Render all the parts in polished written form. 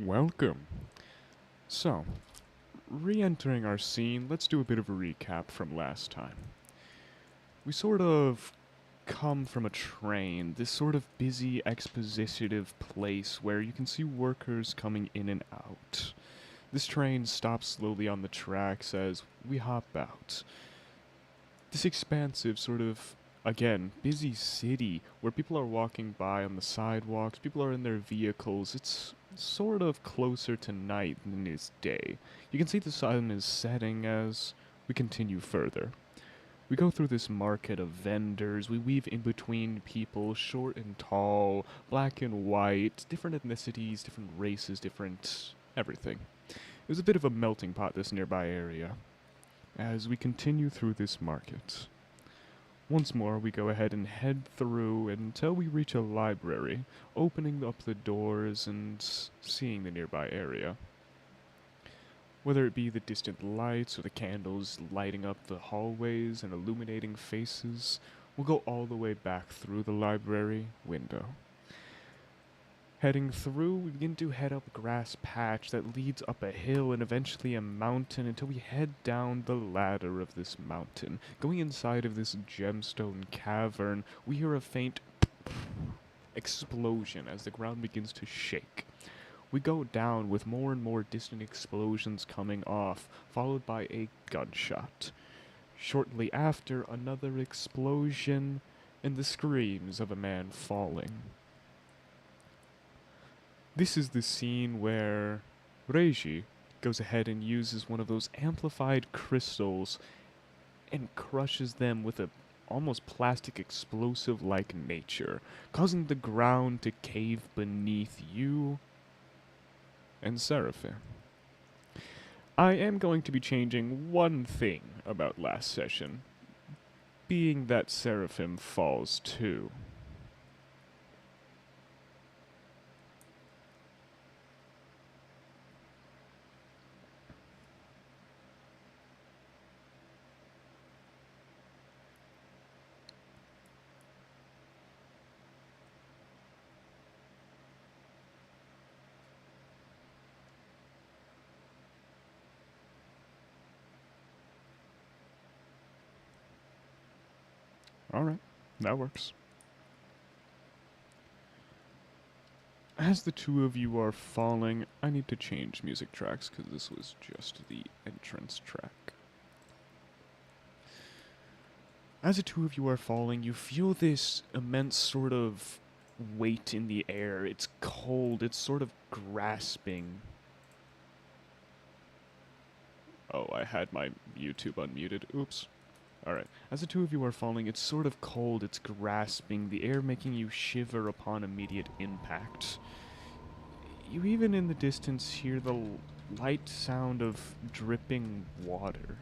Welcome. So, re-entering our scene, let's do a bit of a recap from last time. We sort of come from a train, this sort of busy expositive place where you can see workers coming in and out. This train stops slowly on the tracks as we hop out. This expansive sort of, again, busy city where people are walking by on the sidewalks, people are in their vehicles. It's sort of closer to night than it is day. You can see the sun is setting as we continue further. We go through this market of vendors, we weave in between people, short and tall, black and white, different ethnicities, different races, different everything. It was a bit of a melting pot, this nearby area. As we continue through this market, once more we go ahead and head through until we reach a library, opening up the doors and seeing the nearby area. Whether it be the distant lights or the candles lighting up the hallways and illuminating faces, we'll go all the way back through the library window. Heading through, we begin to head up a grass patch that leads up a hill and eventually a mountain until we head down the ladder of this mountain. Going inside of this gemstone cavern, we hear a faint explosion as the ground begins to shake. We go down with more and more distant explosions coming off, followed by a gunshot. Shortly after, another explosion and the screams of a man falling. This is the scene where Reiji goes ahead and uses one of those amplified crystals and crushes them with a almost plastic explosive-like nature, causing the ground to cave beneath you and Seraphim. I am going to be changing one thing about last session, being that Seraphim falls too. Alright, that works. As the two of you are falling, I need to change music tracks because this was just the entrance track. As the two of you are falling, you feel this immense sort of weight in the air. It's cold, it's sort of grasping. Oh, I had my YouTube unmuted. Oops. Alright. As the two of you are falling, it's sort of cold, it's grasping, the air making you shiver upon immediate impact. You even in the distance hear the light sound of dripping water.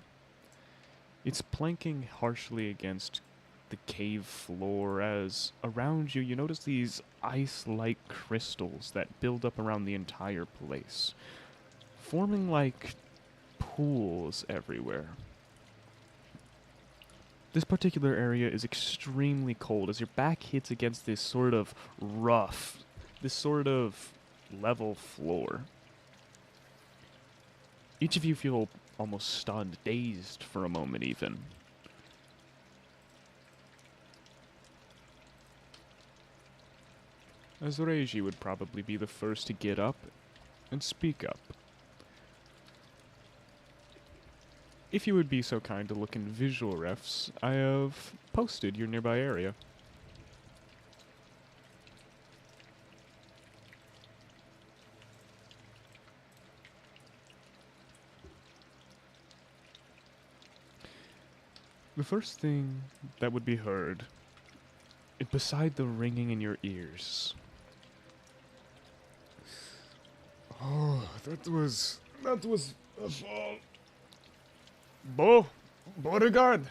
It's planking harshly against the cave floor as around you notice these ice-like crystals that build up around the entire place, forming like pools everywhere. This particular area is extremely cold as your back hits against this sort of rough, this sort of level floor. Each of you feel almost stunned, dazed for a moment even. As Reiji would probably be the first to get up and speak up. If you would be so kind to look in visual refs, I have posted your nearby area. The first thing that would be heard, beside the ringing in your ears. Oh, that was a fall. Beauregard!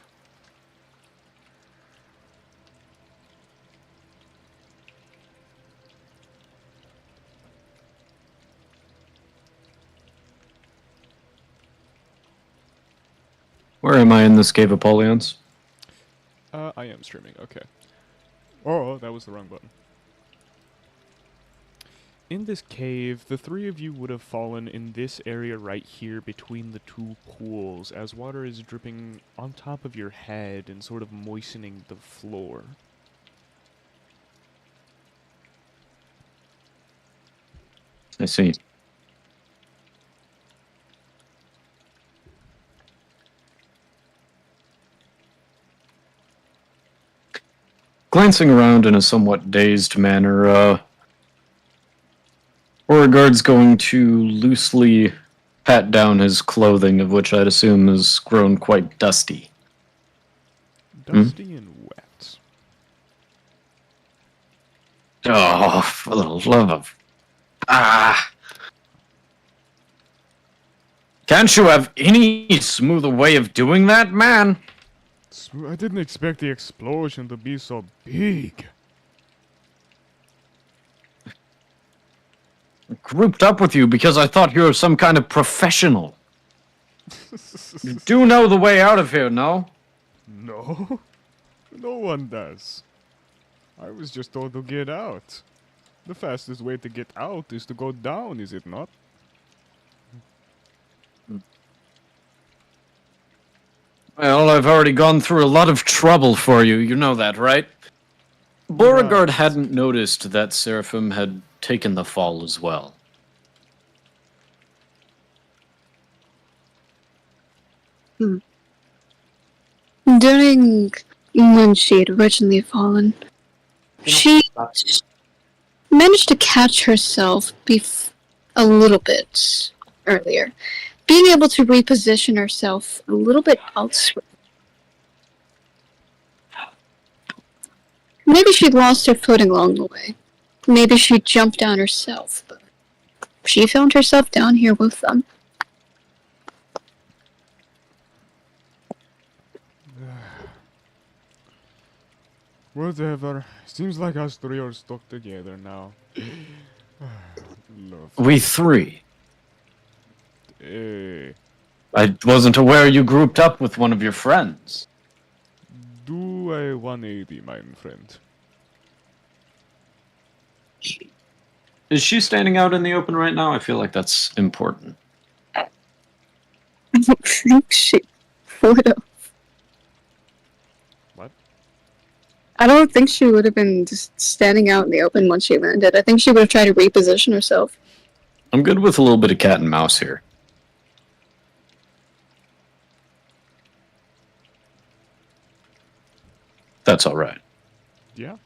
Where am I in this Cave of Polions? I am streaming, okay. Oh, that was the wrong button. in this cave, the three of you would have fallen in this area right here between the two pools, as water is dripping on top of your head and sort of moistening the floor. I see. Glancing around in a somewhat dazed manner, Beauregard's going to loosely pat down his clothing, of which I'd assume has grown quite dusty. Dusty and wet. Oh, for the love of... Ah! Can't you have any smoother way of doing that, man? I didn't expect the explosion to be so big. Grouped up with you because I thought you were some kind of professional. You do know the way out of here, no? No, no one does. I was just told to get out. The fastest way to get out is to go down, is it not? Well, I've already gone through a lot of trouble for you, you know that, right? Beauregard Right. hadn't noticed that Seraphim had taken the fall as well. During when she had originally fallen, she managed to catch herself a little bit earlier, being able to reposition herself a little bit elsewhere. Maybe she lost her footing along the way. Maybe she jumped down herself, but she found herself down here with them. Whatever. Seems like us three are stuck together now. Love. We three. Eh, I wasn't aware you grouped up with one of your friends. do a 180, my friend. Is she standing out in the open right now? I feel like that's important. I don't think she would have. What? I don't think she would have been just standing out in the open once she landed. I think she would have tried to reposition herself. I'm good with a little bit of cat and mouse here. That's all right. Yeah.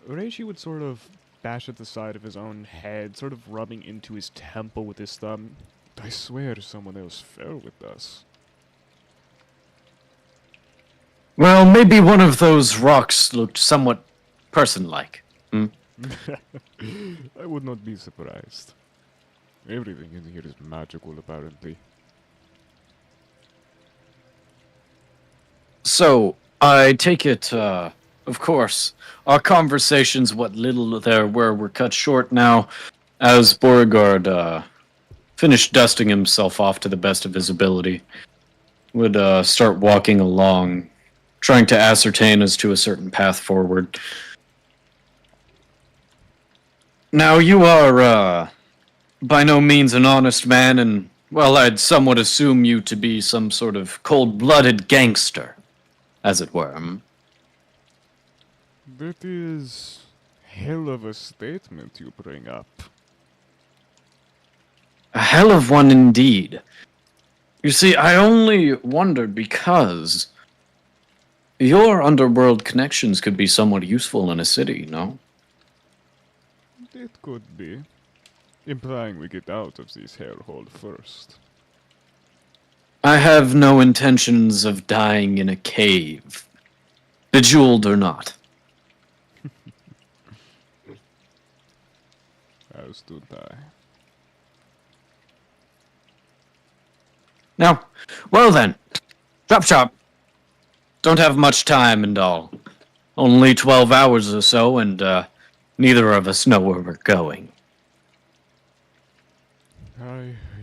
Reishi would sort of bash at the side of his own head, sort of rubbing into his temple with his thumb. I swear someone else fell with us. Well, maybe one of those rocks looked somewhat person-like. I would not be surprised. Everything in here is magical, apparently. So, I take it, of course, our conversations, what little there were cut short now, as Beauregard finished dusting himself off to the best of his ability. Would start walking along, trying to ascertain as to a certain path forward. Now, you are by no means an honest man, and, well, I'd somewhat assume you to be some sort of cold-blooded gangster, as it were. That is hell of a statement you bring up. A hell of one indeed. You see, I only wondered because your underworld connections could be somewhat useful in a city, no? It could be. Implying we get out of this hellhole first. I have no intentions of dying in a cave, bejeweled or not. As to die. Now, well then, chop chop. Don't have much time and all. Only 12 hours or so, and neither of us know where we're going.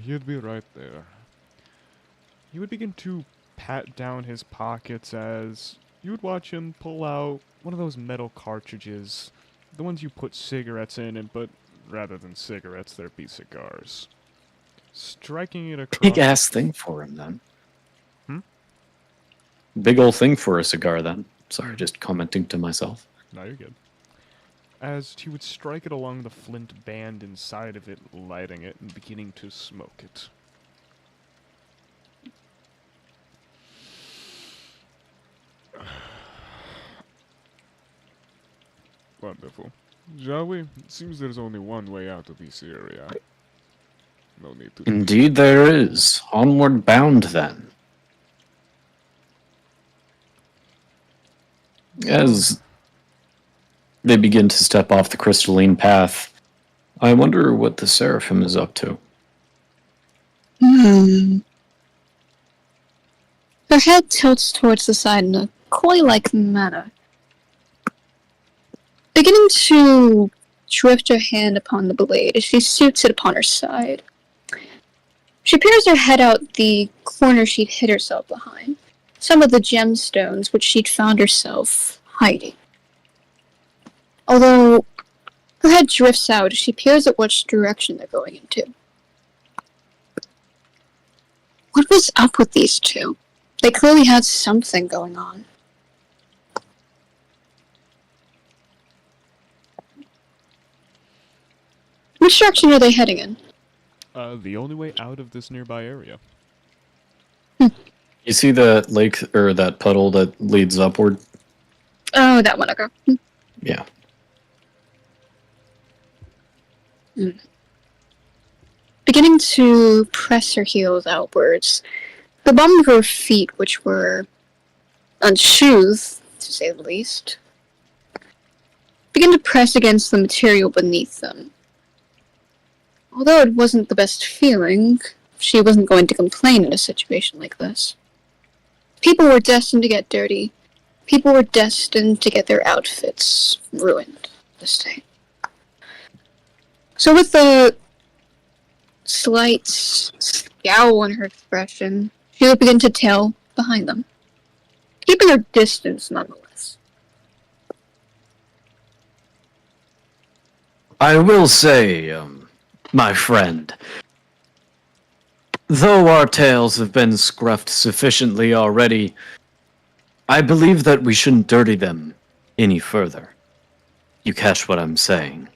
You'd be right there. He would begin to pat down his pockets as you would watch him pull out one of those metal cartridges, the ones you put cigarettes in, but rather than cigarettes, there'd be cigars. Striking it Big across ass thing for him then. Hmm? Big old thing for a cigar then. Sorry, just commenting to myself. No, you're good. As he would strike it along the flint band inside of it, lighting it and beginning to smoke it. Wonderful. Shall we? It seems there's only one way out of this area. No need to. Indeed there is. Onward bound then. As they begin to step off the crystalline path, I wonder what the Seraphim is up to. Her head tilts towards the side in a coy-like manner, beginning to drift her hand upon the blade as she suits it upon her side. She peers her head out the corner she'd hid herself behind, some of the gemstones which she'd found herself hiding. Although her head drifts out as she peers at which direction they're going into. What was up with these two? They clearly had something going on. Which direction are they heading in? The only way out of this nearby area. You see that lake or that puddle that leads upward? Oh, that one, okay. Yeah. Beginning to press her heels outwards, the bottom of her feet, which were unshoes, to say the least, begin to press against the material beneath them. Although it wasn't the best feeling, she wasn't going to complain in a situation like this. People were destined to get dirty. People were destined to get their outfits ruined this day. So with the slight scowl on her expression, she would begin to tail behind them, keeping her distance nonetheless. I will say, my friend, though our tails have been scruffed sufficiently already, I believe that we shouldn't dirty them any further. You catch what I'm saying?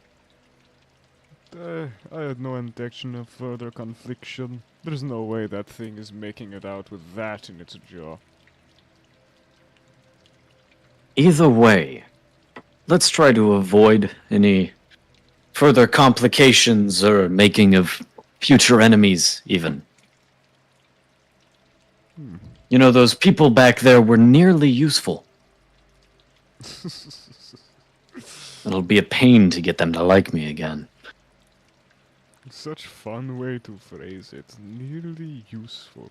I had no intention of further confliction. There's no way that thing is making it out with that in its jaw. Either way, let's try to avoid any further complications or making of future enemies, even. You know, those people back there were nearly useful. It'll be a pain to get them to like me again. Such fun way to phrase it. Nearly useful.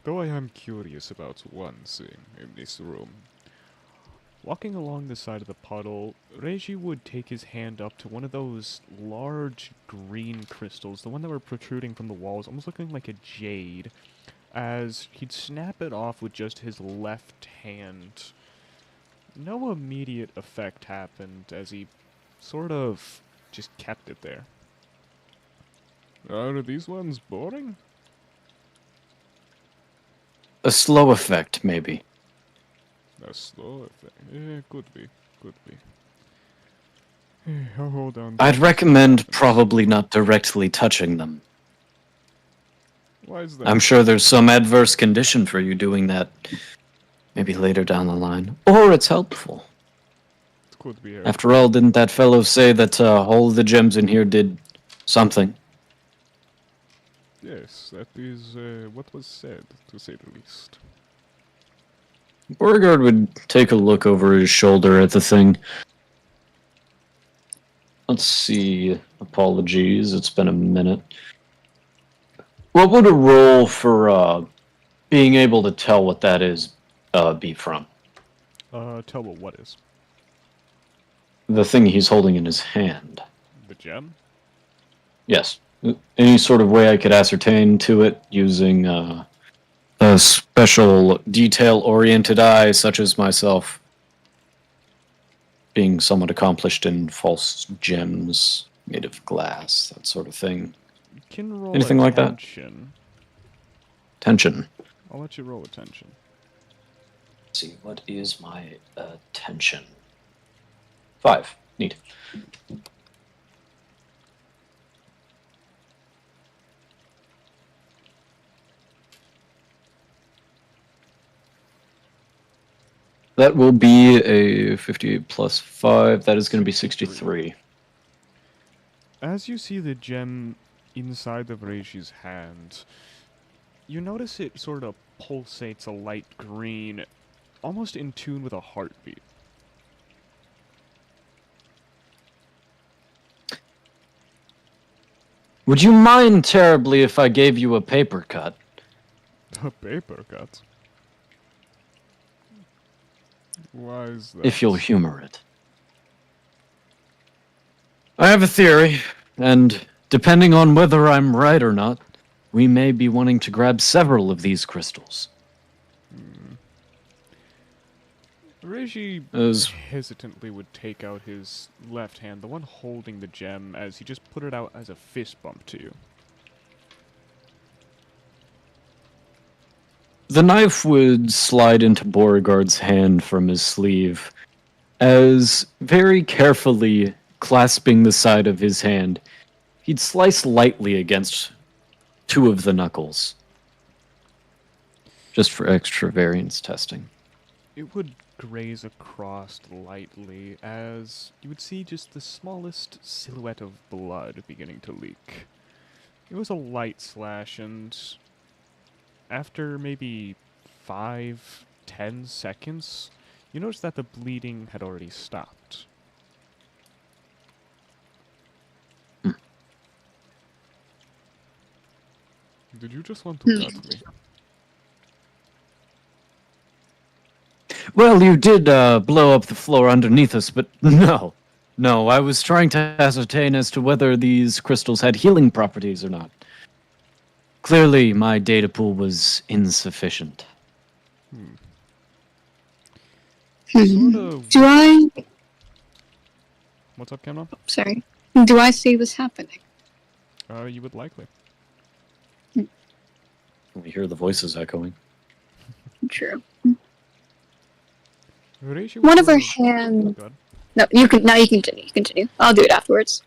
Though I am curious about one thing in this room. Walking along the side of the puddle, Reiji would take his hand up to one of those large green crystals, the one that were protruding from the walls, almost looking like a jade, as he'd snap it off with just his left hand. No immediate effect happened as he sort of just kept it there. Are these ones boring? A slow effect, maybe. A slow effect. Yeah, could be. Could be. I'll hold on. I'd recommend probably not directly touching them. Why is that? I'm sure there's some adverse condition for you doing that. Maybe later down the line. Or it's helpful. It could be. After all, didn't that fellow say that all the gems in here did something? Yes, that is what was said, to say the least. Beauregard would take a look over his shoulder at the thing. Let's see. Apologies, it's been a minute. What would a roll for being able to tell what that is be from? Tell what is? The thing he's holding in his hand. The gem? Yes. Any sort of way I could ascertain to it using a special detail-oriented eye, such as myself, being somewhat accomplished in false gems made of glass, that sort of thing. You can roll Anything like that? attention. Tension. I'll let you roll attention. Let's see, what is my attention? 5. Neat. That will be a 58 plus 5. That is going to be 63. As you see the gem inside of Reishi's hand, you notice it sort of pulsates a light green, almost in tune with a heartbeat. Would you mind terribly if I gave you a paper cut? A paper cut. Why is that? If you'll humor it. I have a theory, and depending on whether I'm right or not, we may be wanting to grab several of these crystals. Reishi As hesitantly would take out his left hand, the one holding the gem, as he just put it out as a fist bump to you. the knife would slide into Beauregard's hand from his sleeve, as very carefully clasping the side of his hand, he'd slice lightly against two of the knuckles, just for extra variance testing. It would graze across lightly as you would see just the smallest silhouette of blood beginning to leak. It was a light slash, and after maybe 5-10 seconds, you notice that the bleeding had already stopped. Did you just want to cut me? Well, you did blow up the floor underneath us, but no. No, I was trying to ascertain as to whether these crystals had healing properties or not. Clearly, my data pool was insufficient. Sort of. Do I? What's up, Cameron? Sorry. Do I see this happening? You would likely. We hear the voices echoing. True. Reishi One would of her sort hands. Go ahead. No, you can. Now you continue. Continue. I'll do it afterwards.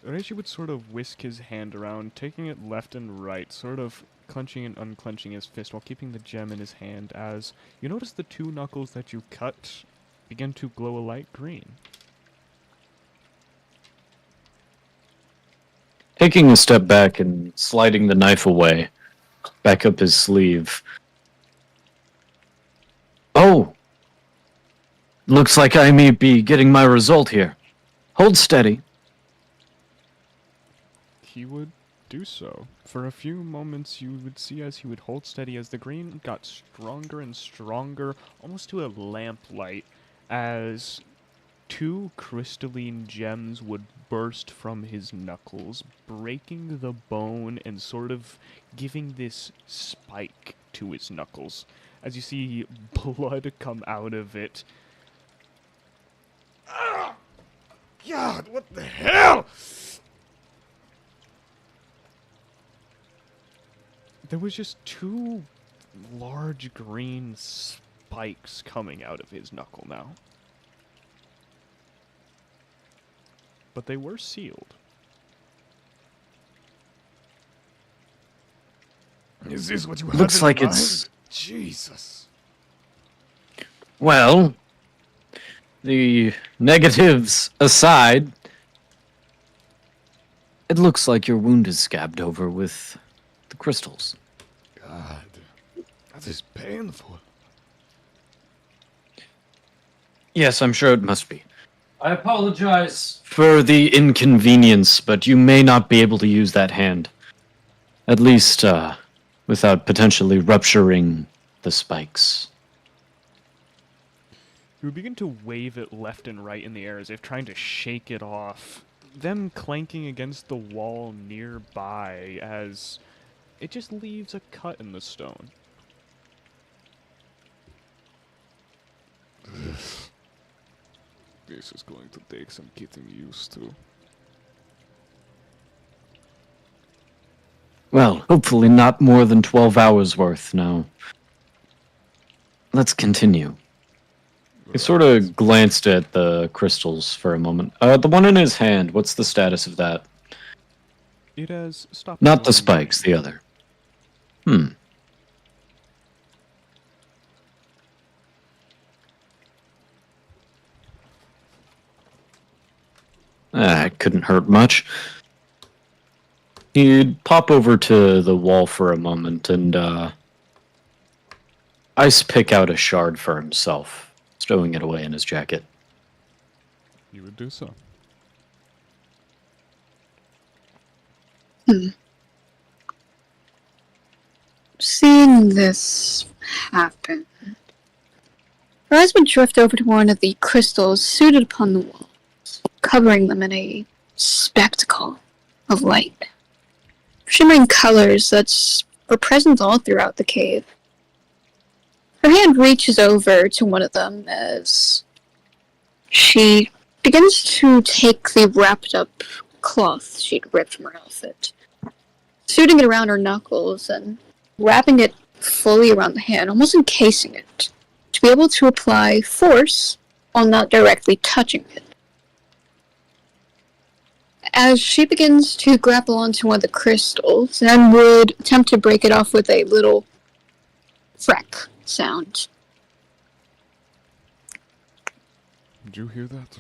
Reishi would sort of whisk his hand around, taking it left and right, sort of clenching and unclenching his fist while keeping the gem in his hand as you notice the two knuckles that you cut begin to glow a light green. Taking a step back and sliding the knife away, back up his sleeve. Oh! Looks like I may be getting my result here. Hold steady. He would do so. For a few moments you would see as he would hold steady as the green got stronger and stronger, almost to a lamplight, as two crystalline gems would burst from his knuckles, breaking the bone and sort of giving this spike to his knuckles. As you see blood come out of it. Ah! God, what the hell? There was just two large green spikes coming out of his knuckle now. But they were sealed. Is this what you have Looks in like mind? it's... Jesus. Well, the negatives aside, it looks like your wound is scabbed over with the crystals. God, that is painful. Yes, I'm sure it must be. I apologize for the inconvenience, but you may not be able to use that hand. At least, without potentially rupturing the spikes. You would begin to wave it left and right in the air as if trying to shake it off. them clanking against the wall nearby as it just leaves a cut in the stone. This is going to take some getting used to. Well, hopefully not more than 12 hours worth now. Let's continue. He sort Right. of glanced at the crystals for a moment. The one in his hand, what's the status of that? It has stopped Not the glowing spikes, green. the other. Hmm. It couldn't hurt much. He'd pop over to the wall for a moment and ice pick out a shard for himself, stowing it away in his jacket. You would do so. Seeing this happen, her eyes would drift over to one of the crystals suited upon the walls, covering them in a spectacle of light. Shimmering colors that were present all throughout the cave. Her hand reaches over to one of them as she begins to take the wrapped up cloth she'd ripped from her outfit, suiting it around her knuckles and wrapping it fully around the hand, almost encasing it, to be able to apply force while not directly touching it. As she begins to grapple onto one of the crystals and would attempt to break it off with a little freck sound. Did you hear that?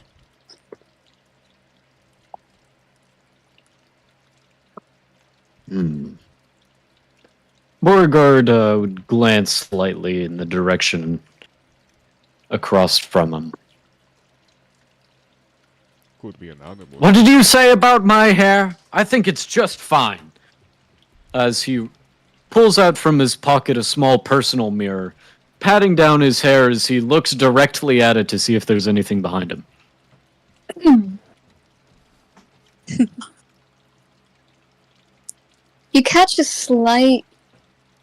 Beauregard would glance slightly in the direction across from him. Could be an animal. What did you say about my hair? I think it's just fine. As he pulls out from his pocket a small personal mirror, patting down his hair as he looks directly at it to see if there's anything behind him. You catch a slight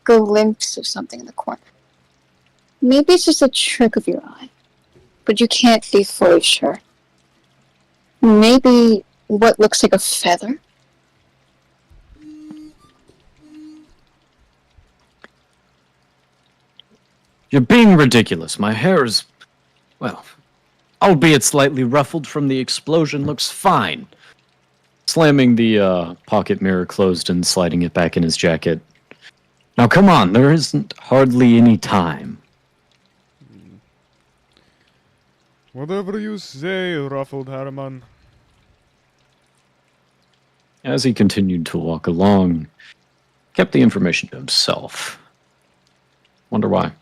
glimpse of something in the corner. Maybe it's just a trick of your eye, but you can't be fully sure. Maybe what looks like a feather? You're being ridiculous. My hair is, well, albeit slightly ruffled from the explosion, looks fine. Slamming the pocket mirror closed and sliding it back in his jacket. Now come on, there isn't hardly any time. Whatever you say, ruffled Harriman. As he continued to walk along, kept the information to himself. Wonder why.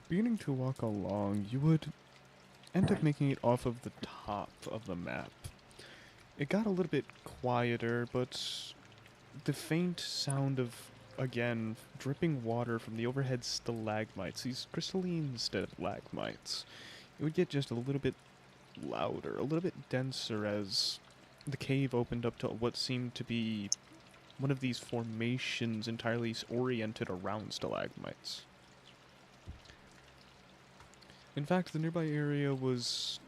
Beginning to walk along, you would end up making it off of the top of the map. It got a little bit quieter, but the faint sound of, again, dripping water from the overhead stalagmites, these crystalline stalagmites, it would get just a little bit louder, a little bit denser as the cave opened up to what seemed to be one of these formations entirely oriented around stalagmites. In fact, the nearby area was,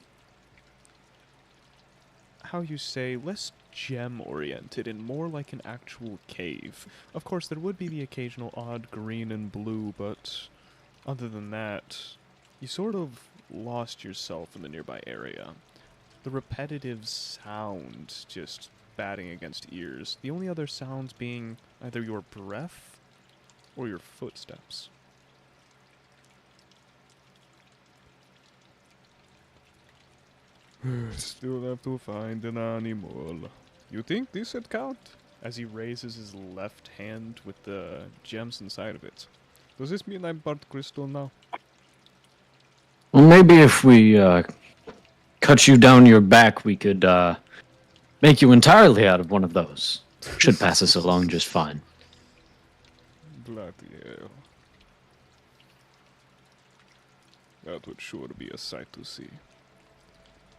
how you say, less gem-oriented and more like an actual cave. Of course, there would be the occasional odd green and blue, but other than that, you sort of lost yourself in the nearby area. The repetitive sound just batting against ears. The only other sounds being either your breath or your footsteps. Still have to find an animal. You think this would count? As he raises his left hand with the gems inside of it. Does this mean I'm part crystal now? Well, maybe if we cut you down your back, we could make you entirely out of one of those. Should pass us along just fine. Bloody hell. That would sure be a sight to see.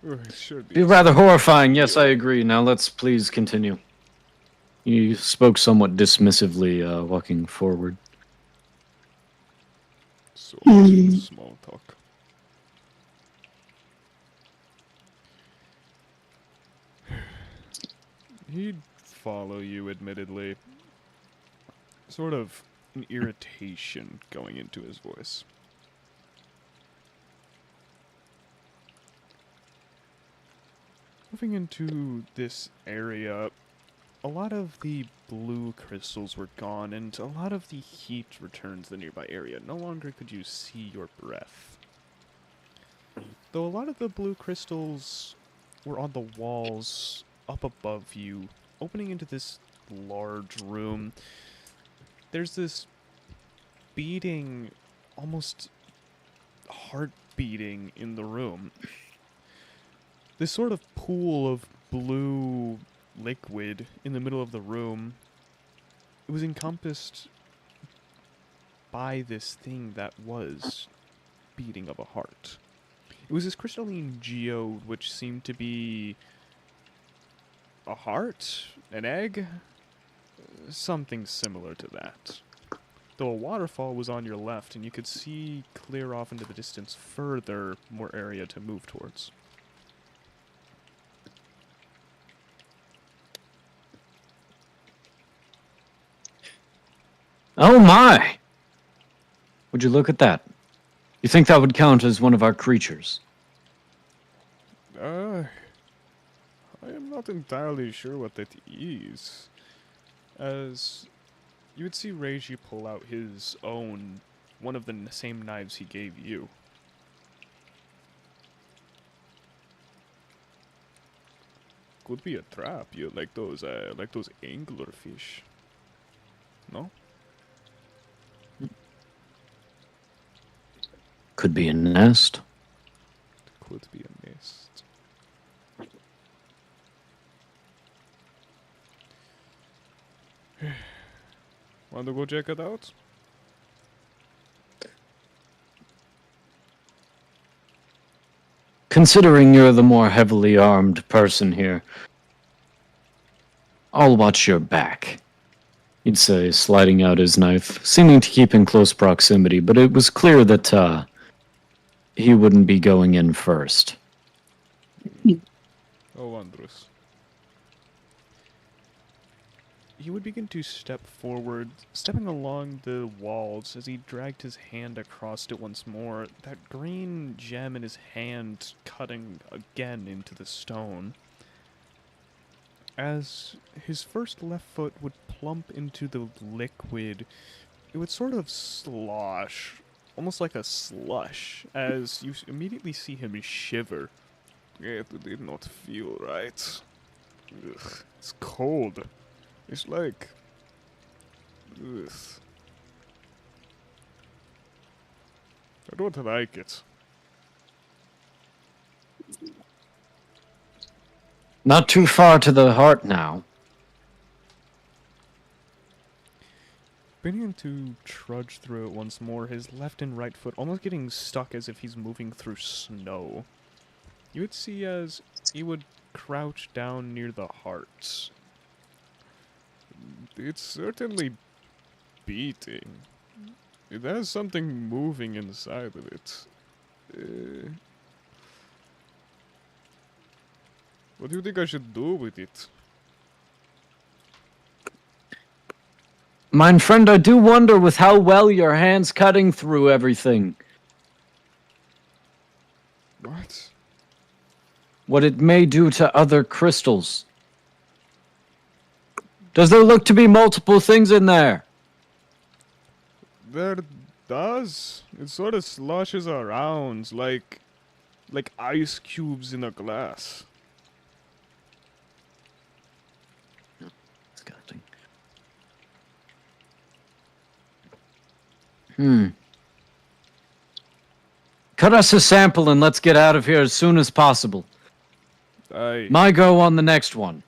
It sure Be beats rather me. horrifying. Yes, I agree. Now let's please continue. You spoke somewhat dismissively, walking forward. So much for Hmm. small talk. He'd follow you, admittedly. Sort of an irritation going into his voice. Moving into this area, a lot of the blue crystals were gone, and a lot of the heat returned to the nearby area. No longer could you see your breath. Though a lot of the blue crystals were on the walls up above you, opening into this large room. There's this beating, almost heart beating in the room. This sort of pool of blue liquid in the middle of the room. It was encompassed by this thing that was beating of a heart. It was this crystalline geode which seemed to be a heart, an egg, something similar to that. Though a waterfall was on your left, and you could see clear off into the distance further, more area to move towards. Oh my! Would you look at that? You think that would count as one of our creatures? I am not entirely sure what that is. As you would see Reiji pull out his own, one of the same knives he gave you. Could be a trap, you like those anglerfish. No? Could be a nest. Could be a nest. Want to go check it out? Considering you're the more heavily armed person here, I'll watch your back, he'd say, sliding out his knife, seeming to keep in close proximity, but it was clear that he wouldn't be going in first. Oh, wondrous. He would begin to step forward, stepping along the walls as he dragged his hand across it once more, that green gem in his hand cutting again into the stone. As his first left foot would plump into the liquid, it would sort of slosh, almost like a slush, as you immediately see him shiver. It did not feel right. Ugh, it's cold. It's like... Ugh. I don't like it. Not too far to the heart now. Beginning to trudge through it once more, his left and right foot almost getting stuck as if he's moving through snow. You would see as he would crouch down near the heart. It's certainly beating. It has something moving inside of it. What do you think I should do with it? Mein friend, I do wonder with how well your hand's cutting through everything. What? What it may do to other crystals. Does there look to be multiple things in there? There does. It sort of sloshes around like ice cubes in a glass. Disgusting. Cut us a sample and let's get out of here as soon as possible. Aye. My go on the next one.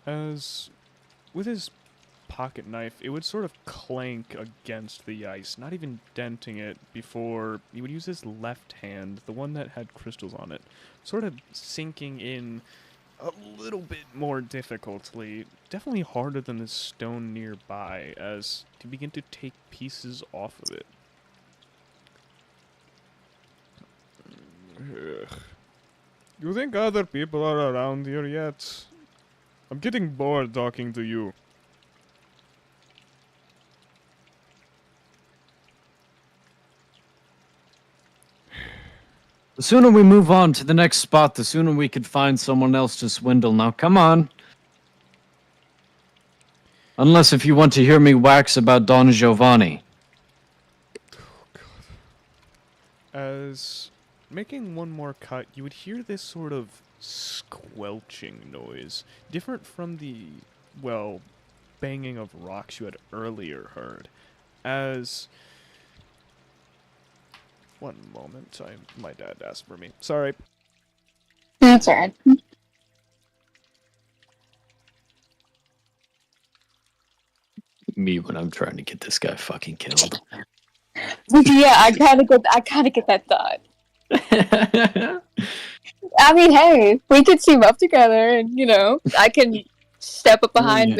As with his pocket knife, it would sort of clank against the ice, not even denting it, before he would use his left hand, the one that had crystals on it, sort of sinking in a little bit more difficultly, definitely harder than the stone nearby, as to begin to take pieces off of it. Ugh. You think other people are around here yet? I'm getting bored talking to you. The sooner we move on to the next spot, the sooner we could find someone else to swindle. Now, come on. Unless if you want to hear me wax about Don Giovanni. As making one more cut, you would hear this sort of squelching noise, different from the, well, banging of rocks you had earlier heard. As... One moment, my dad asked for me. Sorry. That's alright. Me when I'm trying to get this guy fucking killed. Yeah, I kind of get that thought. I mean, hey, we could team up together, and I can step up behind.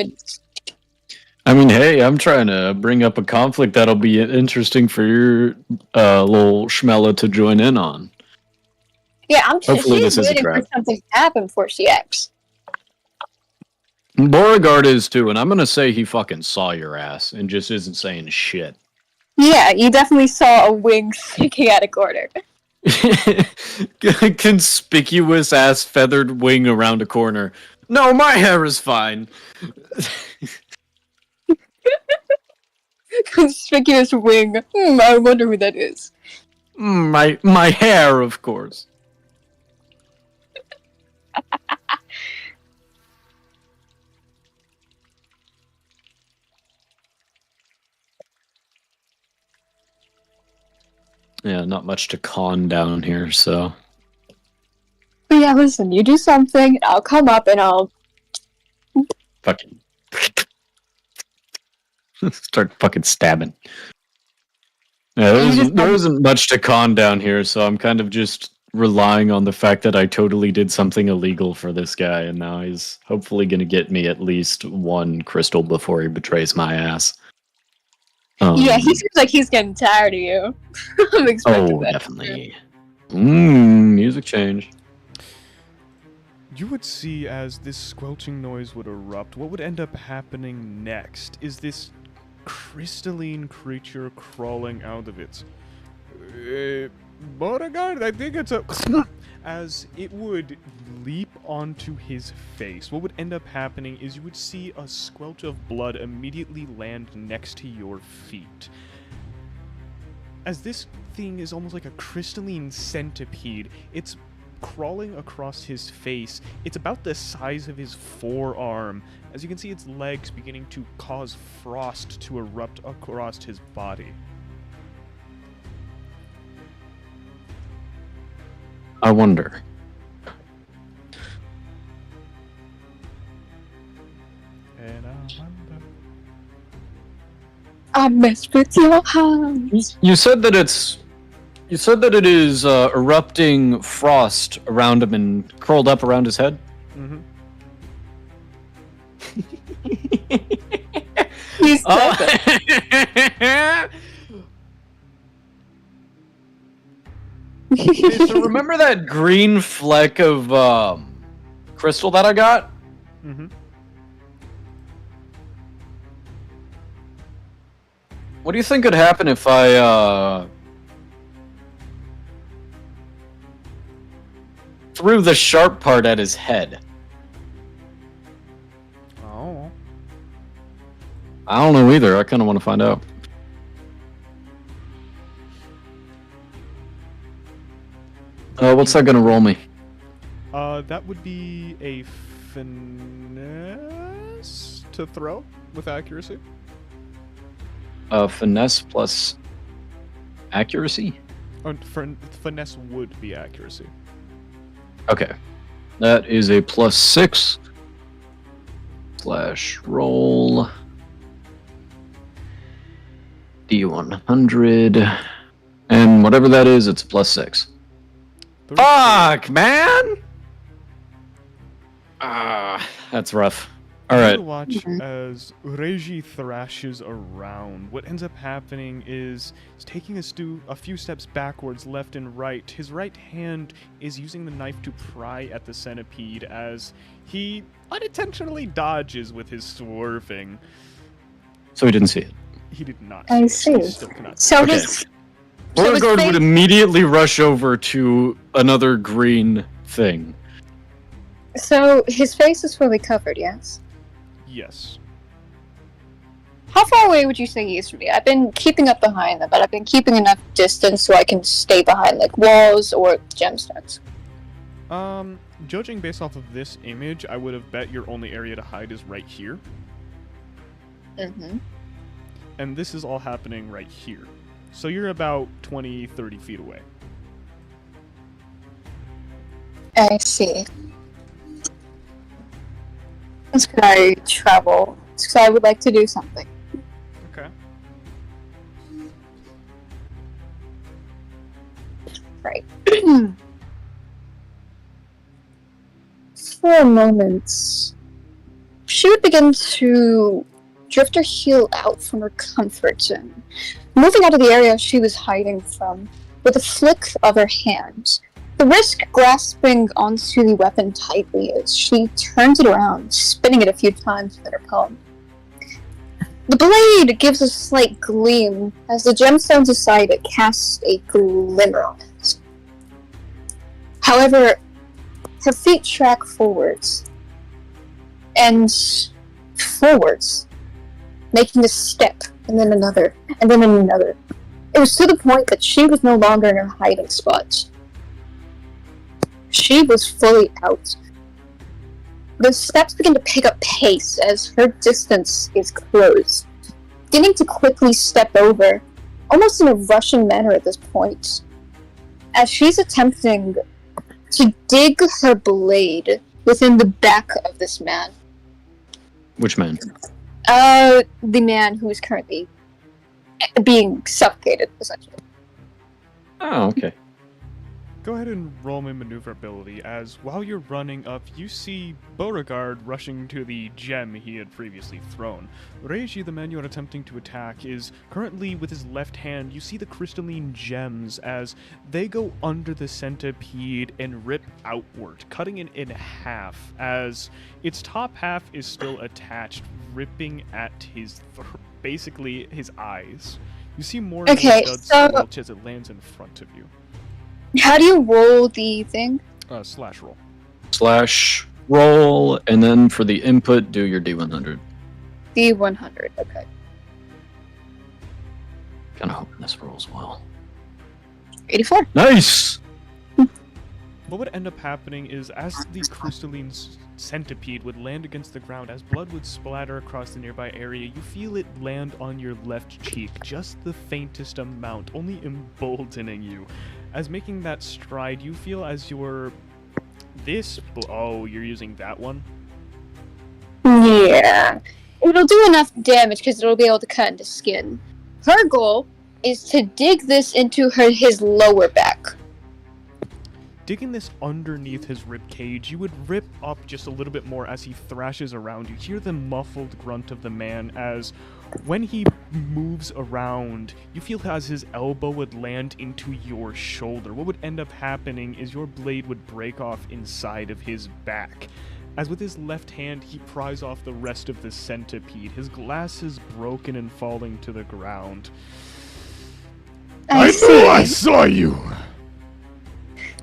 I mean, hey, I'm trying to bring up a conflict that'll be interesting for your little schmella to join in on. Yeah, Hopefully she's this is a waiting for trap. something to happen before she acts. Beauregard is too, and I'm gonna say he fucking saw your ass and just isn't saying shit. Yeah, you definitely saw a wing sticking out of corner. Conspicuous ass feathered wing around a corner. No, my hair is fine. Conspicuous wing. I wonder who that is. My hair, of course. Yeah, not much to con down here, so. But yeah, listen, you do something, and I'll come up and I'll... Fucking. Start fucking stabbing. Yeah, there isn't much to con down here, so I'm kind of just relying on the fact that I totally did something illegal for this guy, and now he's hopefully going to get me at least one crystal before he betrays my ass. Yeah, he seems like he's getting tired of you. I'm expecting that. Definitely. Music change. You would see as this squelching noise would erupt, what would end up happening next is this crystalline creature crawling out of it. Beauregard, I think it's a... As it would leap onto his face, what would end up happening is you would see a squelch of blood immediately land next to your feet. As this thing is almost like a crystalline centipede, it's crawling across his face. It's about the size of his forearm. As you can see, its legs beginning to cause frost to erupt across his body. I wonder. And I wonder... I mess with your hands. You said that it is erupting frost around him and curled up around his head. Mm-hmm. He's perfect. So remember that green fleck of crystal that I got? Mm-hmm. What do you think could happen if I threw the sharp part at his head? Oh. I don't know either. I kind of want to find out. What's that gonna roll me? That would be a finesse to throw with accuracy. Finesse plus accuracy? Oh, finesse would be accuracy. Okay. That is a +6 / roll. D100. And whatever that is, it's +6. 34. Fuck, man! That's rough. Alright. You watch as Reiji thrashes around. What ends up happening is he's taking a few steps backwards, left and right. His right hand is using the knife to pry at the centipede as he unintentionally dodges with his swerving. So he didn't see it. He did not. I see it. He see. still cannot So Okay. his Beauregard face- would immediately rush over to another green thing. So his face is fully covered, yes? Yes. How far away would you say he is from me? I've been keeping up behind them, but I've been keeping enough distance so I can stay behind like walls or gemstones. Judging based off of this image, I would have bet your only area to hide is right here. Mm-hmm. And this is all happening right here. So you're about 20, 30 feet away. I see. That's could I travel? Because I would like to do something. Okay. Right. For a moment, she would begin to drift her heel out from her comfort zone, moving out of the area she was hiding from with a flick of her hand, the wrist grasping onto the weapon tightly as she turns it around, spinning it a few times with her palm. The blade gives a slight gleam as the gemstones aside it casts a glimmer on it. However, her feet track forwards and forwards, making a step and then another and then another. It was to the point that she was no longer in her hiding spot. She was fully out. The steps begin to pick up pace as her distance is closed, beginning to quickly step over, almost in a rushing manner at this point, as she's attempting to dig her blade within the back of this man. Which man? The man who is currently being suffocated, essentially. Oh, okay. Go ahead and roll me maneuverability, as while you're running up, you see Beauregard rushing to the gem he had previously thrown. Reiji, the man you are attempting to attack, is currently with his left hand. You see the crystalline gems as they go under the centipede and rip outward, cutting it in half, as its top half is still attached, ripping at his, basically, his eyes. You see more and Okay, more duds so- squelch as it lands in front of you. How do you roll the thing? Slash roll. Slash roll, and then for the input, do your D100. The 100, okay. Kinda hoping this rolls well. 84. Nice! What would end up happening is, as the crystalline centipede would land against the ground, as blood would splatter across the nearby area, you feel it land on your left cheek, just the faintest amount, only emboldening you. As making that stride, you feel as you're... Oh, you're using that one? Yeah. It'll do enough damage because it'll be able to cut into skin. Her goal is to dig this into his lower back. Digging this underneath his rib cage, you would rip up just a little bit more as he thrashes around. You hear the muffled grunt of the man as when he moves around, you feel as his elbow would land into your shoulder. What would end up happening is your blade would break off inside of his back. As with his left hand, he pries off the rest of the centipede. His glass is broken and falling to the ground. I see. saw you!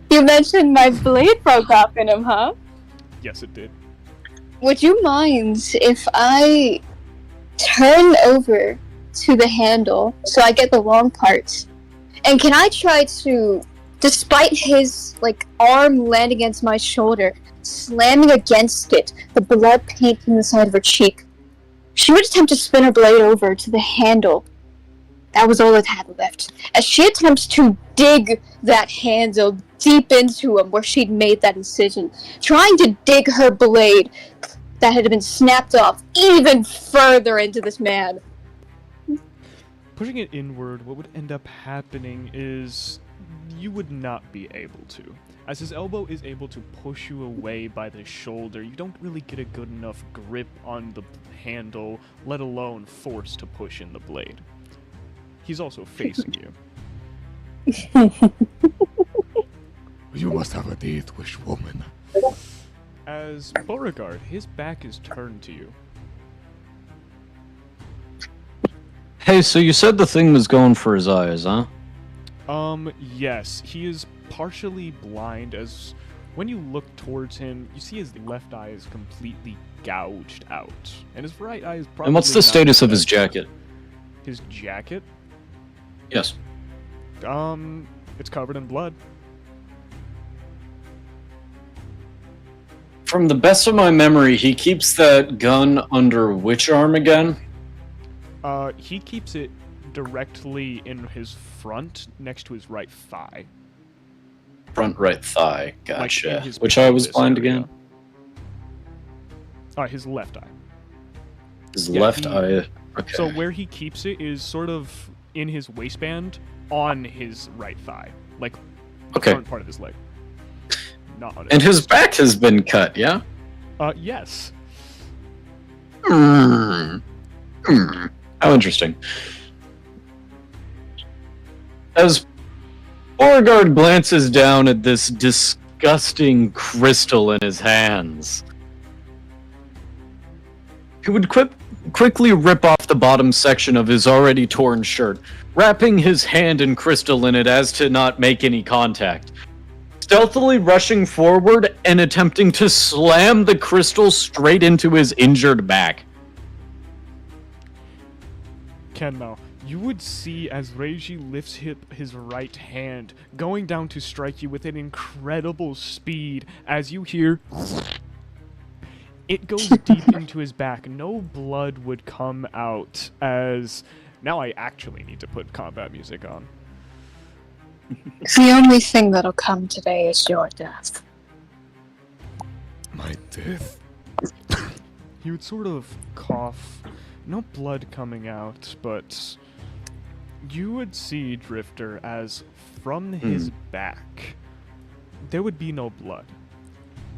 You mentioned my blade broke off in him, huh? Yes, it did. Would you mind if I turn over to the handle so I get the long parts? And can I try to, despite his arm landing against my shoulder, slamming against it, the blood painting the side of her cheek, she would attempt to spin her blade over to the handle. That was all it had left. As she attempts to dig that handle deep into him where she'd made that incision, trying to dig her blade that had been snapped off even further into this man. pushing it inward, what would end up happening is you would not be able to. As his elbow is able to push you away by the shoulder, you don't really get a good enough grip on the handle, let alone force to push in the blade. He's also facing you. You must have a date, wish woman. As Beauregard, his back is turned to you. Hey, so you said the thing was going for his eyes, huh? Yes, he is partially blind as when you look towards him, you see his left eye is completely gouged out, and his right eye is probably And what's the not status of his best. jacket? His jacket? Yes. It's covered in blood. From the best of my memory, he keeps that gun under which arm again? He keeps it directly in his front, next to his right thigh. Front right thigh. Like Gotcha. in his Which eye was pelvis blind area. again? His left eye. His Yeah, left he- eye. Okay. So where he keeps it is sort of in his waistband on his right thigh. Like the Okay. front part of his leg. Not on And his his back has been cut, yeah? yes. Hmm. How interesting. As Beauregard glances down at this disgusting crystal in his hands, he would quickly rip off the bottom section of his already torn shirt, wrapping his hand and crystal in it as to not make any contact. Stealthily rushing forward and attempting to slam the crystal straight into his injured back. Kenmao, you would see as Reiji lifts his right hand, going down to strike you with an incredible speed, as you hear it goes deep into his back. No blood would come out, as now I actually need to put combat music on. The only thing that'll come today is your death. My death? He would sort of cough, no blood coming out, but you would see Drifter as from his back, there would be no blood.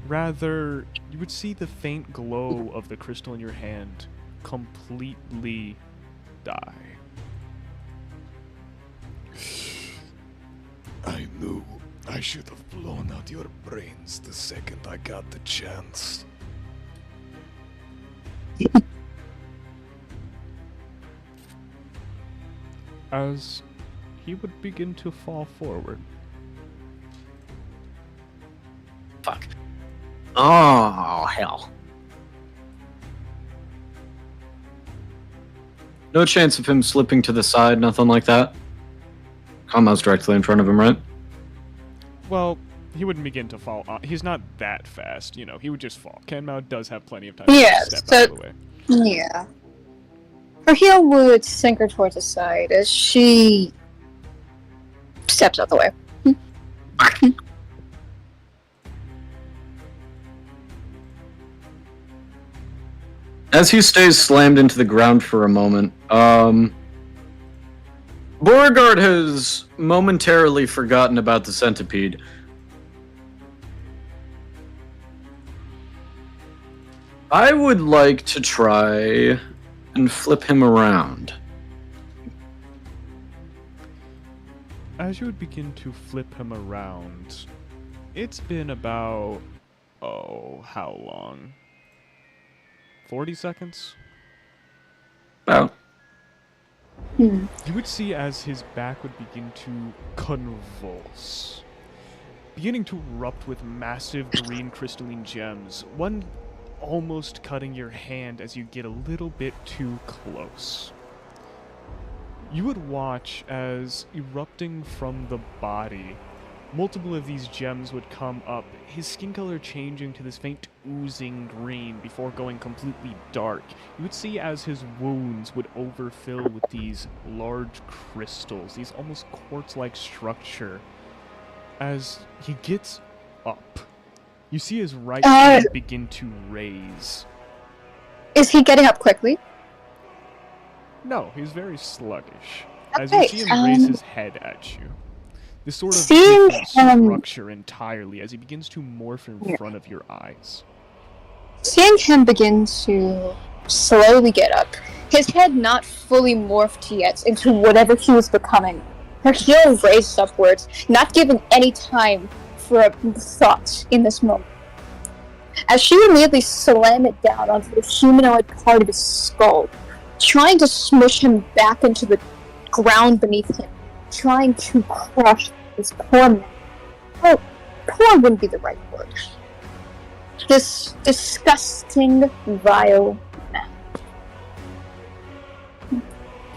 Rather, you would see the faint glow of the crystal in your hand completely die. I knew I should have blown out your brains the second I got the chance. As he would begin to fall forward. Fuck. Oh, hell. No chance of him slipping to the side, nothing like that? Kama's directly in front of him, right? Well, he wouldn't begin to fall. He's not that fast, you know. He would just fall. Kenmao does have plenty of time Yeah, to step so- out of the way. Yeah. Her heel would sink her towards the side as she steps out the way. As he stays slammed into the ground for a moment, Beauregard has momentarily forgotten about the centipede. I would like to try and flip him around. As you would begin to flip him around, it's been about, how long? 40 seconds? Well, You would see as his back would begin to convulse, beginning to erupt with massive green crystalline gems, one almost cutting your hand as you get a little bit too close. You would watch as, erupting from the body, multiple of these gems would come up, his skin color changing to this faint oozing green before going completely dark. You would see as his wounds would overfill with these large crystals, these almost quartz-like structure. As he gets up, you see his right hand begin to raise. Is he getting up quickly? No, he's very sluggish. as you Okay, see him raise his head at you. This sort of seeing different him- structure entirely as he begins to morph in front of your eyes. Seeing him begin to slowly get up, his head not fully morphed yet into whatever he was becoming, her heel raised upwards, not giving any time for a thought in this moment. As she immediately slammed it down onto the humanoid part of his skull, trying to smush him back into the ground beneath him, trying to crush this poor man. Oh, poor wouldn't be the right word. This disgusting, vile man.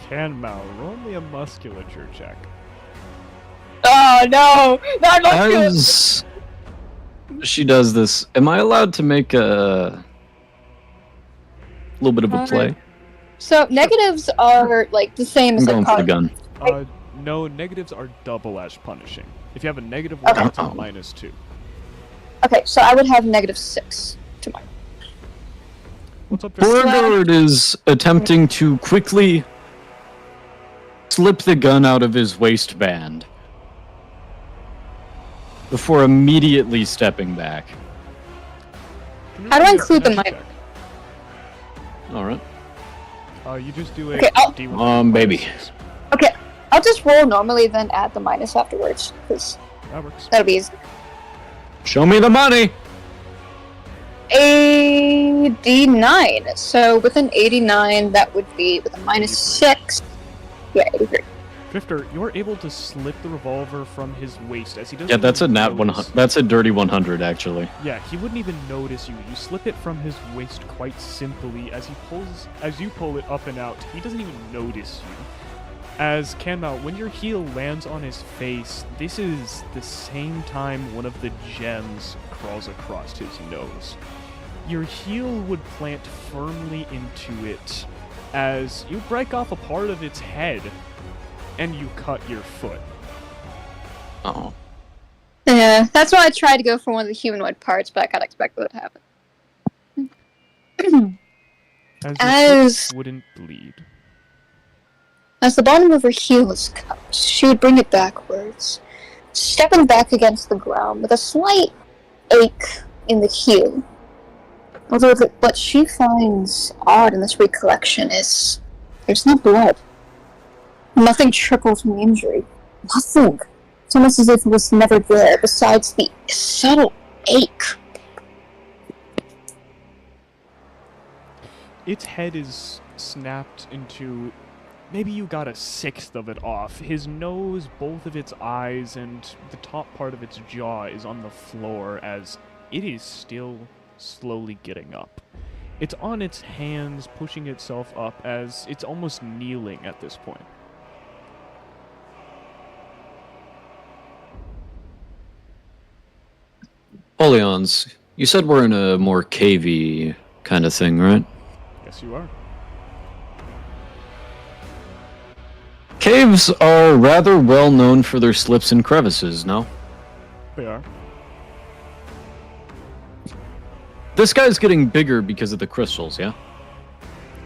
Canmal, roll me a musculature check. Oh no! Not muscular! As she does this, am I allowed to make a little bit of a play? So negatives are like the same I'm as going a for the card. gun. No, negatives are double as punishing. If you have a negative Okay. one, it's a -2. Okay, so I would have -6 to mine. What's up, Victor? Beauregard is attempting to quickly slip the gun out of his waistband before immediately stepping back. Can you How do roll I me a include the finesse mic? All right, check? You just do a Okay, I'll- D100 baby. -6. Okay, I'll just roll normally, then add the minus afterwards, because That works. that'll be easy. Show me the money. 89. So with an 89, that would be with a -6. Yeah, 83. Drifter, you're able to slip the revolver from his waist as he doesn't. Yeah, that's a even nat notice. 100. That's a dirty 100, actually. Yeah, he wouldn't even notice you. You slip it from his waist quite simply as you pull it up and out. He doesn't even notice you. As Canmal, when your heel lands on his face, this is the same time one of the gems crawls across his nose. Your heel would plant firmly into it as you break off a part of its head and you cut your foot. Oh, Yeah, that's why I tried to go for one of the humanoid parts, but I kind of expected it to happen. As your As- foot wouldn't bleed. As the bottom of her heel is cut, she would bring it backwards, stepping back against the ground with a slight ache in the heel. Although what she finds odd in this recollection is there's no blood. Nothing trickles from the injury. Nothing. It's almost as if it was never there, besides the subtle ache. Its head is snapped into. Maybe you got a sixth of it off. His nose, both of its eyes, and the top part of its jaw is on the floor as it is still slowly getting up. It's on its hands, pushing itself up as it's almost kneeling at this point. Oleons, you said we're in a more cavey kind of thing, right? Yes, you are. Caves are rather well known for their slips and crevices, no? They are. This guy's getting bigger because of the crystals, yeah?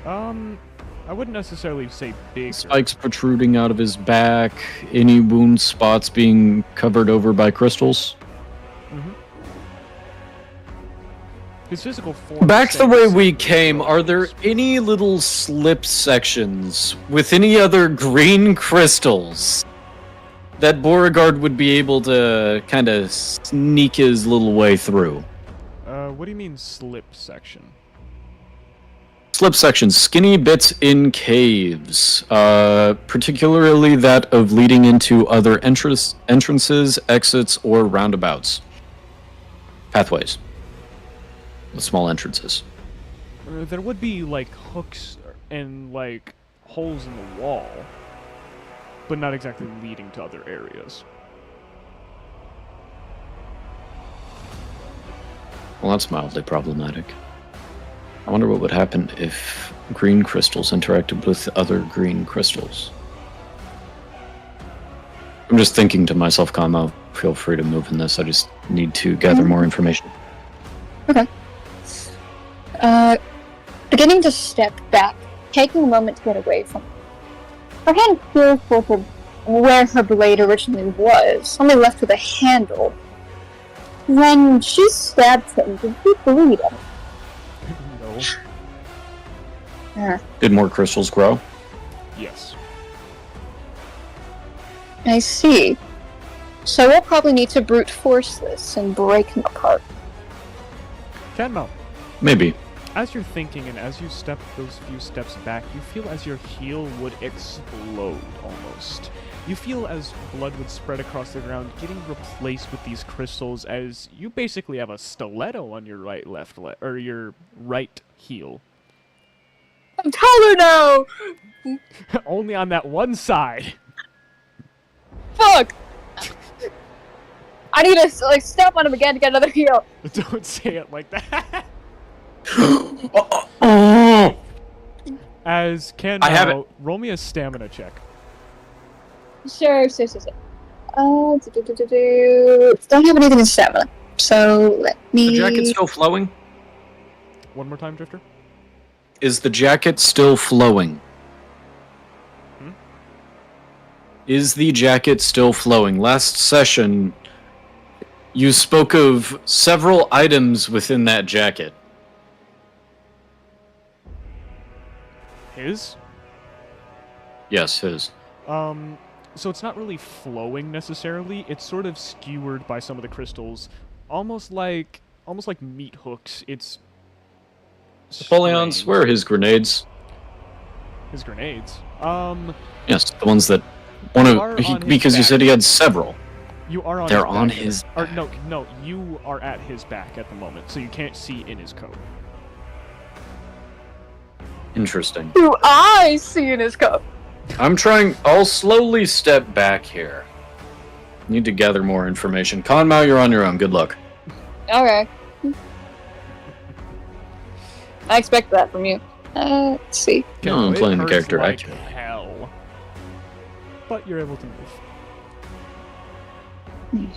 I wouldn't necessarily say big. Spikes protruding out of his back, any wound spots being covered over by crystals. His physical form. Back the stays way same, we but came, still are there crystals. any little slip sections with any other green crystals that Beauregard would be able to kind of sneak his little way through? What do you mean slip section? Slip sections, skinny bits in caves, particularly that of leading into other entrances, exits, or roundabouts. Pathways. With small entrances. There would be like hooks and like holes in the wall, but not exactly leading to other areas. Well, that's mildly problematic. I wonder what would happen if green crystals interacted with other green crystals. I'm just thinking to myself, Kamo, feel free to move in this. I just need to gather more information. Beginning to step back, taking a moment to get away from Her hand feels where her blade originally was, only left with a handle. When she stabbed him, did he bleed? No. Did more crystals grow? Yes. I see. So we'll probably need to brute force this and break him apart. Kenmo, Maybe. as you're thinking and as you step those few steps back, you feel as your heel would explode almost. You feel as blood would spread across the ground, getting replaced with these crystals as you basically have a stiletto on your or your right heel. I'm taller now! Only on that one side. Fuck! I need to like step on him again to get another heal. Don't say it like that. Oh! As Kenmo, I have it. roll me a stamina check. Sure. Don't have anything in stamina. So let me. The jacket's still flowing? One more time, Drifter. Is the jacket still flowing? Hmm? Is the jacket still flowing? Last session, you spoke of several items within that jacket. His? Yes, his. So it's not really flowing necessarily. It's sort of skewered by some of the crystals, almost like meat hooks. It's Napoleon's, strange. where are his grenades? His grenades. Yes, the ones that because you said he had several. You are on. They're his on back. his Or no, you are at his back at the moment, so you can't see in his coat. Interesting. Do I see in his cup? I'll slowly step back here. Need to gather more information. Conmao, you're on your own. Good luck. Okay. I expect that from you. Let's see. No, I'm It playing the hurts character like actually. hell. But you're able to move.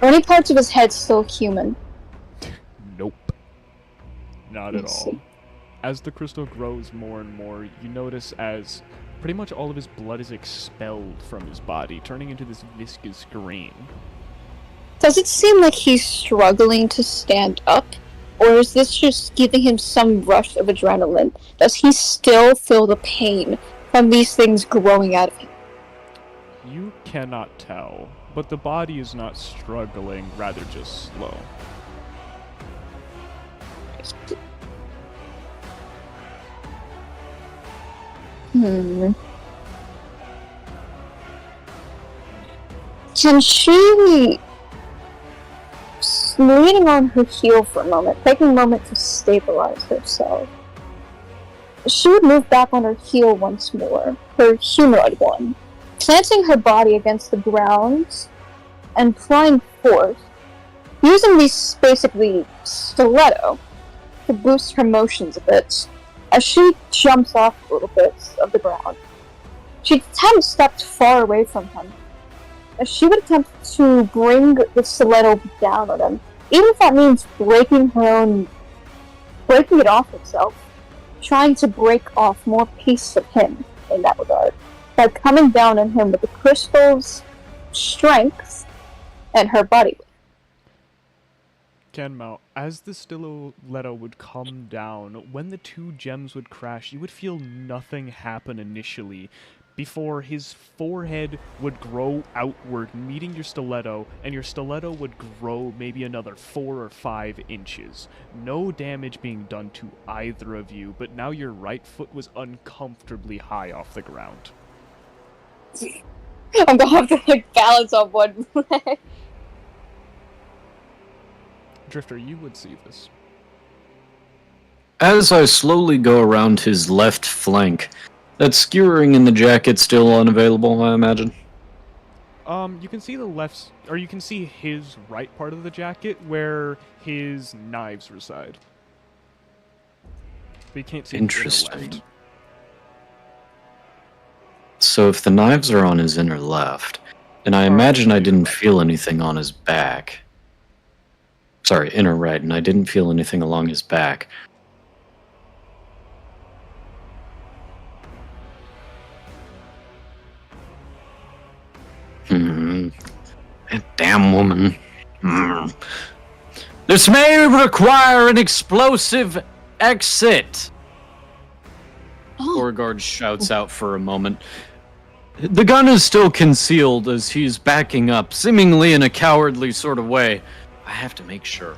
Are any parts of his head still human? Nope. Not at Let's all. see. As the crystal grows more and more, you notice as pretty much all of his blood is expelled from his body, turning into this viscous green. Does it seem like he's struggling to stand up? Or is this just giving him some rush of adrenaline? Does he still feel the pain from these things growing out of him? You cannot tell, but the body is not struggling, rather just slow. Can she, leaning on her heel for a moment, taking a moment to stabilize herself, she would move back on her heel once more, her humanoid one, planting her body against the ground and applying force, using these basically stiletto to boost her motions a bit. As she jumps off a little bit of the ground, she attempts stepped far away from him. As she would attempt to bring the stiletto down on him, even if that means breaking it off herself, trying to break off more pieces of him in that regard, by coming down on him with the crystal's strength and her body. Kenmao, as the stiletto would come down, when the two gems would crash, you would feel nothing happen initially, before his forehead would grow outward, meeting your stiletto, and your stiletto would grow maybe another 4 or 5 inches. No damage being done to either of you, but now your right foot was uncomfortably high off the ground. I'm gonna have to balance on one leg. Drifter, you would see this. As I slowly go around his left flank, that skewering in the jacket still unavailable, I imagine? You can see you can see his right part of the jacket where his knives reside. But you can't see his inner Interesting. left. So if the knives are on his inner left, and I imagine I didn't feel anything on his back. Sorry, inner right, and I didn't feel anything along his back. That damn woman. This may require an explosive exit. Beauregard shouts out for a moment. The gun is still concealed as he's backing up, seemingly in a cowardly sort of way. I have to make sure.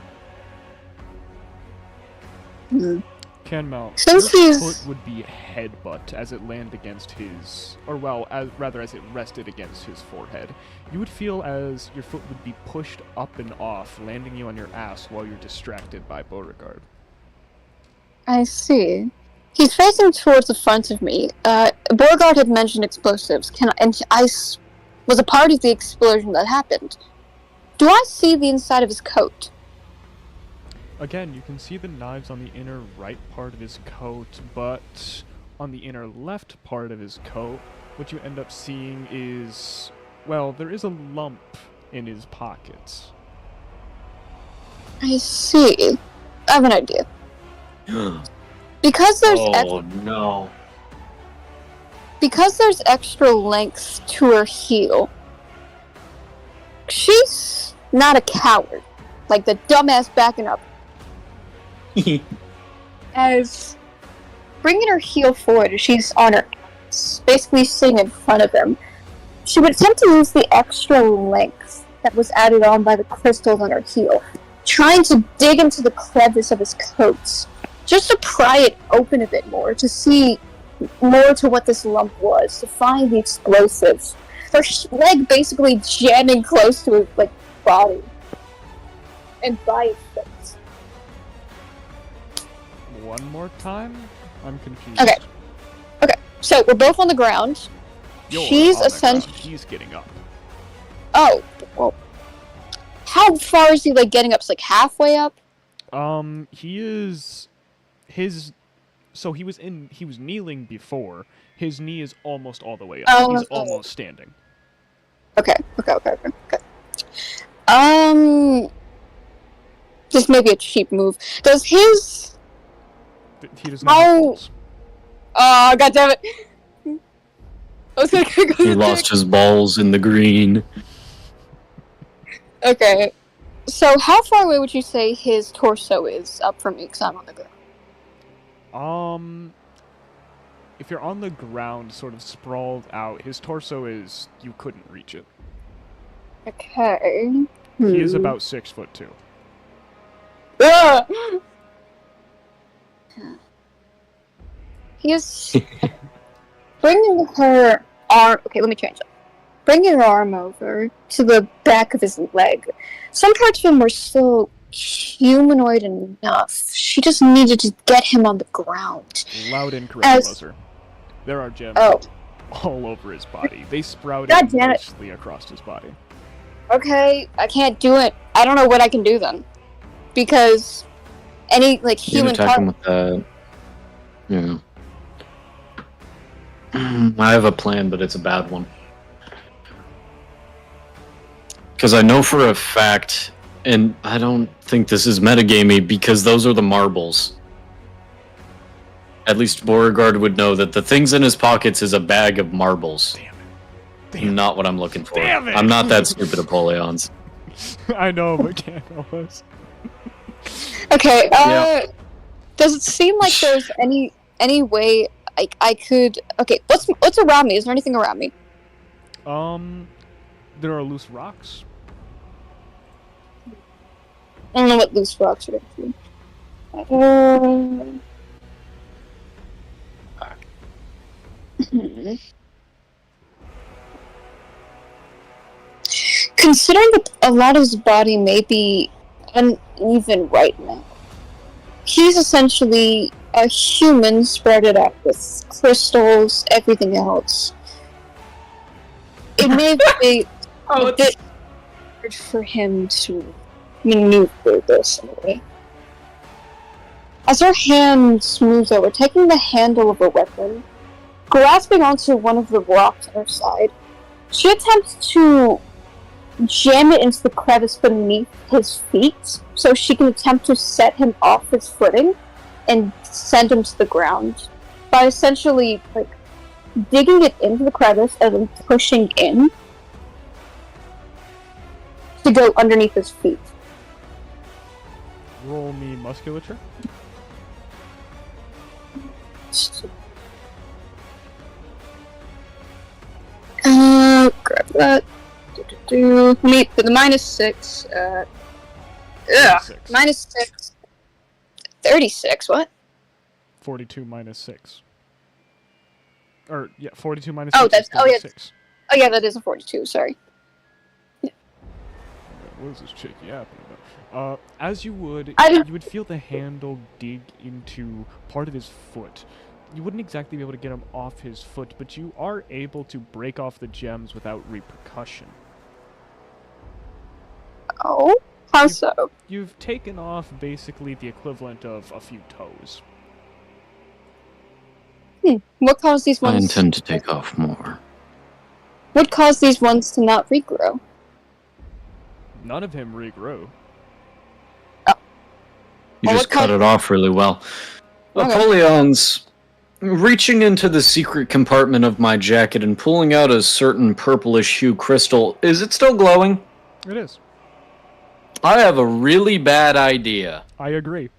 Canmel, Since your he's- foot would be headbutt as it landed against his, rather as it rested against his forehead. You would feel as your foot would be pushed up and off, landing you on your ass while you're distracted by Beauregard. I see. He's facing towards the front of me. Beauregard had mentioned explosives. Was a part of the explosion that happened. Do I see the inside of his coat? Again, you can see the knives on the inner right part of his coat, but on the inner left part of his coat, what you end up seeing is, well, there is a lump in his pockets. I see. I have an idea. Because there's No. because there's extra length to her heel, she's not a coward. Like the dumbass backing up. As bringing her heel forward, she's on her ass, basically sitting in front of him. She would attempt to use the extra length that was added on by the crystals on her heel, trying to dig into the crevice of his coat, just to pry it open a bit more, to see more to what this lump was, to find the explosives. Her leg basically jamming close to his body and by his face. One more time? I'm confused. Okay. So we're both on the ground. You're She's on the essentially. ground. He's getting up. Oh, well. How far is he getting up? It's halfway up. He is so he was kneeling before. His knee is almost all the way up. Oh, He's okay. almost standing. Okay. This may be a cheap move. Does his? He does not have Oh. balls. Oh, God damn it! I was gonna go. He lost his balls in the green. Okay. So how far away would you say his torso is up from me? 'Cause I'm on the ground. If you're on the ground, sort of sprawled out, his torso is, you couldn't reach it. Okay. He is about 6'2". Ah! He is bringing her arm. Okay, let me change it. Bringing her arm over to the back of his leg. Some parts of him were still humanoid enough. She just needed to get him on the ground. Loud incorrect As- buzzer. There are gems Oh, all over his body. They sprouted God damn it. mostly across his body. okay. I can't do it. I don't know what I can do then, because any You can human attack part. him with that. Yeah. I have a plan, but it's a bad one. Because I know for a fact, and I don't think this is metagamey, because those are the marbles. At least Beauregard would know that the things in his pockets is a bag of marbles. Damn Not what I'm looking for. Damn it! I'm not that stupid, Apollons. I know, but can't help us. Okay. Yeah. Does it seem like there's any way I could? Okay. What's around me? Is there anything around me? There are loose rocks. I don't know what loose rocks are. Considering that a lot of his body may be uneven right now, he's essentially a human spread out with crystals, everything else. It may be a bit hard for him to maneuver this in a way. As her hand moves over, taking the handle of a weapon, grasping onto one of the rocks on her side, she attempts to jam it into the crevice beneath his feet so she can attempt to set him off his footing and send him to the ground by essentially digging it into the crevice and then pushing in. go underneath his feet. Roll me musculature. Grab that. Meet the -6. Ugh. 36. -6. 36. What? 42 minus 6. Or, yeah, 42 minus Oh, 6 that's- is oh, yeah. 36. Oh yeah, that is a 42. Sorry. What is this chick yapping about? As you would, I don't- you would feel the handle dig into part of his foot. You wouldn't exactly be able to get him off his foot, but you are able to break off the gems without repercussion. Oh, how so? You've taken off basically the equivalent of a few toes. What caused these I ones? intend to take off more. What caused these ones to not regrow? None of him regrew. You Well, just what cut kind- it off really well. Okay. Apollion's reaching into the secret compartment of my jacket and pulling out a certain purplish hue crystal. Is it still glowing? It is. I have a really bad idea. I agree.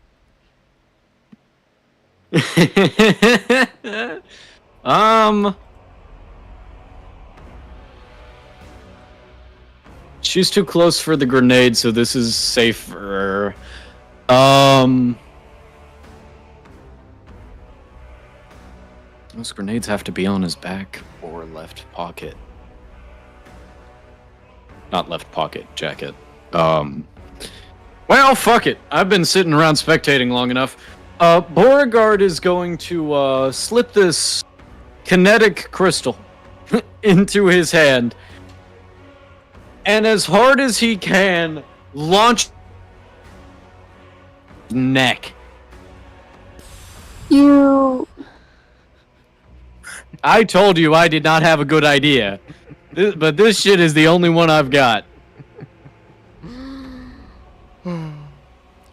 She's too close for the grenade, so this is safer. Those grenades have to be on his back or left pocket. Not left pocket, jacket. Well, fuck it. I've been sitting around spectating long enough. Beauregard is going to slip this kinetic crystal into his hand, and as hard as he can, launch neck. You. I told you I did not have a good idea, but this shit is the only one I've got.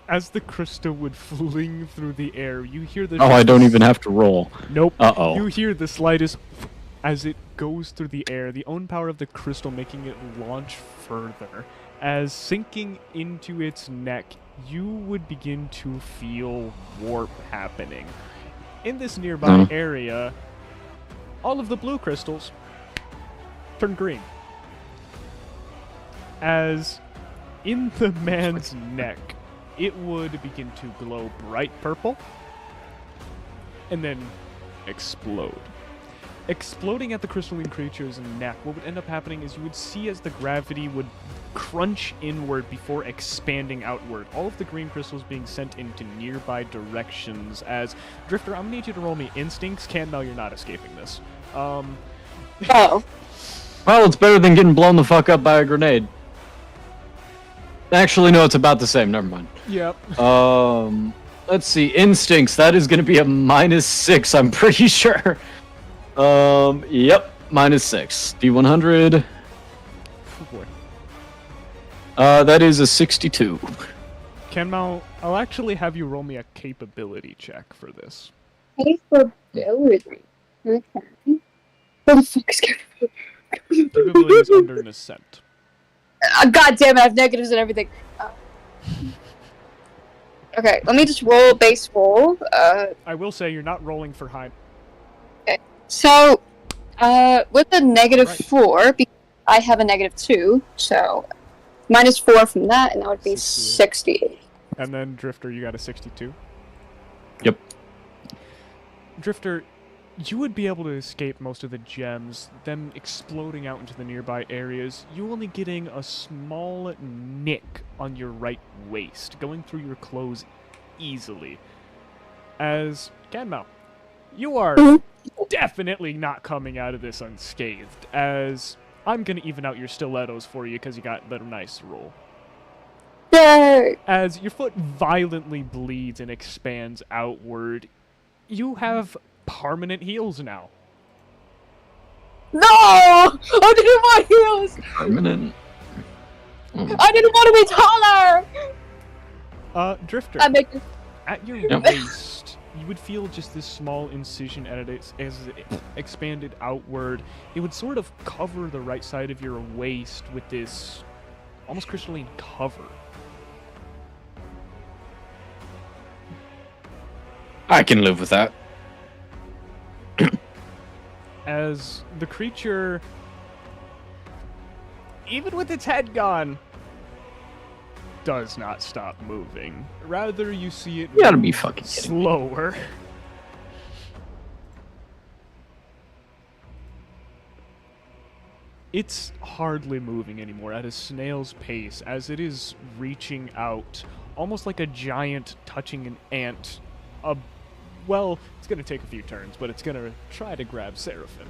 As the crystal would fling through the air, you hear the. Oh, I don't even have to roll. Nope. Uh-oh. You hear the slightest as it goes through the air, the own power of the crystal making it launch further. As sinking into its neck, you would begin to feel warp happening. In this nearby area, all of the blue crystals turn green. As in the man's neck, it would begin to glow bright purple and then explode. Exploding at the crystalline creature's neck, what would end up happening is you would see as the gravity would crunch inward before expanding outward. All of the green crystals being sent into nearby directions. As Drifter, I'm gonna need you to roll me instincts. Canmel, you're not escaping this. Oh. Well, it's better than getting blown the fuck up by a grenade. Actually, no, it's about the same. Never mind. Yep. Let's see. Instincts. That is going to be a -6, I'm pretty sure. Yep. -6. D100. Oh boy. That is a 62. Canmel, I'll actually have you roll me a capability check for this. Capability. Okay. What the fuck is capability? Capability is under an ascent. God damn it! I have negatives and everything. Okay, let me just roll a base roll. I will say you're not rolling for high. So, with a Right. -4, because I have a -2, so -4 from that, and that would be 60. And then Drifter, you got a 62. Yep. Drifter, you would be able to escape most of the gems, them exploding out into the nearby areas. You only getting a small nick on your right waist, going through your clothes easily. As Canmel, you are definitely not coming out of this unscathed, as I'm going to even out your stilettos for you because you got the nice roll. Yay! As your foot violently bleeds and expands outward, you have permanent heels now. No! I didn't want heels! Permanent. I didn't want to be taller! Drifter, I make at your Yep. waist, you would feel just this small incision as it expanded outward. It would sort of cover the right side of your waist with this almost crystalline cover. I can live with that. As the creature, even with its head gone, does not stop moving. Rather, you see it You gotta be move fucking kidding me. slower. It's hardly moving anymore at a snail's pace as it is reaching out, almost like a giant touching an ant. Well, it's going to take a few turns, but it's going to try to grab Seraphim.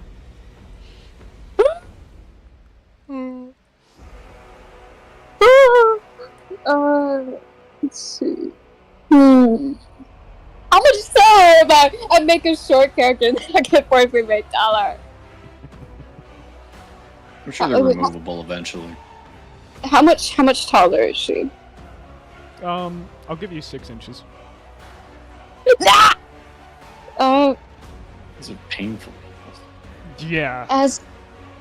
Let's see. How much so about I make a short character and then I get $43 $8? I'm sure they're removable eventually. How much taller is she? I'll give you 6 inches. Ah! Is it painful? Yeah, As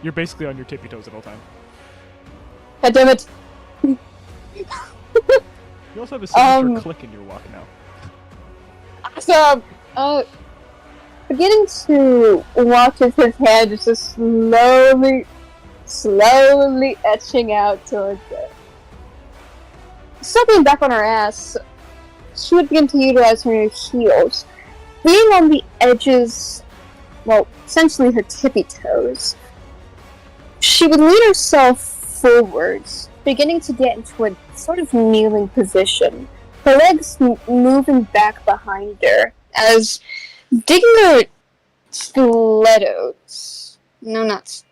you're basically on your tippy toes at all time. God damn it. You also have a signature Um, click in your walk now. So, beginning to watch as his hand is just slowly etching out towards it. Stepping back on her ass, she would begin to utilize her heels. Being on the edges, well, essentially her tippy toes, she would lean herself forwards, beginning to get into a sort of kneeling position. Her legs moving back behind her as digging her stilettos. No, not.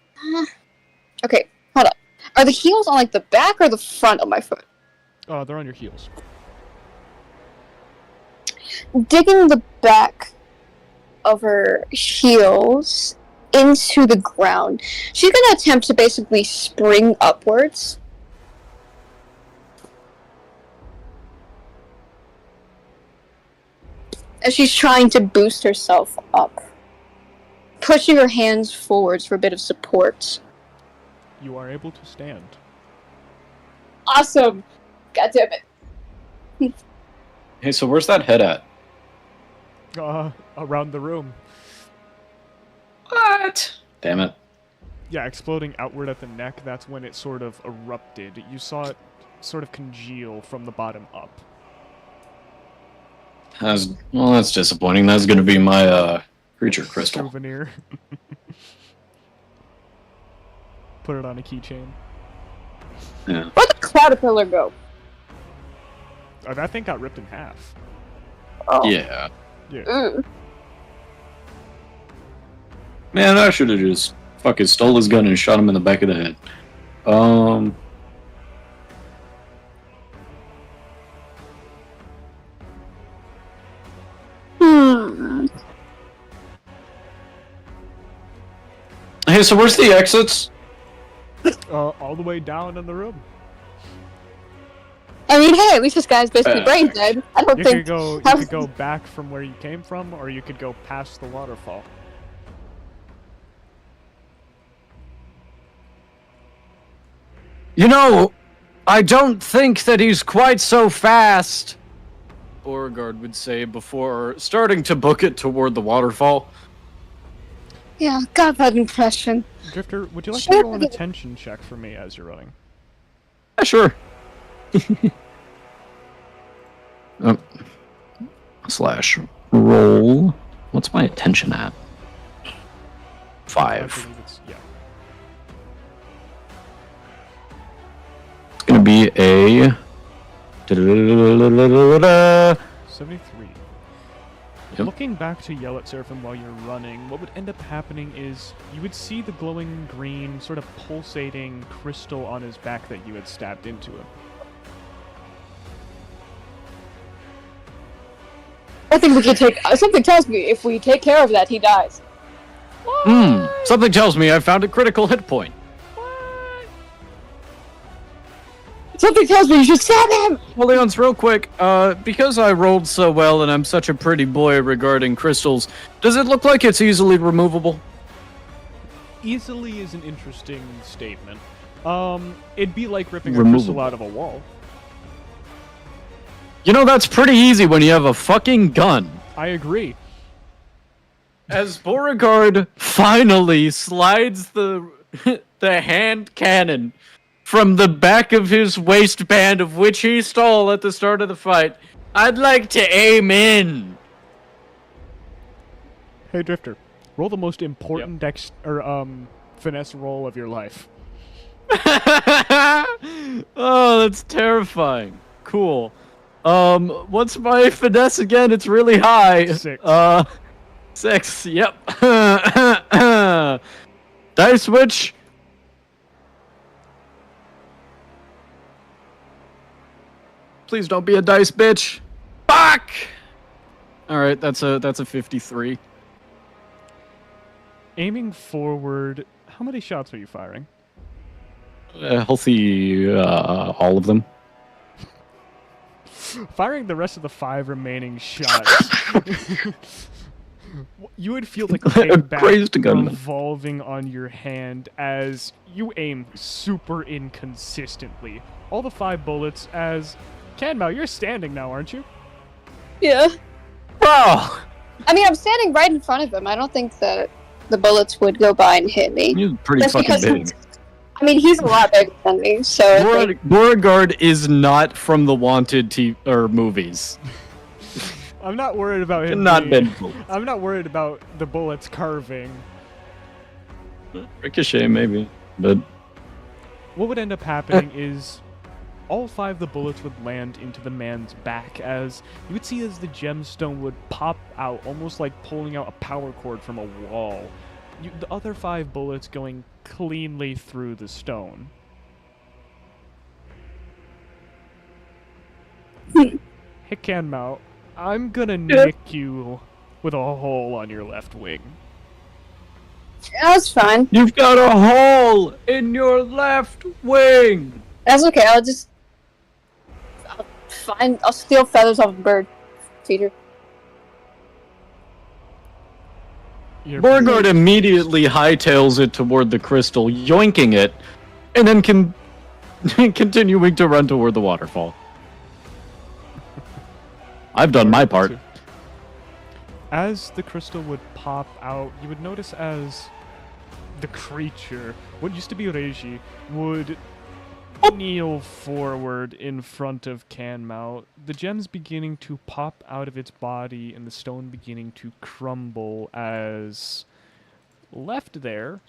Okay, hold up. Are the heels on like the back or the front of my foot? They're on your heels. Digging the back of her heels into the ground. She's gonna attempt to basically spring upwards. As she's trying to boost herself up. Pushing her hands forwards for a bit of support. You are able to stand. Awesome! God damn it. Hey, so where's that head at? Around the room. What? Damn it. Yeah, exploding outward at the neck, that's when it sort of erupted. You saw it sort of congeal from the bottom up. That's disappointing. That's gonna be my creature crystal. Souvenir. Put it on a keychain. Yeah. Where'd the caterpillar go? Oh, that thing got ripped in half. Oh. Yeah. Yeah. Man, I should have just fucking stole his gun and shot him in the back of the head. Hey, so where's the exits? All the way down in the room. I mean, hey, at least this guy's basically brain dead. I don't You think. could go back from where you came from, or you could go past the waterfall. You know, I don't think that he's quite so fast, Beauregard would say before starting to book it toward the waterfall. Yeah, got that impression. Drifter, would you like to roll an attention check for me as you're running? Yeah, sure. Slash roll. What's my attention at? I 5. believe it's, yeah. It's gonna be a 73. Yep. Looking back to yell at Seraphim while you're running, what would end up happening is you would see the glowing green, sort of pulsating crystal on his back that you had stabbed into him. I think we can take. Something tells me if we take care of that, he dies. Something tells me I found a critical hit point. Something tells me you should stab him! Leons, real quick, because I rolled so well and I'm such a pretty boy regarding crystals, does it look like it's easily removable? Easily is an interesting statement. It'd be like ripping a crystal Removable. out of a wall. You know, that's pretty easy when you have a fucking gun. I agree. As Beauregard finally slides the the hand cannon from the back of his waistband, of which he stole at the start of the fight, I'd like to aim in. Hey, Drifter, roll the most important finesse roll of your life. Oh, that's terrifying. Cool. What's my finesse again? It's really high. 6. 6. Yep. Dice switch. Please don't be a dice bitch. Fuck. All right, that's a 53. Aiming forward, how many shots are you firing? Healthy, all of them. Firing the rest of the 5 remaining shots. You would feel the kickback Crazed gunman. revolving on your hand as you aim super inconsistently. All the 5 bullets as... Canmao, you're standing now, aren't you? Yeah. Bro, I mean, I'm standing right in front of him. I don't think that the bullets would go by and hit me. you're pretty That's fucking because big. I mean, he's a lot bigger than me, so I think- Beauregard is not from the Wanted movies. I'm not worried about him Not being- been I'm not worried about the bullets carving. Ricochet, maybe, but What would end up happening is all 5 of the bullets would land into the man's back as you would see as the gemstone would pop out, almost like pulling out a power cord from a wall. The other 5 bullets going cleanly through the stone. Hey, Canmao, I'm gonna nick you with a hole on your left wing. that's fine. you've got a hole in your left wing. That's okay. I'll steal feathers off a bird feeder. You're- Beauregard immediately hightails it toward the crystal, yoinking it, and then continuing to run toward the waterfall. I've done my part. As the crystal would pop out, you would notice as the creature, what used to be Reiji, would kneel forward in front of Canmao, the gems beginning to pop out of its body and the stone beginning to crumble as left there,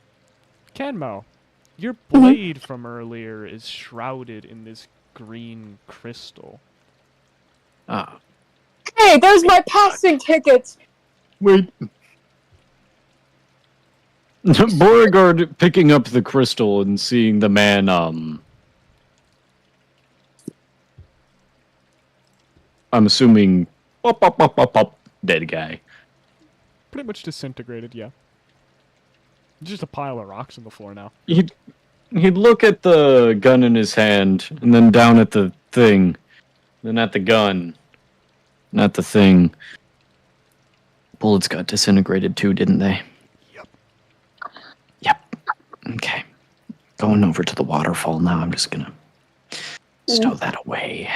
Canmao, your blade from earlier is shrouded in this green crystal. Ah, Hey, there's my passing ticket. wait. Beauregard picking up the crystal and seeing the man, I'm assuming, dead guy. Pretty much disintegrated, yeah. Just a pile of rocks on the floor now. He'd look at the gun in his hand, and then down at the thing, then at the gun, and at the thing. Bullets got disintegrated too, didn't they? Yep. Okay. Going over to the waterfall now. I'm just gonna stow that away.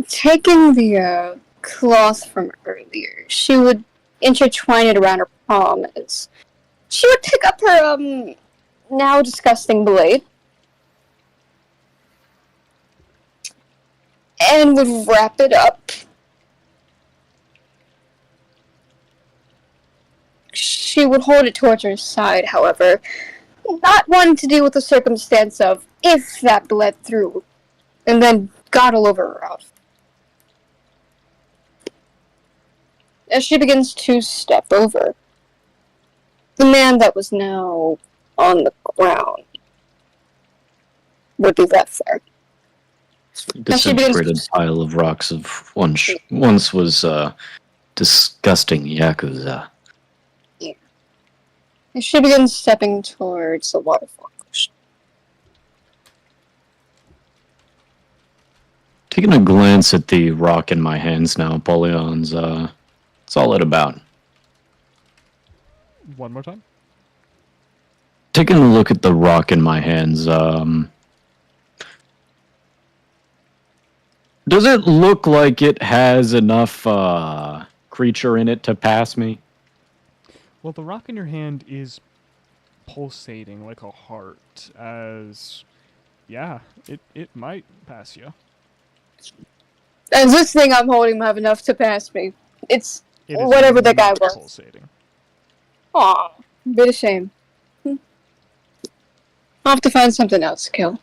Taking the cloth from earlier, she would intertwine it around her palm as she would pick up her now disgusting blade and would wrap it up. She would hold it towards her side, however, not wanting to deal with the circumstance of if that bled through and then got all over her outfit. As she begins to step over, the man that was now on the ground would be left there. Disintegrated pile of rocks of once was disgusting yakuza. As she begins stepping towards the waterfall. Taking a glance at the rock in my hands now, Pollyon's, it's all it about. One more time. taking a look at the rock in my hands, does it look like it has enough creature in it to pass me? Well, the rock in your hand is pulsating like a heart, as yeah, it might pass you. Does this thing I'm holding have enough to pass me? It's It is whatever the guy not was. pulsating. Aw, bit of shame. I'll have to find something else to kill.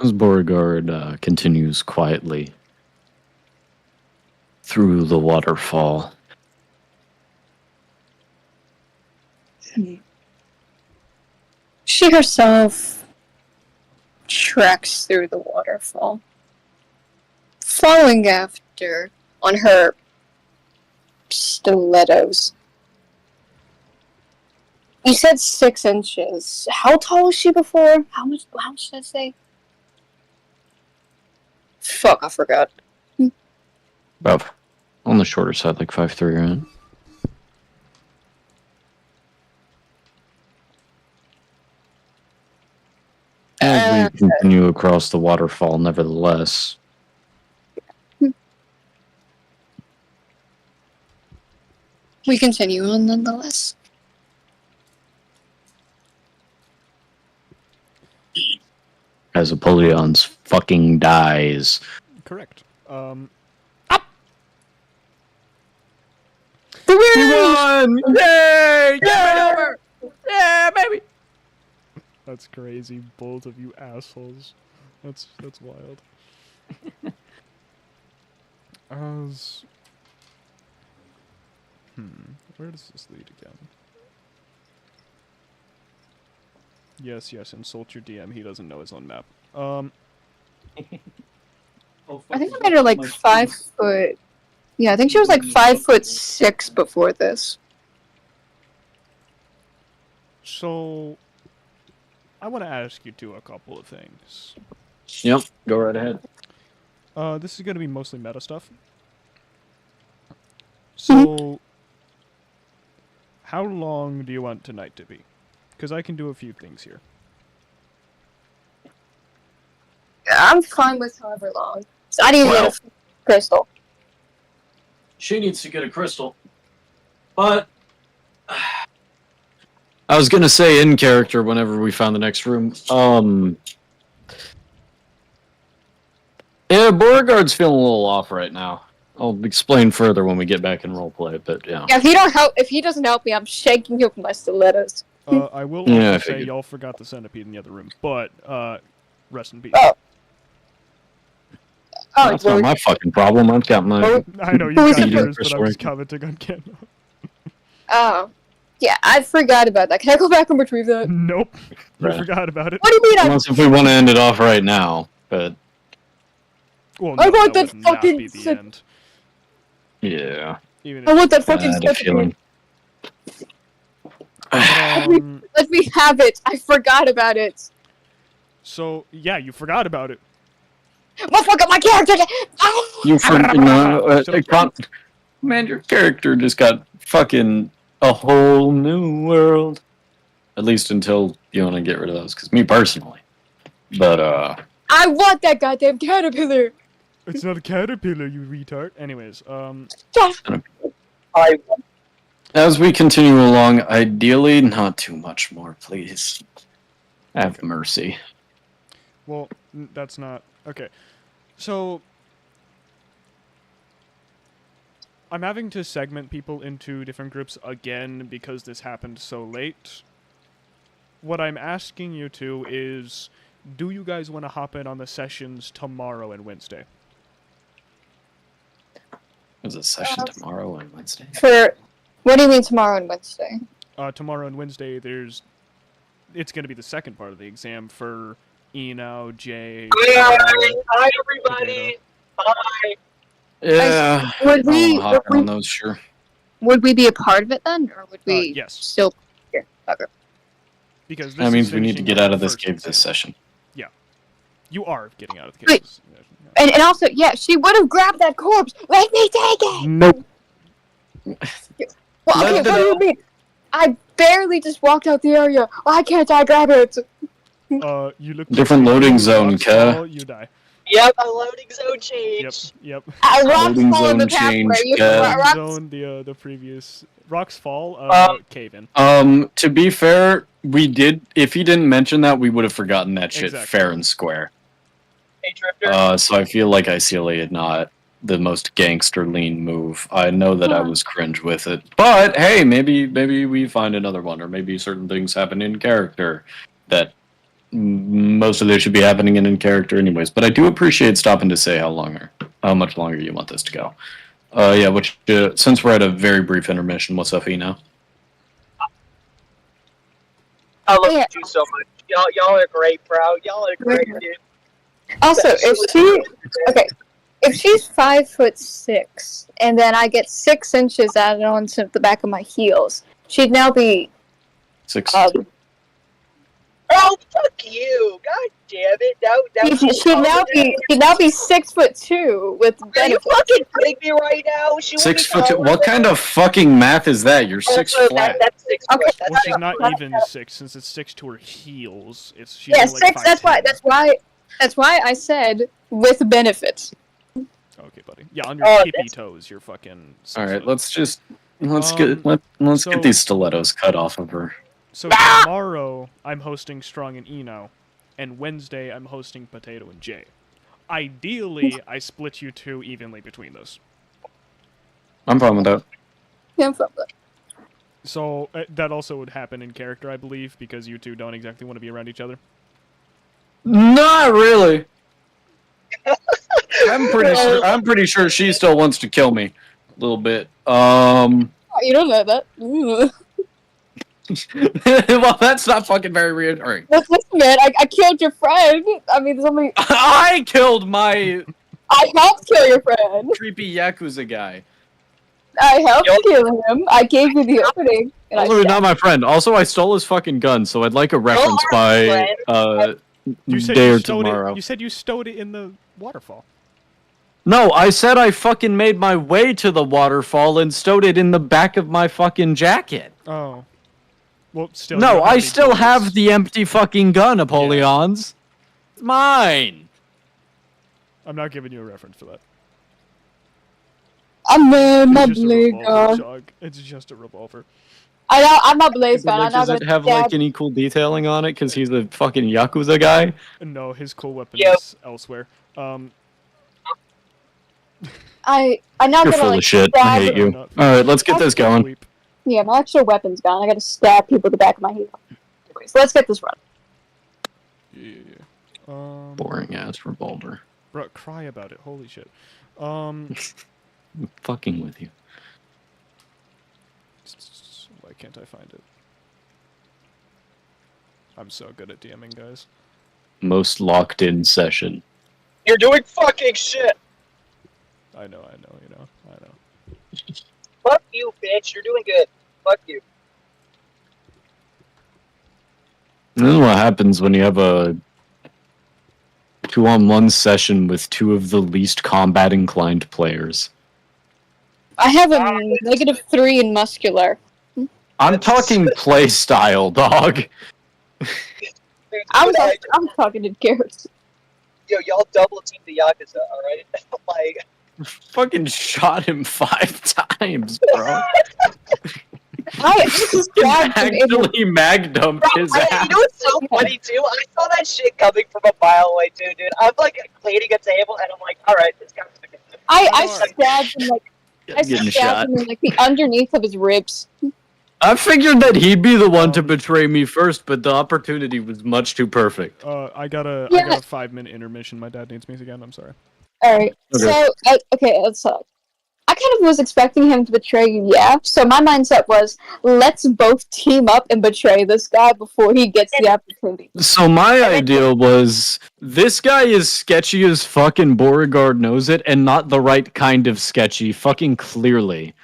As Beauregard continues quietly through the waterfall. She herself treks through the waterfall, following after on her stilettos. You said 6 inches. How tall was she before? How much did I say? Fuck, I forgot. About on the shorter side, like 5'3", right? As we continue across the waterfall, nevertheless. We continue on nonetheless. As Apollion's fucking dies. Correct. We won! Yay! Get over! Yeah, baby! That's crazy, both of you assholes. That's wild. As where does this lead again? Yes, insult your DM. He doesn't know his own map. I think I made her like 5 foot. Yeah, I think she was like 5'6" before this. So I want to ask you two a couple of things. Yep, go right ahead. This is going to be mostly meta stuff. So, how long do you want tonight to be? Because I can do a few things here. I'm fine with however long. So I need to get a crystal. She needs to get a crystal. But I was gonna say in character whenever we found the next room. Yeah, Beauregard's feeling a little off right now. I'll explain further when we get back in roleplay, but yeah. Yeah, if he doesn't help me, I'm shaking him with my stilettos. I will also Yeah, I say figured. y'all forgot the centipede in the other room, but rest in peace. Oh, That's not my fucking problem. I've got my... I know you Who is got it? yours, but I'm Sorry. just commenting on Ken. Oh. Yeah, I forgot about that. Can I go back and retrieve that? Nope, you Right. forgot about it. What do you mean Unless if we want to end it off right now, but... Well, I no, want that that would not fucking be the cent- end. Yeah. Even I if want that fucking I had a feeling. Let me have it. I forgot about it. So yeah, you forgot about it. Motherfucker, my character. Oh! You man, your character just got fucking a whole new world. At least until you want to get rid of those, because me personally. But, I want that goddamn caterpillar. It's not a caterpillar, you retard. Anyways, as we continue along, ideally, not too much more, please. Have mercy. well, that's not okay. So I'm having to segment people into different groups again because this happened so late. What I'm asking you to is, do you guys want to hop in on the sessions tomorrow and Wednesday? There's a session tomorrow and Wednesday. What do you mean tomorrow and Wednesday? Tomorrow and Wednesday, it's going to be the second part of the exam for Eno, Jay. Hi, everybody. Hi. Yeah. Would we? I'll hop in on those, sure. Would we be a part of it then, or would we Yes. still here? Okay. Because That this means is we need to finishing get up out the of this first cave this exam. session. You are getting out of the cave. Wait. this session, yeah. And also, yeah, she would have grabbed that corpse. Let me take it. Nope. Well, okay, Let what do you mean? barely just walked out the area. Why can't I grab it? You look Different loading zone, rocks Ka. fall, you die. Yep, a loading zone change. Yep. Rocks Loading fall in the zone pathway. change, You Ka. Loading rocks. zone, the previous rocks fall, cave in. To be fair, we did. If he didn't mention that, we would have forgotten that shit Exactly. fair and square. Hey, Drifter. So I feel like isolated not the most gangster lean move. I know that I was cringe with it, but hey, maybe we find another one, or maybe certain things happen in character that most of this should be happening in character anyways. But I do appreciate stopping to say how much longer you want this to go. Yeah, which since we're at a very brief intermission, what's up, Eno? I love Yeah. you so much. Y'all are great, bro. Y'all are great, dude. Also, if she's 5'6", and then I get 6 inches added on to the back of my heels, she'd now be 6. Oh, fuck you! God damn it! she'd now be 6'2" with Are you benefits. fucking kidding me right now? She 6 wouldn't foot. know What kind of fucking math is that? You're 6 Also, flat. That's 6 Okay. foot. That's Well, she's 6 not foot. even 6 since it's 6 to her heels. She's Yeah, more like 6. That's 5'10". That's why I said with benefits. Okay, buddy. Yeah, on your Oh, tippy that's- toes, you're fucking. 6 All right, foot. let's Um, let's so- get these stilettos cut off of her. So tomorrow I'm hosting Strong and Eno, and Wednesday I'm hosting Potato and Jay. Ideally, I split you two evenly between those. I'm fine with that. Yeah, I'm from that. So that also would happen in character, I believe, because you two don't exactly want to be around each other. Not really. I'm pretty sure she still wants to kill me a little bit. Oh, you don't know that. Ooh. Well, that's not fucking very reassuring. Listen, man, I killed your friend. I mean, there's only I killed my I helped kill your friend. creepy Yakuza guy. I helped kill him. I gave you the opening. And Also, he's not my friend. Also, I stole his fucking gun, so I'd like a reference by You said day you or stowed tomorrow. it. You said you stowed it in the waterfall. No, I said I fucking made my way to the waterfall and stowed it in the back of my fucking jacket. Oh. Well, still. you No, don't have I any still bullets. have the empty fucking gun, Apollons. It's mine. I'm not giving you a reference for that. I'm my It's just a blade revolver, gun. Chug. It's just a revolver. I'm not Blaze But, fan. like, I'm not does gonna it have stab. like any cool detailing on it? Because he's a fucking Yakuza guy. No, his cool weapon Yep. is elsewhere. I'm not You're gonna full like of shit. stab. I hate you. Not- All right, let's get this going. Weep. Yeah, my actual weapon's gone. I gotta stab people at the back of my heel. Anyways, let's get this run. Yeah. Boring ass revolver. Bro, cry about it. Holy shit. I'm fucking with you. Why can't I find it? I'm so good at DMing, guys. Most locked in session. You're doing fucking shit. I know, you know, I know. Fuck you, bitch. You're doing good. Fuck you. This is what happens when you have a 2-on-1 session with two of the least combat inclined players. I have a -3 in muscular. I'm talking play style, dog. I'm talking to Garrett. Yo, y'all double team the Yakuza, alright? Like, Fucking shot him 5 times, bro. I stabbed him in the Actually mag dumped his you ass. know what's so funny too? I saw that shit coming from a mile away too, dude. I'm like cleaning a table and I'm like, alright, this guy's gonna get this. I stabbed him like Getting shot. him in like the underneath of his ribs. I figured that he'd be the one to betray me first, but the opportunity was much too perfect. I got a Yeah. 5-minute intermission. My dad needs me again. I'm sorry. Alright, so, let's I kind of was expecting him to betray you, yeah. So my mindset was, let's both team up and betray this guy before he gets the opportunity. So my idea was, this guy is sketchy as fucking Beauregard knows it, and not the right kind of sketchy, fucking clearly.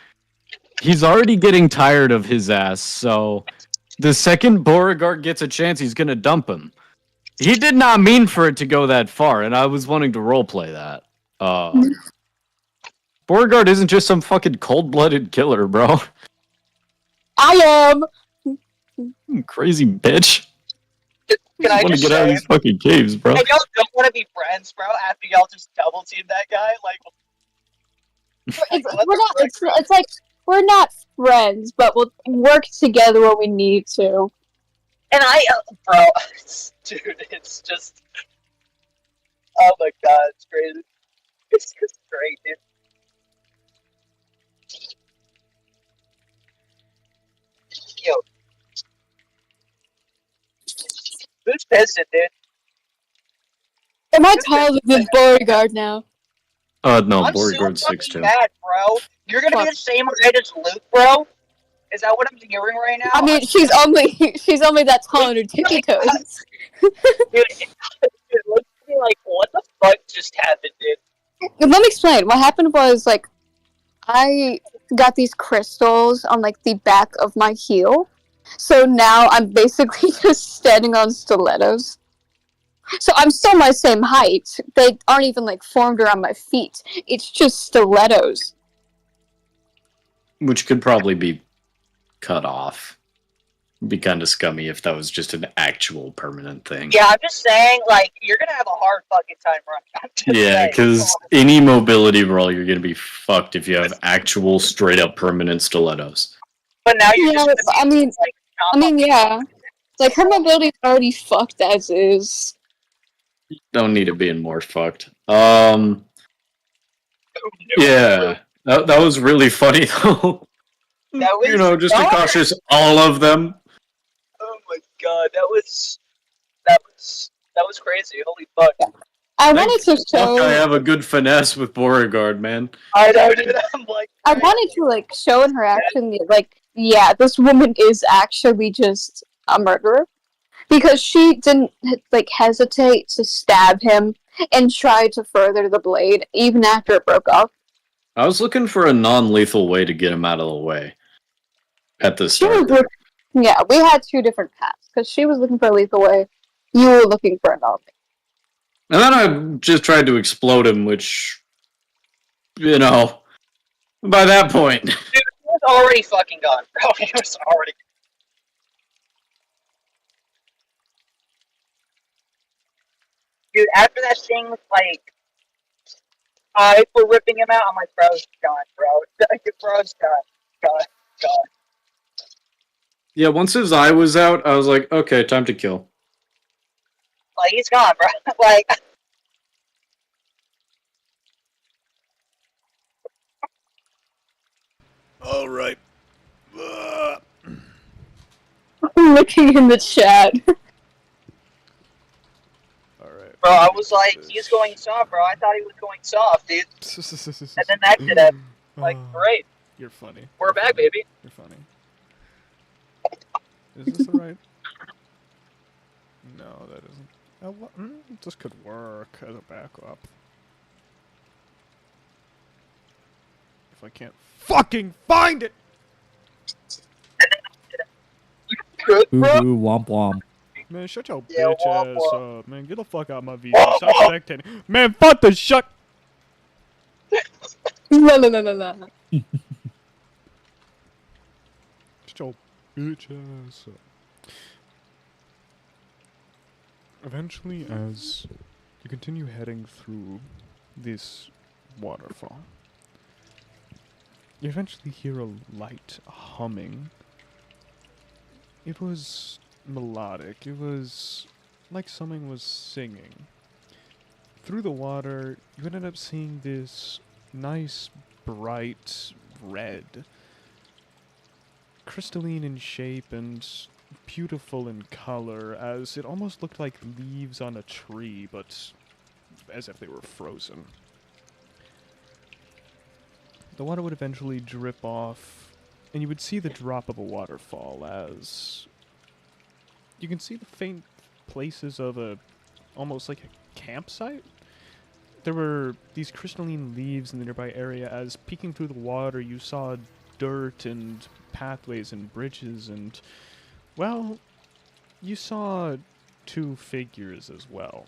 He's already getting tired of his ass, so the second Beauregard gets a chance, he's gonna dump him. He did not mean for it to go that far, and I was wanting to roleplay that. Beauregard isn't just some fucking cold-blooded killer, bro. I am! Crazy bitch. Can I want to just get out of say, these fucking caves, bro. and y'all don't want to be friends, bro, after y'all just double team that guy? Like, what We're the not. frick, It's bro? it's like we're not friends, but we'll work together when we need to. And bro, dude, it's just, oh my god, it's crazy. It's just great, dude. Yo, who's pissing, dude? Am I tired of this Beauregard now? No, I'm so Beauregard's fucking 6'2". mad, bro. You're gonna be Fuck. the same height as Luke, bro? Is that what I'm hearing right now? I mean, she's only that tall on her tippy toes. Dude, it looks to me like, what the fuck just happened, dude? Let me explain. What happened was like I got these crystals on like the back of my heel, so now I'm basically just standing on stilettos. So I'm still my same height. They aren't even like formed around my feet. It's just stilettos. Which could probably be cut off. Be kind of scummy if that was just an actual permanent thing. Yeah, I'm just saying, like, you're gonna have a hard fucking time running. I'm just Yeah, saying. because any mobility roll, you're gonna be fucked if you have actual straight up permanent stilettos. But now you're Yeah, just gonna be, like, yeah. Like her mobility's already fucked as is. Don't need it being more fucked. Yeah, that was really funny though. That was You know, just a dumb. cautious all of them. Oh my god, that was crazy. Holy fuck. I Thank wanted to fuck I show. have a good finesse with Beauregard, man. I know, dude. I'm like, I wanted to like show in her action that, like, yeah, this woman is actually just a murderer because she didn't like hesitate to stab him and try to further the blade even after it broke off. I was looking for a non-lethal way to get him out of the way at the She was start. yeah, we had two different paths because she was looking for a lethal way. You were looking for a non. And then I just tried to explode him, which, you know, by that point, dude, he was already fucking gone, bro. He was already. Dude, after that thing was like, for ripping him out, I'm like, bro's gone, bro. Bro's gone, gone, gone. yeah, once his eye was out, I was like, okay, time to kill. Like, he's gone, bro. Like, Alright. Looking in the chat. Alright. bro, I was like, he's going soft, bro. I thought he was going soft, dude. And then that did it. Like, great. You're funny. We're You're back, funny. baby. You're funny. Is this the right? No, that isn't. This could work as a backup. If I can't fucking find it! Good, Boo bro. boo womp womp. Man, shut your Yeah, bitch wah, ass wah. up, man. Get the fuck out of my video. Stop spectating. Man, fuck the shut. La la la la la. Shut your bitch ass up. Eventually, as you continue heading through this waterfall, you eventually hear a light humming. It was melodic. It was like someone was singing. Through the water, you ended up seeing this nice, bright red, crystalline in shape and beautiful in color, as it almost looked like leaves on a tree, but as if they were frozen. The water would eventually drip off, and you would see the drop of a waterfall as you can see the faint places of almost like a campsite. There were these crystalline leaves in the nearby area as peeking through the water you saw dirt and pathways and bridges and, well, you saw two figures as well.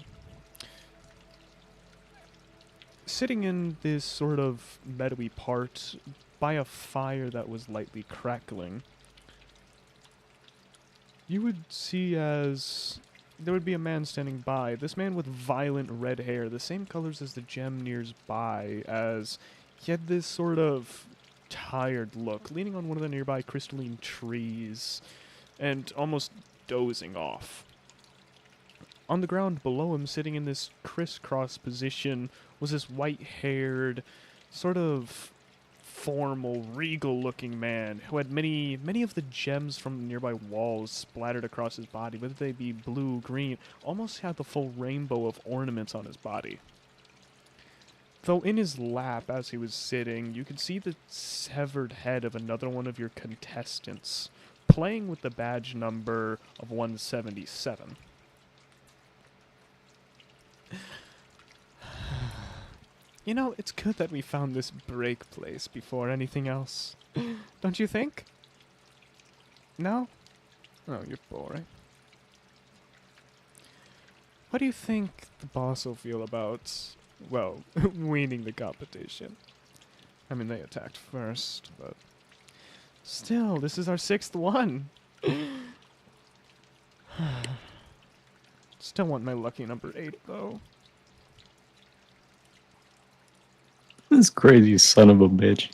Sitting in this sort of meadowy part by a fire that was lightly crackling, you would see as there would be a man standing by. This man with violent red hair, the same colors as the gem nearby, as he had this sort of tired look, leaning on one of the nearby crystalline trees and almost dozing off. On the ground below him, sitting in this crisscross position, was this white-haired, sort of formal, regal-looking man who had many of the gems from nearby walls splattered across his body, whether they be blue, green, almost had the full rainbow of ornaments on his body. Though in his lap, as he was sitting, you could see the severed head of another one of your contestants, playing with the badge number of 177. You know, it's good that we found this break place before anything else. Don't you think? No? Oh, you're boring. What do you think the boss will feel about, well, winning the competition? I mean, they attacked first, but still, this is our 6th one. Still want my lucky number 8, though. This crazy son of a bitch.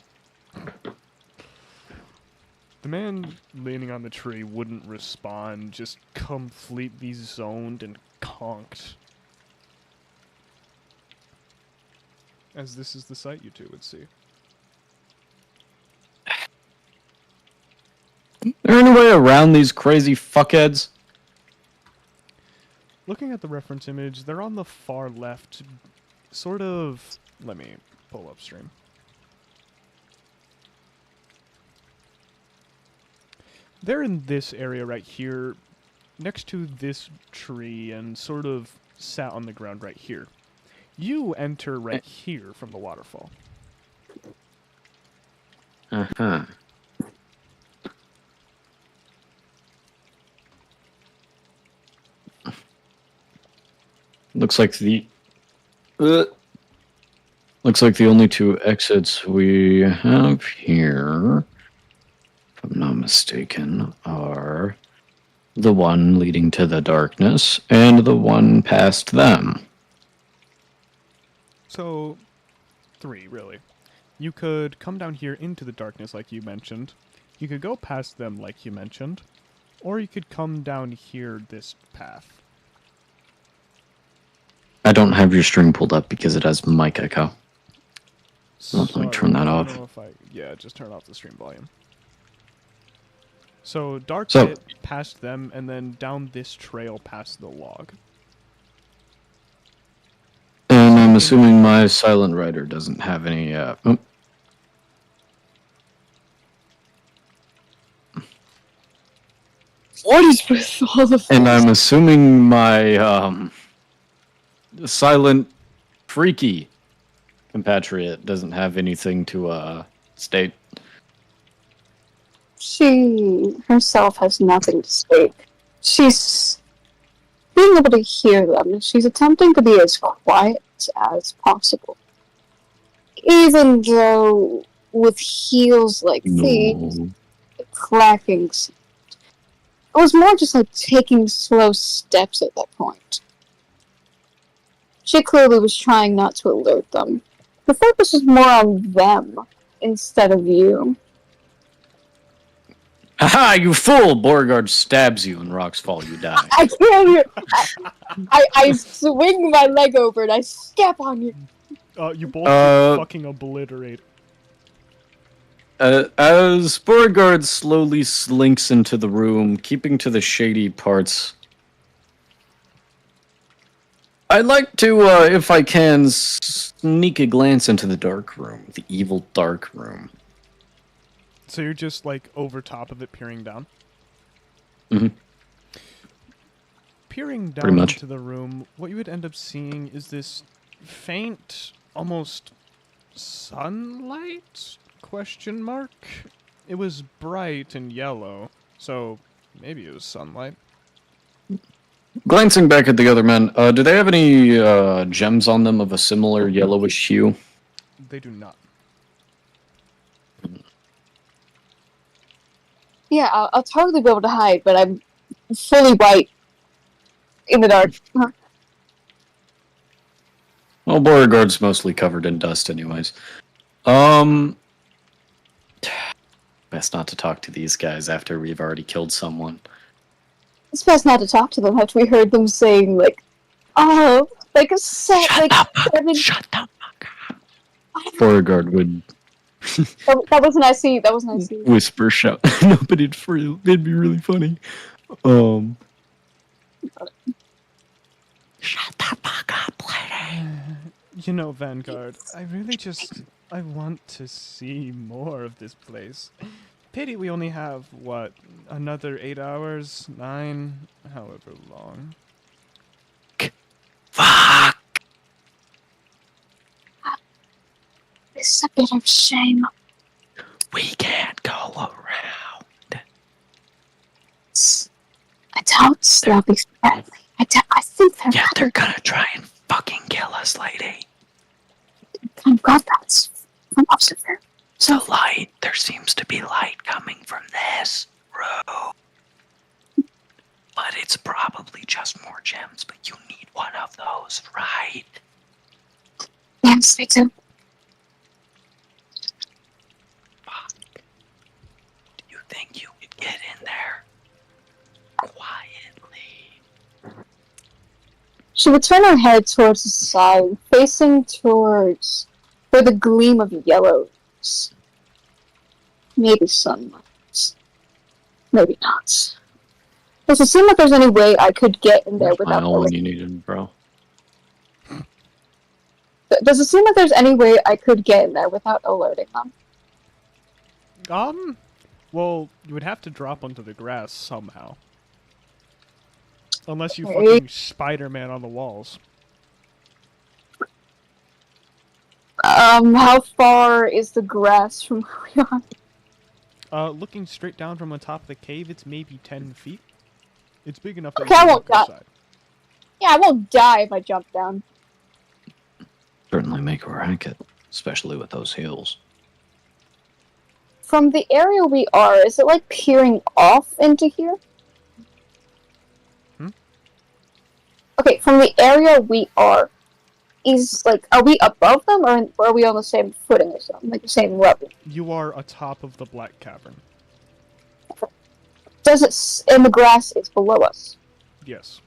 The man leaning on the tree wouldn't respond, just completely zoned and conked. As this is the sight you two would see. Is there any way around these crazy fuckheads? Looking at the reference image, they're on the far left, sort of... Let me pull upstream. They're in this area right here, next to this tree, and sort of sat on the ground right here. You enter right here from the waterfall. Uh-huh. Looks like the only 2 exits we have here, if I'm not mistaken, are the one leading to the darkness and the one past them. So, 3, really. You could come down here into the darkness like you mentioned. You could go past them like you mentioned. Or you could come down here this path. I don't have your stream pulled up because it has mic echo. Let me turn that I off. don't know if yeah, just turn off the stream volume. So, dark So- pit past them, and then down this trail past the log. And I'm assuming my silent writer doesn't have any, What is with all of this? and I'm assuming my, silent freaky compatriot doesn't have anything to, state. She herself has nothing to state. She's being able to hear them. She's attempting to be as quiet as possible. Even though with heels like these, No. clacking sound. It was more just like taking slow steps at that point. She clearly was trying not to alert them. The focus was more on them instead of you. Haha, you fool! Beauregard stabs you and rocks fall, you die. I can't hear. I swing my leg over and I step on you. You both get fucking obliterate. As Beauregard slowly slinks into the room, keeping to the shady parts, I'd like to, if I can, sneak a glance into the dark room, the evil dark room. So you're just, like, over top of it, peering down? Mhm. Peering Pretty down much. into the room, what you would end up seeing is this faint, almost sunlight? Question mark? It was bright and yellow, so maybe it was sunlight. Glancing back at the other men, do they have any gems on them of a similar yellowish hue? They do not. Yeah, I'll totally be able to hide, but I'm fully white in the dark. Huh. Well, Beauregard's mostly covered in dust, anyways. Best not to talk to these guys after we've already killed someone. It's best not to talk to them after we heard them saying like, "Oh, like a set, like seven." Shut the fuck up. Beauregard would That wasn't I see. That wasn't I see. whisper, shout. No, but it'd be really funny. Shut the fuck up, lady. You know, Vanguard, I want to see more of this place. Pity we only have, what, another 8 hours? 9? However long. Fuck. It's a bit of shame. We can't go around. I doubt they'll be friendly. I think they're Yeah, they're gonna try and fucking kill us, lady. I'm glad that's from Observer. So light, there seems to be light coming from this room. But it's probably just more gems, but you need one of those, right? Yes, they do. Fuck. Do you think you could get in there? Quietly. She would turn her head towards the side, facing towards where the gleam of yellow is. Maybe sunlight. Maybe not. Does it seem like there's any way I could get in there without All when alerting? you needed, bro. Does it seem like there's any way I could get in there without alerting them? Well, you would have to drop onto the grass somehow. Unless you Okay. fucking Spider-Man on the walls. How far is the grass from where we are? Looking straight down from on top of the cave, it's maybe 10 feet. It's big enough that Okay, you I can won't walk outside. Yeah, I won't die if I jump down. Certainly make a racket, especially with those heels. From the area we are, is it like peering off into here? Hmm? Okay, from the area we are we above them or are we on the same footing or something? Like the same level? You are atop of the black cavern. And the grass is below us? Yes.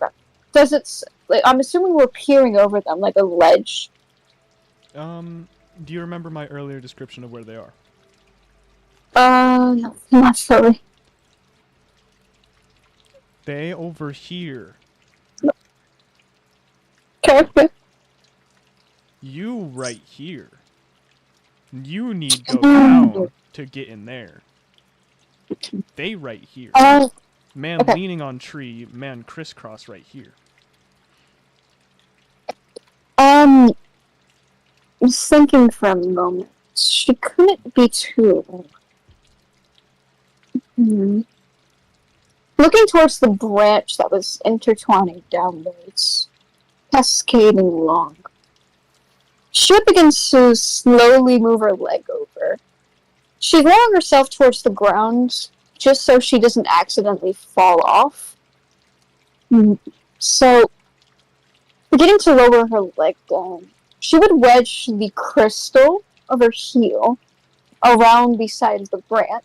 I'm assuming we're peering over them like a ledge. Do you remember my earlier description of where they are? No, not really. They over here. Okay. You right here. You need to go down to get in there. They right here. Man okay. leaning on tree, man crisscross right here. I'm thinking for a moment. She couldn't be too. Looking towards the branch that was intertwining downwards, cascading along. She begins to slowly move her leg over. She's lowering herself towards the ground just so she doesn't accidentally fall off. So, beginning to lower her leg down, she would wedge the crystal of her heel around the side of the branch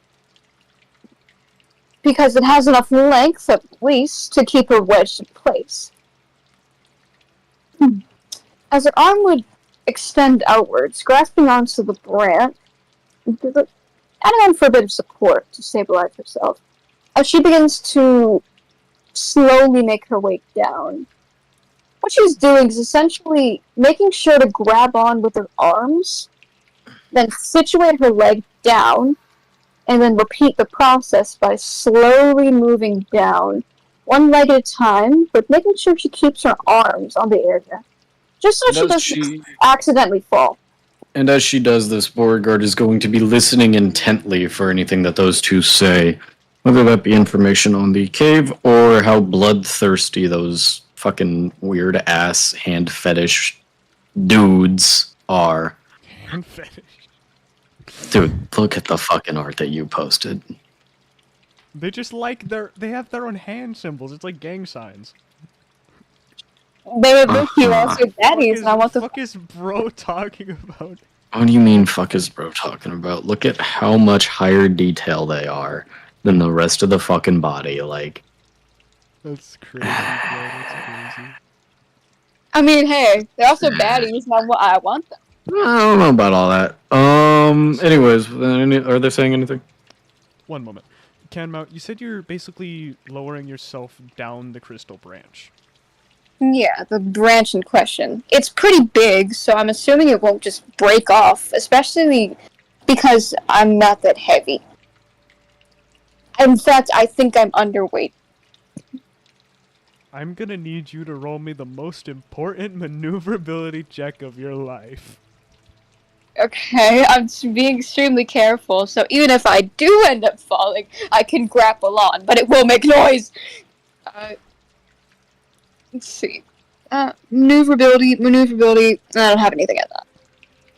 because it has enough length, at least, to keep her wedged in place. As her arm would extend outwards, grasping onto the branch, adding on for a bit of support to stabilize herself, as she begins to slowly make her way down. What she's doing is essentially making sure to grab on with her arms, then situate her leg down, and then repeat the process by slowly moving down, one leg at a time, but making sure she keeps her arms on the area, just so she doesn't accidentally fall. And as she does this, Beauregard is going to be listening intently for anything that those two say, whether that be information on the cave or how bloodthirsty those fucking weird-ass hand fetish dudes are. Hand fetish. Dude, look at the fucking art that you posted. They just like they have their own hand symbols. It's like gang signs. They would look you Uh-huh. also daddies, and I want the Fuck is bro talking about? What do you mean, fuck is bro talking about? Look at how much higher detail they are than the rest of the fucking body. Like, That's crazy, bro. That's crazy. I mean, hey, they're also baddies, and I want them. I don't know about all that. Anyways, are they saying anything? One moment. Canmount, you said you're basically lowering yourself down the crystal branch. Yeah, the branch in question. It's pretty big, so I'm assuming it won't just break off, especially because I'm not that heavy. In fact, I think I'm underweight. I'm gonna need you to roll me the most important maneuverability check of your life. Okay, I'm being extremely careful, so even if I do end up falling, I can grapple on, but it will make noise! Let's see. Maneuverability, I don't have anything at that.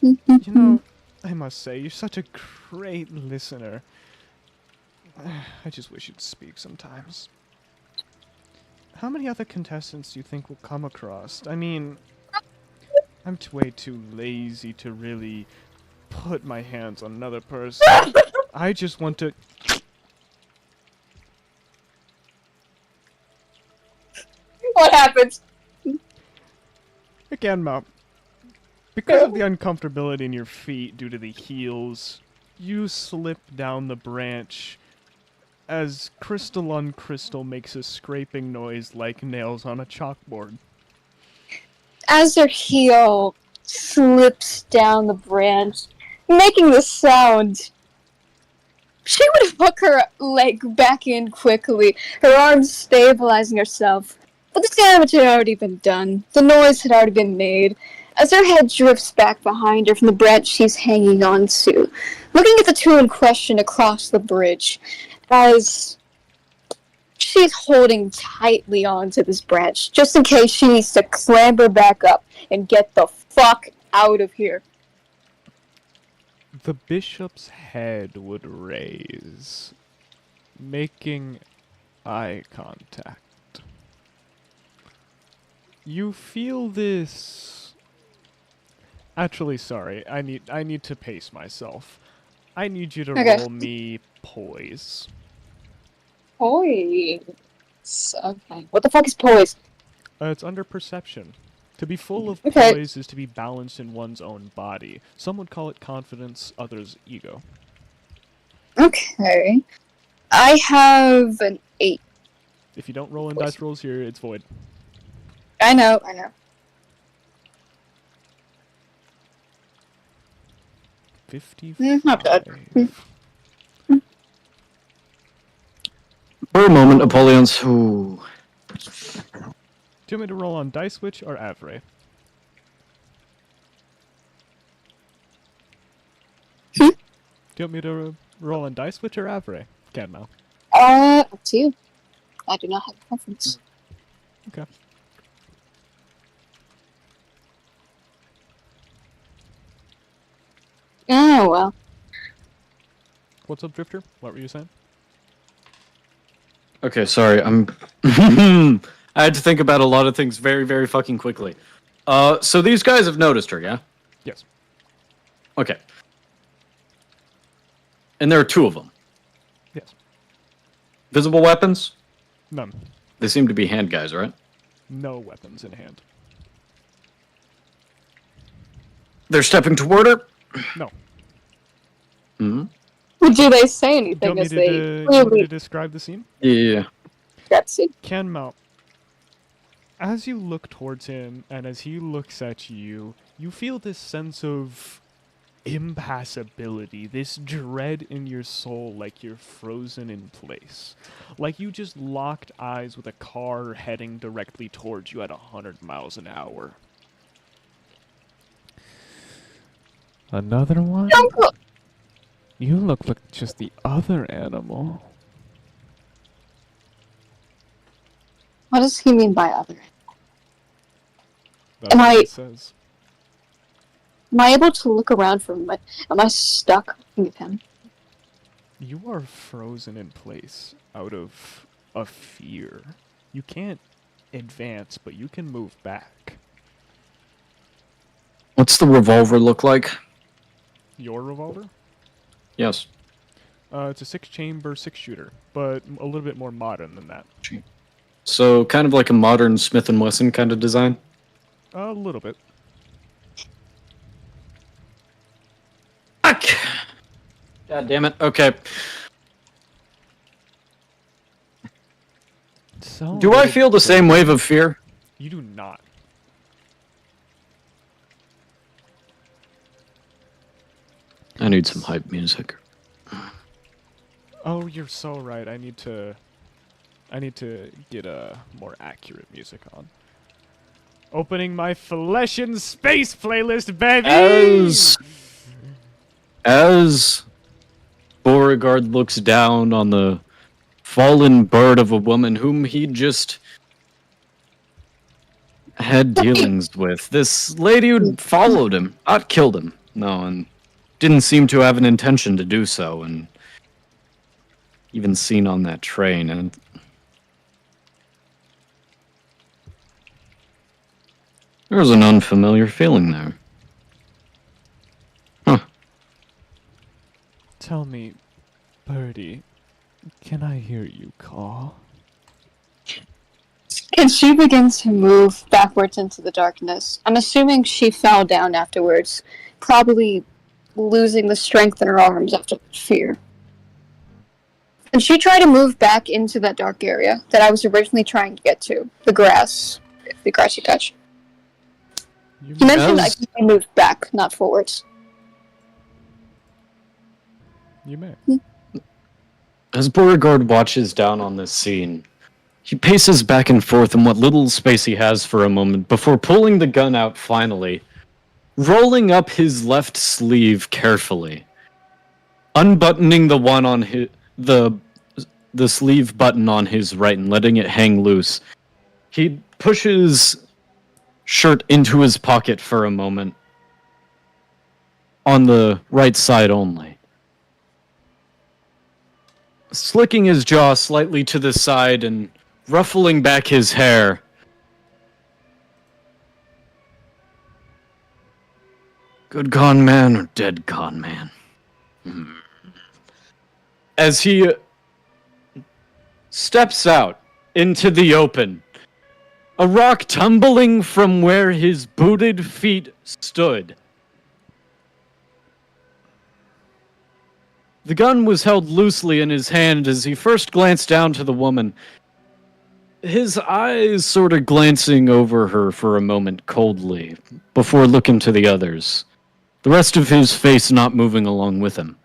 You know, I must say, you're such a great listener. I just wish you'd speak sometimes. How many other contestants do you think we'll come across? I mean, I'm way too lazy to really put my hands on another person. I just want to... What happens? Again, Mom. Because of the uncomfortability in your feet due to the heels, you slip down the branch as crystal on crystal makes a scraping noise like nails on a chalkboard. As her heel slips down the branch, making the sound, she would hook her leg back in quickly, her arms stabilizing herself. But the damage had already been done. The noise had already been made. As her head drifts back behind her from the branch she's hanging on to, looking at the two in question across the bridge, as she's holding tightly onto this branch, just in case she needs to clamber back up and get the fuck out of here. The bishop's head would raise, making eye contact. You feel this... Actually, sorry, I need to pace myself. I need you to roll me poise. Poise. Okay. What the fuck is poise? It's under perception. To be full of Okay. poise is to be balanced in one's own body. Some would call it confidence, others ego. Okay. I have an 8. If you don't roll in dice rolls here, it's void. I know. 55. Not bad. For a moment, Apollyon's. Ooh. Do you want me to roll on dice switch or Avray? Do you want me to roll on dice switch or Avray? Cadmo. Up to you. I do not have a preference. Okay. Oh, well. What's up, Drifter? What were you saying? Okay, sorry. I had to think about a lot of things very, very fucking quickly. So these guys have noticed her, yeah? Yes. Okay. And there are 2 of them. Yes. Visible weapons? None. They seem to be hand guys, right? No weapons in hand. They're stepping toward her? No. Hmm. Do they say Do you anything want me as to, they you want me to clearly describe the scene? Yeah. gets it? Canmount, as you look towards him and as he looks at you, you feel this sense of impassibility, this dread in your soul, like you're frozen in place. Like you just locked eyes with a car heading directly towards you at 100 miles an hour. Another one? Uncle! You look like just the other animal. What does he mean by other? That's Am what I- it says. Am I able to look around for him? Am I stuck looking at him? You are frozen in place out of fear. You can't advance, but you can move back. What's the revolver look like? Your revolver? Yes. It's a 6-chamber 6-shooter, but a little bit more modern than that. So kind of like a modern Smith & Wesson kind of design? A little bit. Fuck! God damn it. Okay. So Do I feel the same wave of fear? You do not. I need some hype music. Oh, you're so right. I need to get a more accurate music on. Opening my Flesh in Space playlist, baby. As Beauregard looks down on the fallen bird of a woman whom he just had dealings with, this lady who followed him, not killed him, no, and didn't seem to have an intention to do so, and even seen on that train, and there was an unfamiliar feeling there. Huh. Tell me, Birdie, can I hear you call? And she begins to move backwards into the darkness. I'm assuming she fell down afterwards, probably losing the strength in her arms after fear. And she tried to move back into that dark area that I was originally trying to get to. The grassy patch. You mentioned I can move back, not forwards. You may. As Beauregard watches down on this scene, he paces back and forth in what little space he has for a moment before pulling the gun out finally, rolling up his left sleeve carefully, unbuttoning the one on the sleeve button on his right and letting it hang loose. He pushes shirt into his pocket for a moment, on the right side only, slicking his jaw slightly to the side and ruffling back his hair. Good con man or dead con man? As he steps out into the open, a rock tumbling from where his booted feet stood. The gun was held loosely in his hand as he first glanced down to the woman, his eyes sort of glancing over her for a moment coldly, before looking to the others, the rest of his face not moving along with him.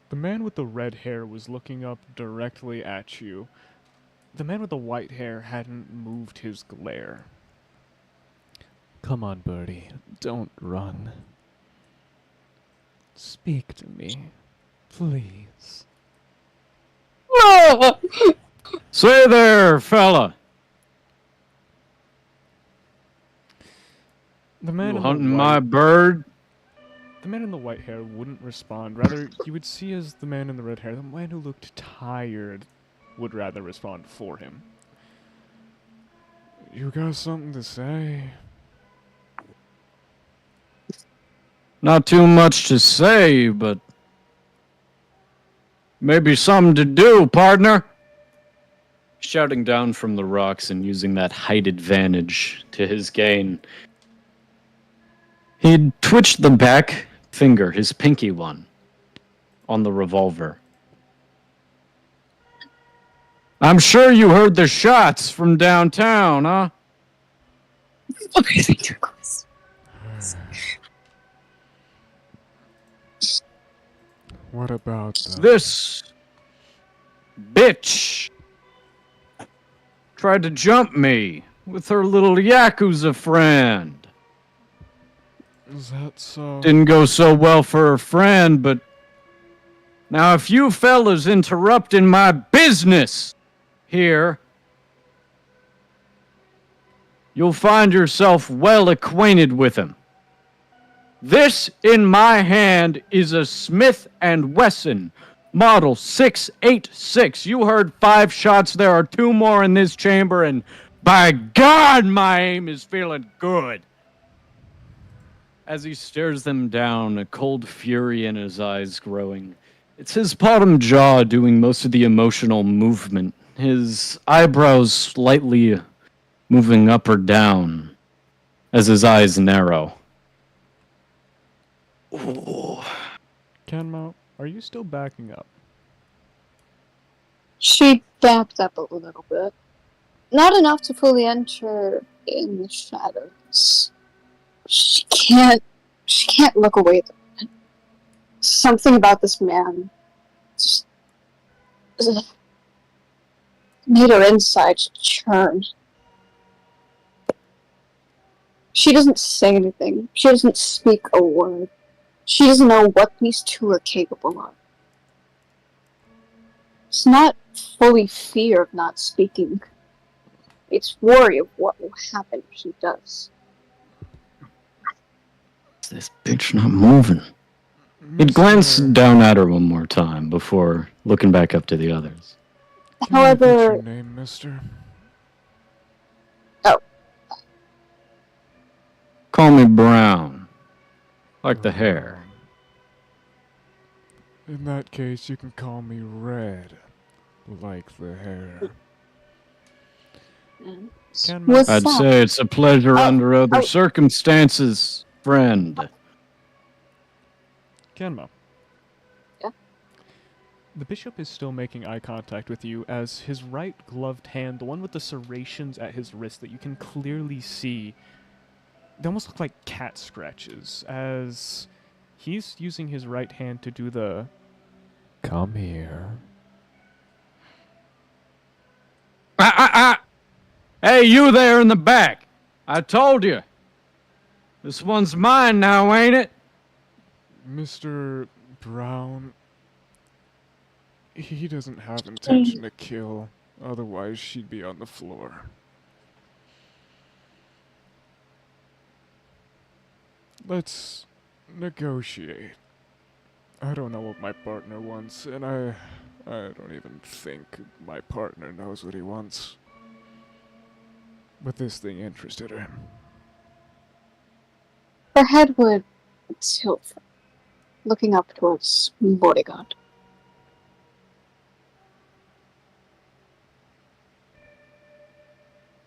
The man with the red hair was looking up directly at you. The man with the white hair hadn't moved his glare. Come on, Birdie. Don't run. Speak to me, please. No! Say there, fella. The man You in hunting the my white, bird? the man in the white hair wouldn't respond. Rather, you would see as the man in the red hair, the man who looked tired, would rather respond for him. You got something to say? Not too much to say, but maybe something to do, partner. Shouting down from the rocks and using that height advantage to his gain. He'd twitched the back finger, his pinky one, on the revolver. I'm sure you heard the shots from downtown, huh? What about This bitch tried to jump me with her little Yakuza friend. Is that so? Didn't go so well for her friend, but now if you fellas interrupting my business here, you'll find yourself well acquainted with him. This in my hand is a Smith & Wesson Model 686. You heard 5 shots. There are 2 more in this chamber, and by God, my aim is feeling good. As he stares them down, a cold fury in his eyes growing. It's his bottom jaw doing most of the emotional movement, his eyebrows slightly moving up or down as his eyes narrow. Ooh. Kenmo, are you still backing up? She backed up a little bit. Not enough to fully enter in the shadows. She can't look away. Something about this man just made her insides churn. She doesn't say anything. She doesn't speak a word. She doesn't know what these two are capable of. It's not fully fear of not speaking. It's worry of what will happen if she does. This bitch not moving. He'd glance down at her one more time before looking back up to the others. Can I get However, your name, mister? Call me Brown. Like the hair. In that case, you can call me Red. Like the hair. Kenmo, what's I'd that? say it's a pleasure Oh, under other oh. circumstances, friend. Kenmo. Yeah? The bishop is still making eye contact with you as his right gloved hand, the one with the serrations at his wrist that you can clearly see, they almost look like cat scratches, as he's using his right hand to do the "come here." Hey, you there in the back. I told you. This one's mine now, ain't it? Mr. Brown, he doesn't have intention to kill, otherwise she'd be on the floor. Let's negotiate. I don't know what my partner wants, and I don't even think my partner knows what he wants. But this thing interested her. Her head would tilt, looking up towards Bodyguard.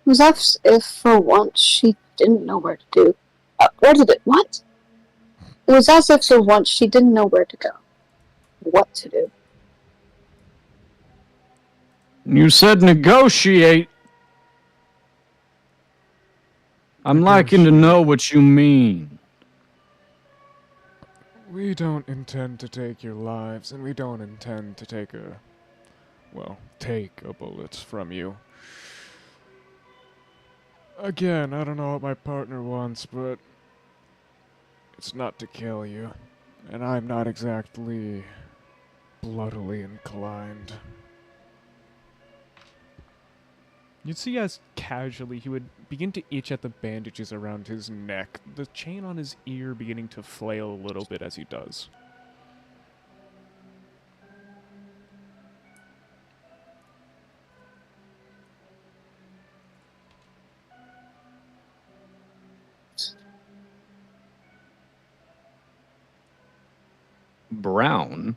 It was as if for once she didn't know where to do. What? It was as if for once she didn't know where to go. What to do. You said negotiate. I'm liking to know what you mean. We don't intend to take your lives, and we don't intend to take take a bullet from you. Again, I don't know what my partner wants, but it's not to kill you, and I'm not exactly bloodily inclined. You'd see as casually he would begin to itch at the bandages around his neck, the chain on his ear beginning to flail a little bit as he does. Brown?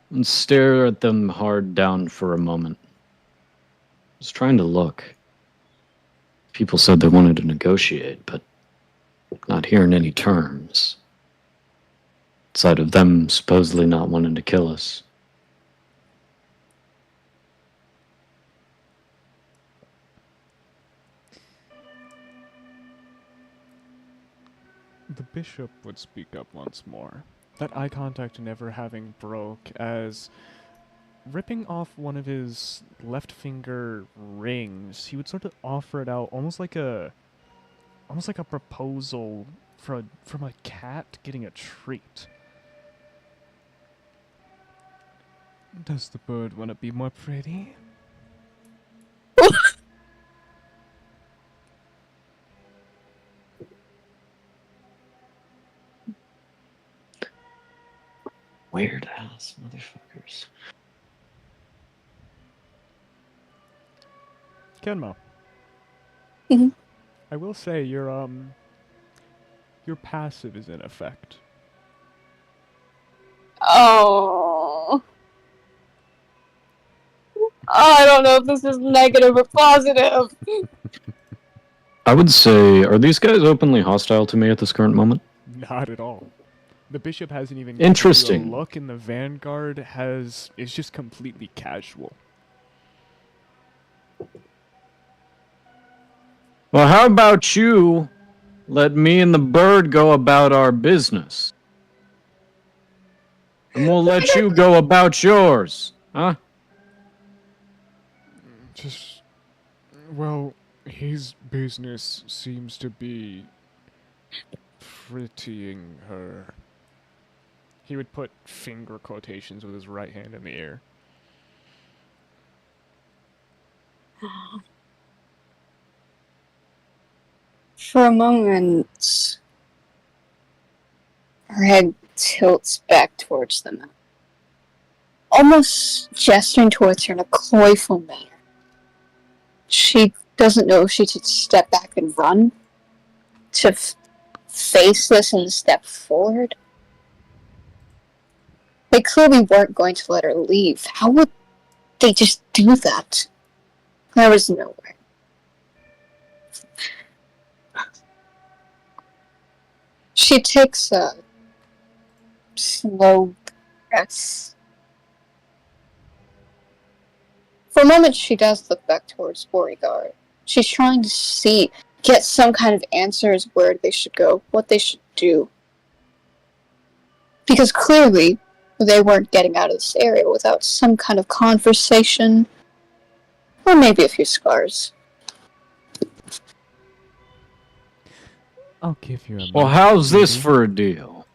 And stare at them hard down for a moment. I was trying to look. People said they wanted to negotiate, but not hearing any terms. Outside of them supposedly not wanting to kill us. The bishop would speak up once more, that eye contact never having broke, as ripping off one of his left finger rings, he would sort of offer it out almost like a proposal from a cat getting a treat. Does the bird want to be more pretty? Weird ass motherfuckers. Kenma. Mhm. I will say your passive is in effect. Oh. I don't know if this is negative or positive. I would say, are these guys openly hostile to me at this current moment? Not at all. The bishop hasn't even given you a Interesting. look, and the vanguard is just completely casual. Well, how about you let me and the bird go about our business? And we'll let you go about yours. Huh? Just, well, his business seems to be prettying her. He would put finger quotations with his right hand in the air. For a moment, her head tilts back towards the map, almost gesturing towards her in a coyful manner. She doesn't know if she should step back and run, to face this and step forward. They clearly weren't going to let her leave. How would they just do that? There was no way. She takes a slow breath. For a moment, she does look back towards Beauregard. She's trying to get some kind of answers where they should go, what they should do. Because clearly, they weren't getting out of this area without some kind of conversation, or maybe a few scars. I'll give you a Well, map, how's this cutie. for a deal?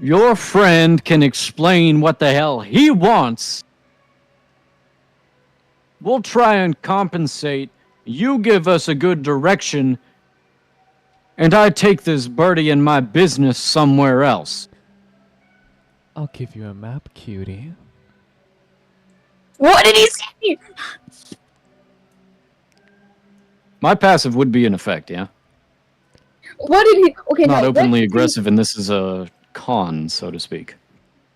Your friend can explain what the hell he wants. We'll try and compensate. You give us a good direction, and I take this birdie and my business somewhere else. I'll give you a map, cutie. What did he say? My passive would be in effect, yeah? What did he? Okay, Not no, openly let's see. aggressive, and this is a con, so to speak.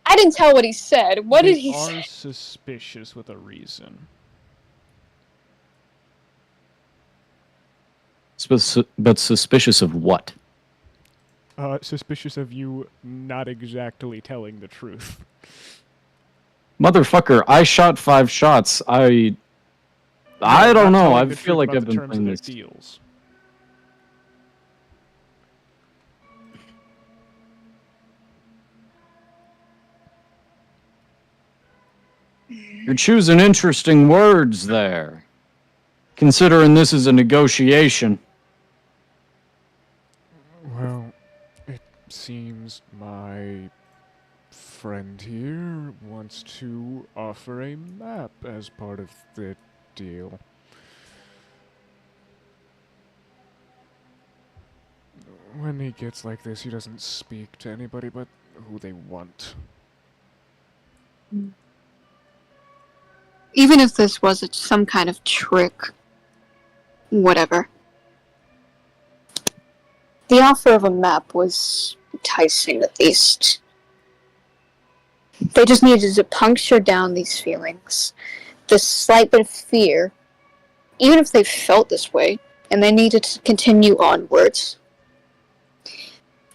I didn't tell what he said. What They did he are say? suspicious with a reason. But suspicious of what? Suspicious of you not exactly telling the truth. Motherfucker, I shot 5 shots. I No, don't not know. telling I the feel truth like about I've the been terms of playing their this. deals. You're choosing interesting words there. Considering this is a negotiation. Well, it seems my friend here wants to offer a map as part of the deal. When he gets like this, he doesn't speak to anybody but who they want. Even if this was some kind of trick, whatever. The offer of a map was enticing, at least. They just needed to puncture down these feelings, this slight bit of fear, even if they felt this way, and they needed to continue onwards.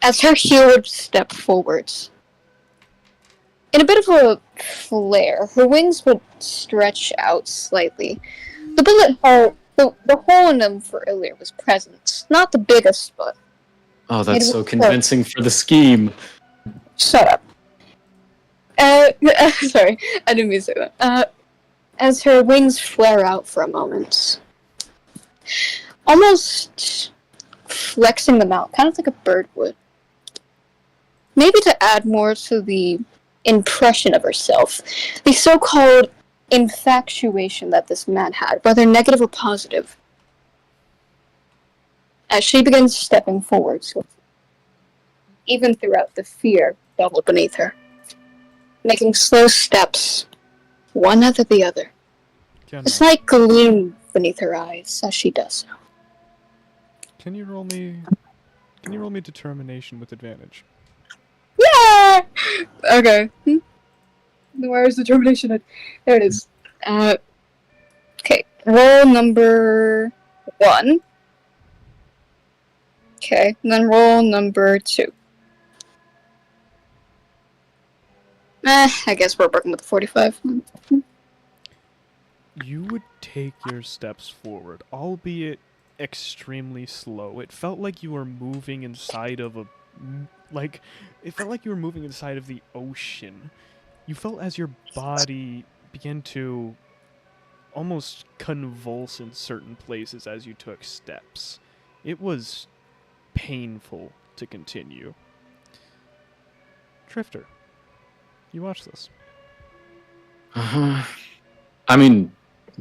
As her heel would step forwards, in a bit of a flare, her wings would stretch out slightly. The bullet hole, the hole in them for Illyr was present. Not the biggest, but Oh, that's It so was convincing for the scheme. shut up. Sorry, I didn't mean to say that. As her wings flare out for a moment, almost flexing them out, kind of like a bird would. Maybe to add more to the impression of herself, the so-called infatuation that this man had, whether negative or positive. as she begins stepping forward, even throughout the fear bubble beneath her, making slow steps, one after the other. A Kenna, slight gleam beneath her eyes as she does so. can you roll me determination with advantage? Yeah! Okay. Where's the determination? There it is. Okay. Roll number 1. Okay. And then roll number 2. I guess we're working with the 45. You would take your steps forward, albeit extremely slow. It felt like you were moving inside of it felt like you were moving inside of the ocean. You felt as your body began to almost convulse in certain places as you took steps. It was painful to continue. Drifter, you watch this. I mean,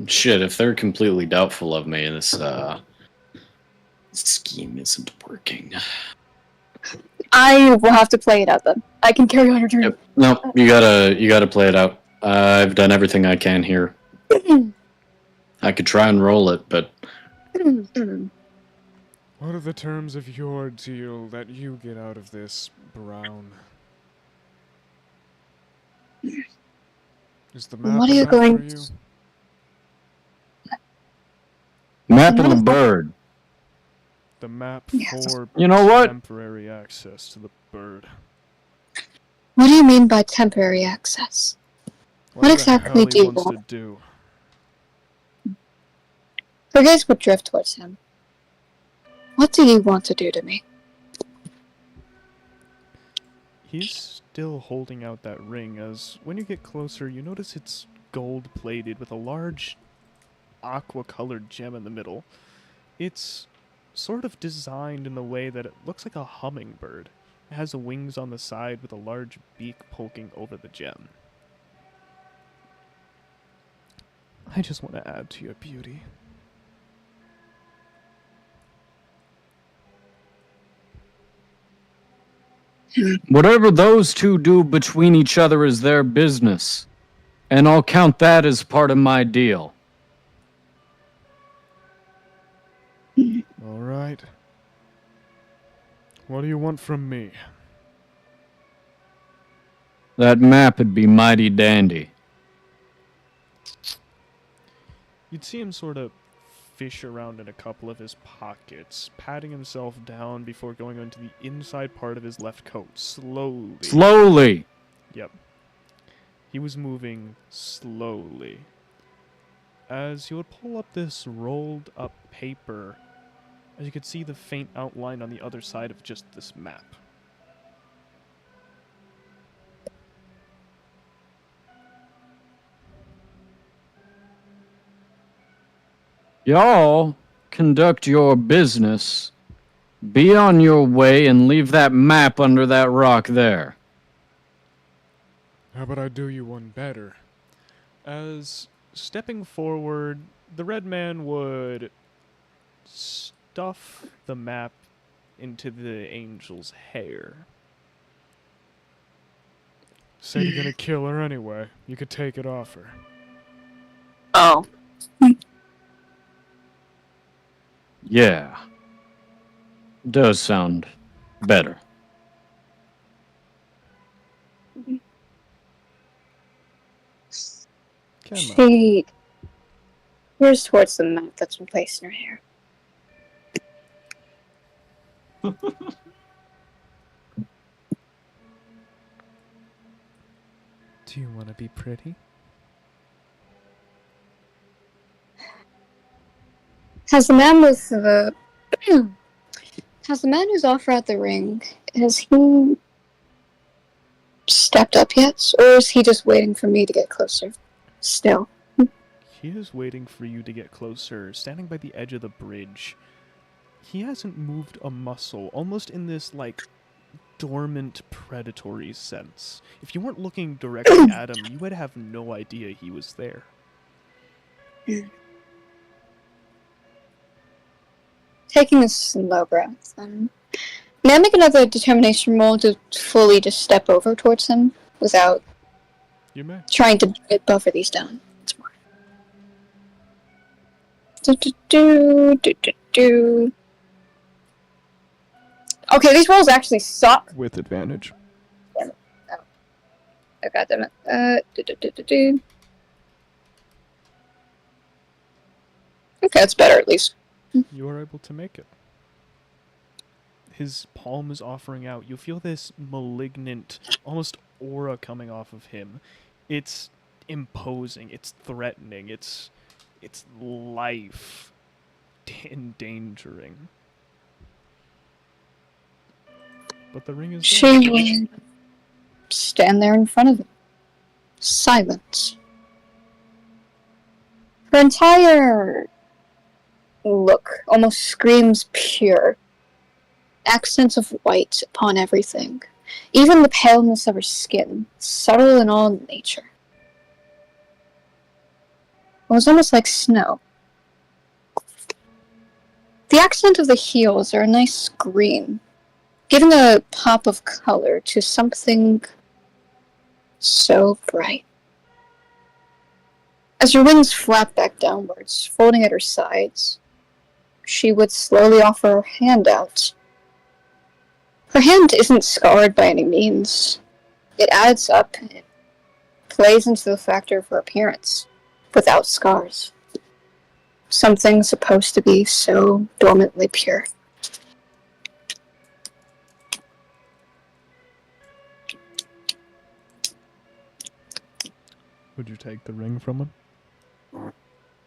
shit, if they're completely doubtful of me, this scheme isn't working. I will have to play it out then. I can carry on your turn. Yep. No, you gotta play it out. I've done everything I can here. I could try and roll it, but What are the terms of your deal that you get out of this, Brown? Is the map What are you enough going for you? map of the bird. The map Yes. for You know what? temporary access to the bird. What do you mean by temporary access? Whatever exactly the hell do he you wants want? to do. Her gaze would drift towards him. What do you want to do to me? He's still holding out that ring as when you get closer, you notice it's gold-plated with a large aqua-colored gem in the middle. It's sort of designed in the way that it looks like a hummingbird. It has the wings on the side with a large beak poking over the gem. I just want to add to your beauty. Whatever those two do between each other is their business. And I'll count that as part of my deal. All right. What do you want from me? That map would be mighty dandy. You'd see him sort of fish around in a couple of his pockets, patting himself down before going onto the inside part of his left coat, slowly. Slowly. Yep. He was moving slowly. As he would pull up this rolled up paper, as you could see the faint outline on the other side of just this map. Y'all conduct your business. Be on your way and leave that map under that rock there. How about I do you one better? As stepping forward, the red man would stuff the map into the angel's hair. Said you're gonna kill her anyway. You could take it off her. Oh. Yeah. Does sound better. Kenna, She peers towards the map that's been placed in her hair. do you want to be pretty? Has the man with the has the man who's offered out the ring, has he stepped up yet? Or is he just waiting for me to get closer? Still. He is waiting for you to get closer, standing by the edge of the bridge. He hasn't moved a muscle, almost in this, dormant predatory sense. If you weren't looking directly at him, you would have no idea he was there. Taking a slow breath. May I make another determination roll to fully just step over towards him without You may. trying to buffer these down? It's more. Do. Okay, these rolls actually suck. With advantage. Oh, goddammit. Okay, that's better at least. You are able to make it. His palm is offering out. You feel this malignant, almost aura coming off of him. It's imposing. It's threatening. It's life endangering. But the ring is there. She will stand there in front of him. Silent. Her entire look almost screams pure. Accents of white upon everything. Even the paleness of her skin, subtle in all nature. It was almost like snow. The accent of the heels are a nice green, giving a pop of color to something so bright. As her wings flap back downwards, folding at her sides, she would slowly offer her hand out. Her hand isn't scarred by any means. It adds up and it plays into the factor of her appearance, without scars. Something supposed to be so dormantly pure. Would you take the ring from him?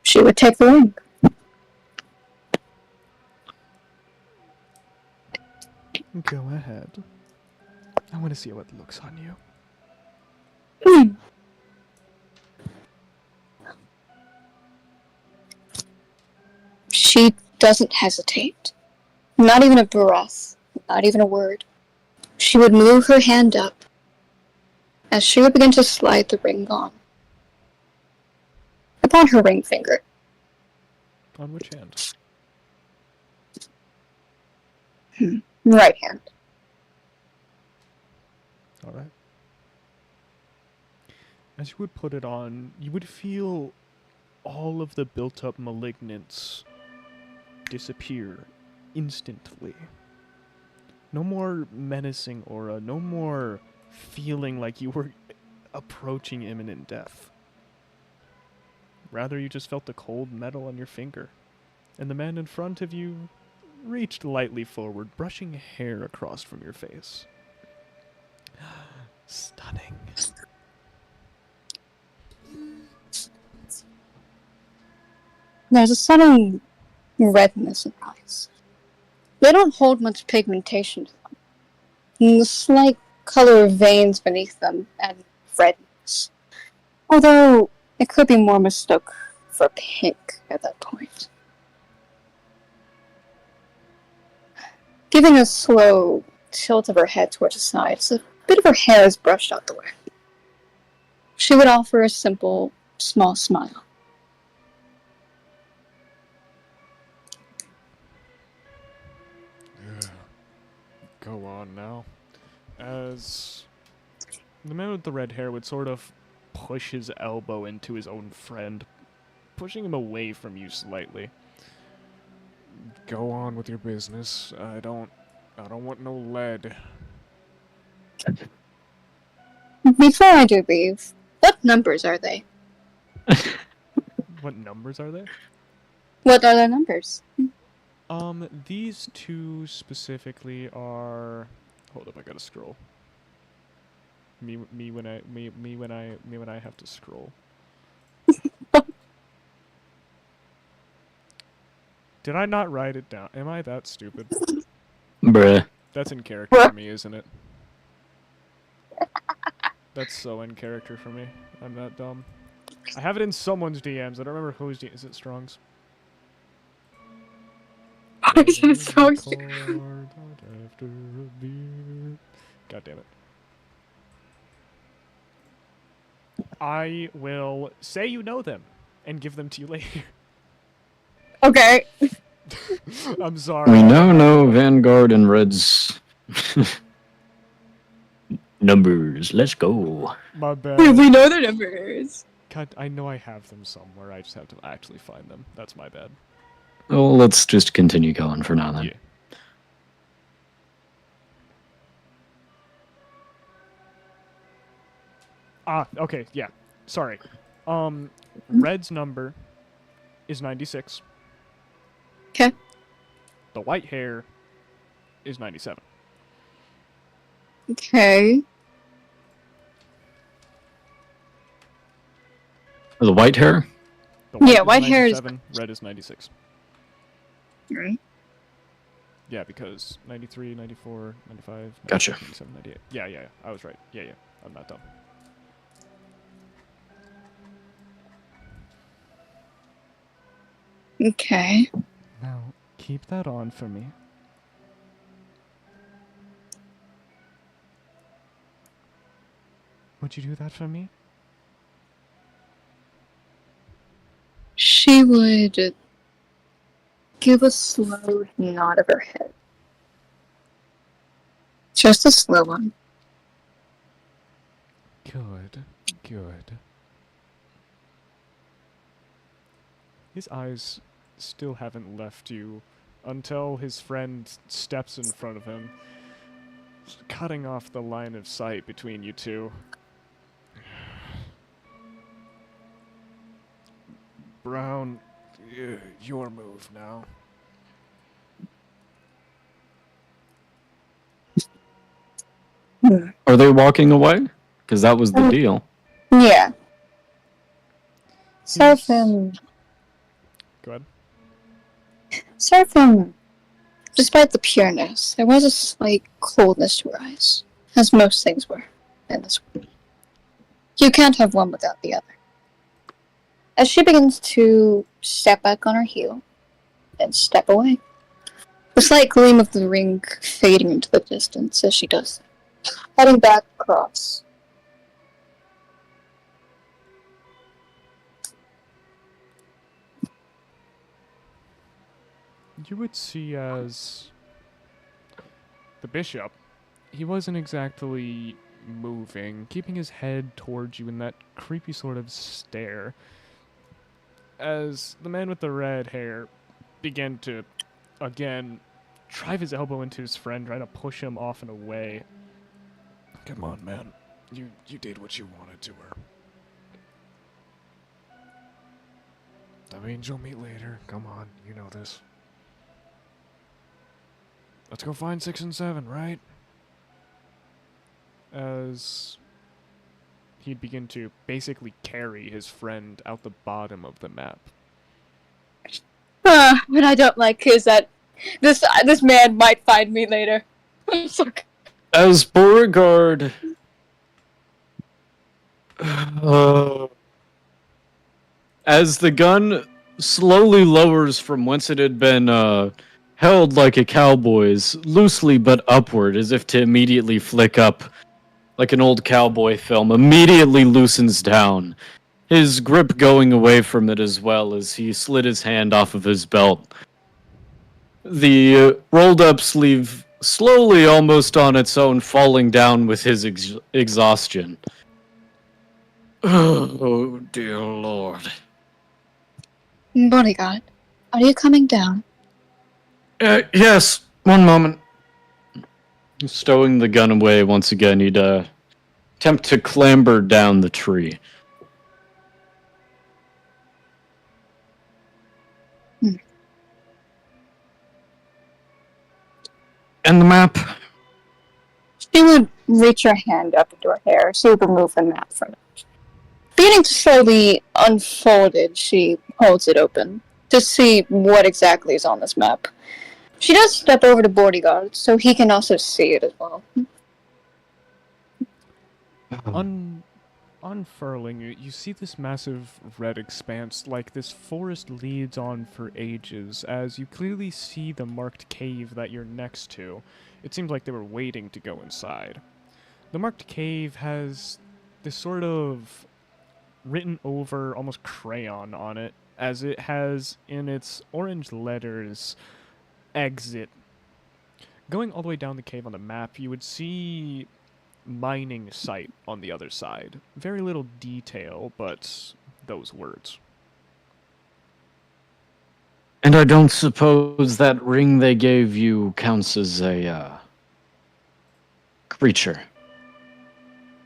She would take the ring. Go ahead. I want to see how it looks on you. She doesn't hesitate. Not even a breath. Not even a word. She would move her hand up as she would begin to slide the ring on. Upon her ring finger. On which hand? Right hand. Alright. As you would put it on, you would feel all of the built-up malignance disappear instantly. No more menacing aura, no more feeling like you were approaching imminent death. Rather, you just felt the cold metal on your finger. And the man in front of you reached lightly forward, brushing hair across from your face. Stunning. There's a sudden redness in her eyes. They don't hold much pigmentation to them. And the slight color of veins beneath them add redness. Although, it could be more mistook for pink at that point. Giving a slow tilt of her head towards the side, so a bit of her hair is brushed out the way. She would offer a simple, small smile. Go on now. As the man with the red hair would sort of push his elbow into his own friend, pushing him away from you slightly. Go on with your business. I don't want no lead. Before I do leave, what numbers are they? What numbers are there? What are their numbers? These two specifically are. Hold up, I gotta scroll. Me when I have to scroll. Did I not write it down? Am I that stupid? Bruh. That's in character for me, isn't it? That's so in character for me. I'm that dumb. I have it in someone's DMs. I don't remember whose DMs. Is it Strong's? Why is it so God damn it. I will say you know them and give them to you later. Okay. I'm sorry. We now know Vanguard and Red's numbers. Let's go. My We bad. know their numbers. God, I know I have them somewhere. I just have to actually find them. That's my bad. Well, let's just continue going for now then. Yeah. Ah, okay, yeah. Sorry. Red's number is 96. 'Kay. The white hair is 97. Okay. The white hair? The Yeah, is white hair is- 97, red is 96. Right. Yeah, because 93, 94, 95, Gotcha. 97, 98. Yeah, I was right. Yeah, I'm not dumb. Okay. Now, keep that on for me. Would you do that for me? She would give a slow nod of her head. Just a slow one. Good. His eyes still haven't left you until his friend steps in front of him, cutting off the line of sight between you two. Brown, your move now. Are they walking away? Because that was the deal. Yeah. He's- Surfing. Go ahead. Surfing. Despite the pureness, there was a slight coldness to her eyes, as most things were in this world. You can't have one without the other. As she begins to step back on her heel and step away, the slight gleam of the ring fading into the distance as she does so, heading back across. You would see as the bishop, he wasn't exactly moving, keeping his head towards you in that creepy sort of stare. As the man with the red hair began to, again, drive his elbow into his friend, trying to push him off and away. Come on, man. You did what you wanted to her. That means you'll meet later. Come on, you know this. Let's go find 6 and 7, right? As he'd begin to basically carry his friend out the bottom of the map. What I don't like is that this man might find me later. I'm so As Beauregard as the gun slowly lowers from whence it had been held like a cowboy's, loosely but upward, as if to immediately flick up, like an old cowboy film, immediately loosens down, his grip going away from it as well as he slid his hand off of his belt. The rolled up sleeve slowly, almost on its own, falling down with his exhaustion. Oh, dear Lord. Bodyguard, are you coming down? Yes, one moment. Stowing the gun away once again, he'd attempt to clamber down the tree. And the map? She would reach her hand up into her hair, she would remove the map from it. Beginning to slowly unfold it, she holds it open to see what exactly is on this map. She does step over to Bodyguard, so he can also see it as well. Unfurling, you see this massive red expanse like this forest leads on for ages, as you clearly see the marked cave that you're next to. It seems like they were waiting to go inside. The marked cave has this sort of written over, almost crayon on it, as it has in its orange letters exit. Going all the way down the cave on the map, you would see mining site on the other side. Very little detail, but those words. And I don't suppose that ring they gave you counts as a creature.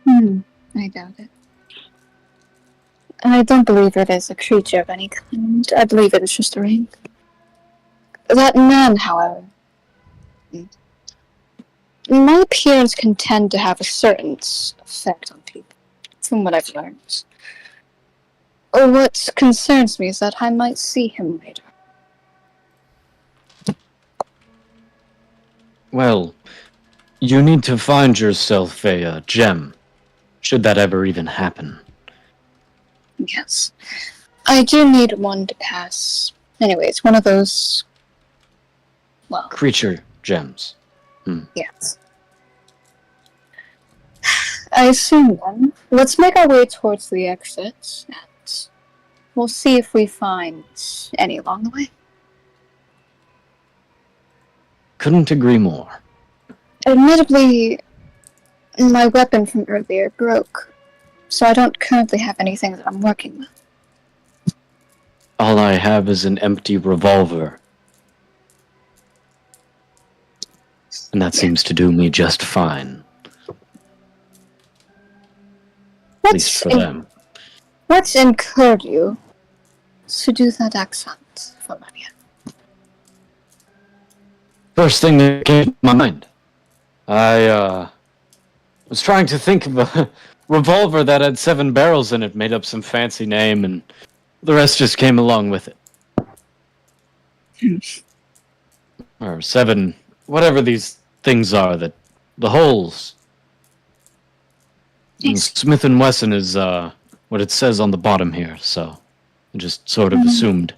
I doubt it. I don't believe it is a creature of any kind. I believe it is just a ring. That man, however, my appearance can tend to have a certain effect on people, from what I've learned. What concerns me is that I might see him later. Well, you need to find yourself a gem, should that ever even happen. Yes. I do need one to pass. Anyway, it's one of those. Well, Creature gems. yes. I assume then. Let's make our way towards the exit, and we'll see if we find any along the way. Couldn't agree more. Admittedly, my weapon from earlier broke, so I don't currently have anything that I'm working with. All I have is an empty revolver. And that seems to do me just fine. At least for them. What's incurred you to do that accent, Valeria? First thing that came to my mind. I was trying to think of a revolver that had 7 barrels in it, made up some fancy name, and the rest just came along with it. Or 7, whatever these things are, that the holes. And Smith & Wesson is what it says on the bottom here, so I just sort of assumed.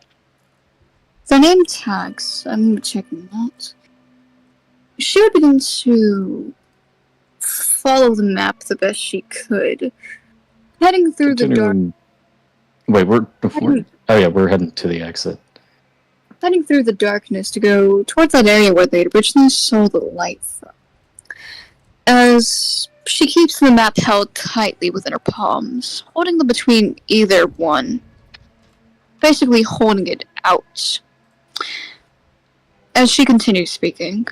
The name tags, I'm checking that. She would begin to follow the map the best she could, heading through the dark. Wait, we're heading to the exit. Heading through the darkness to go towards that area where they originally saw the light from. As she keeps the map held tightly within her palms, holding them between either one. Basically holding it out. As she continues speaking.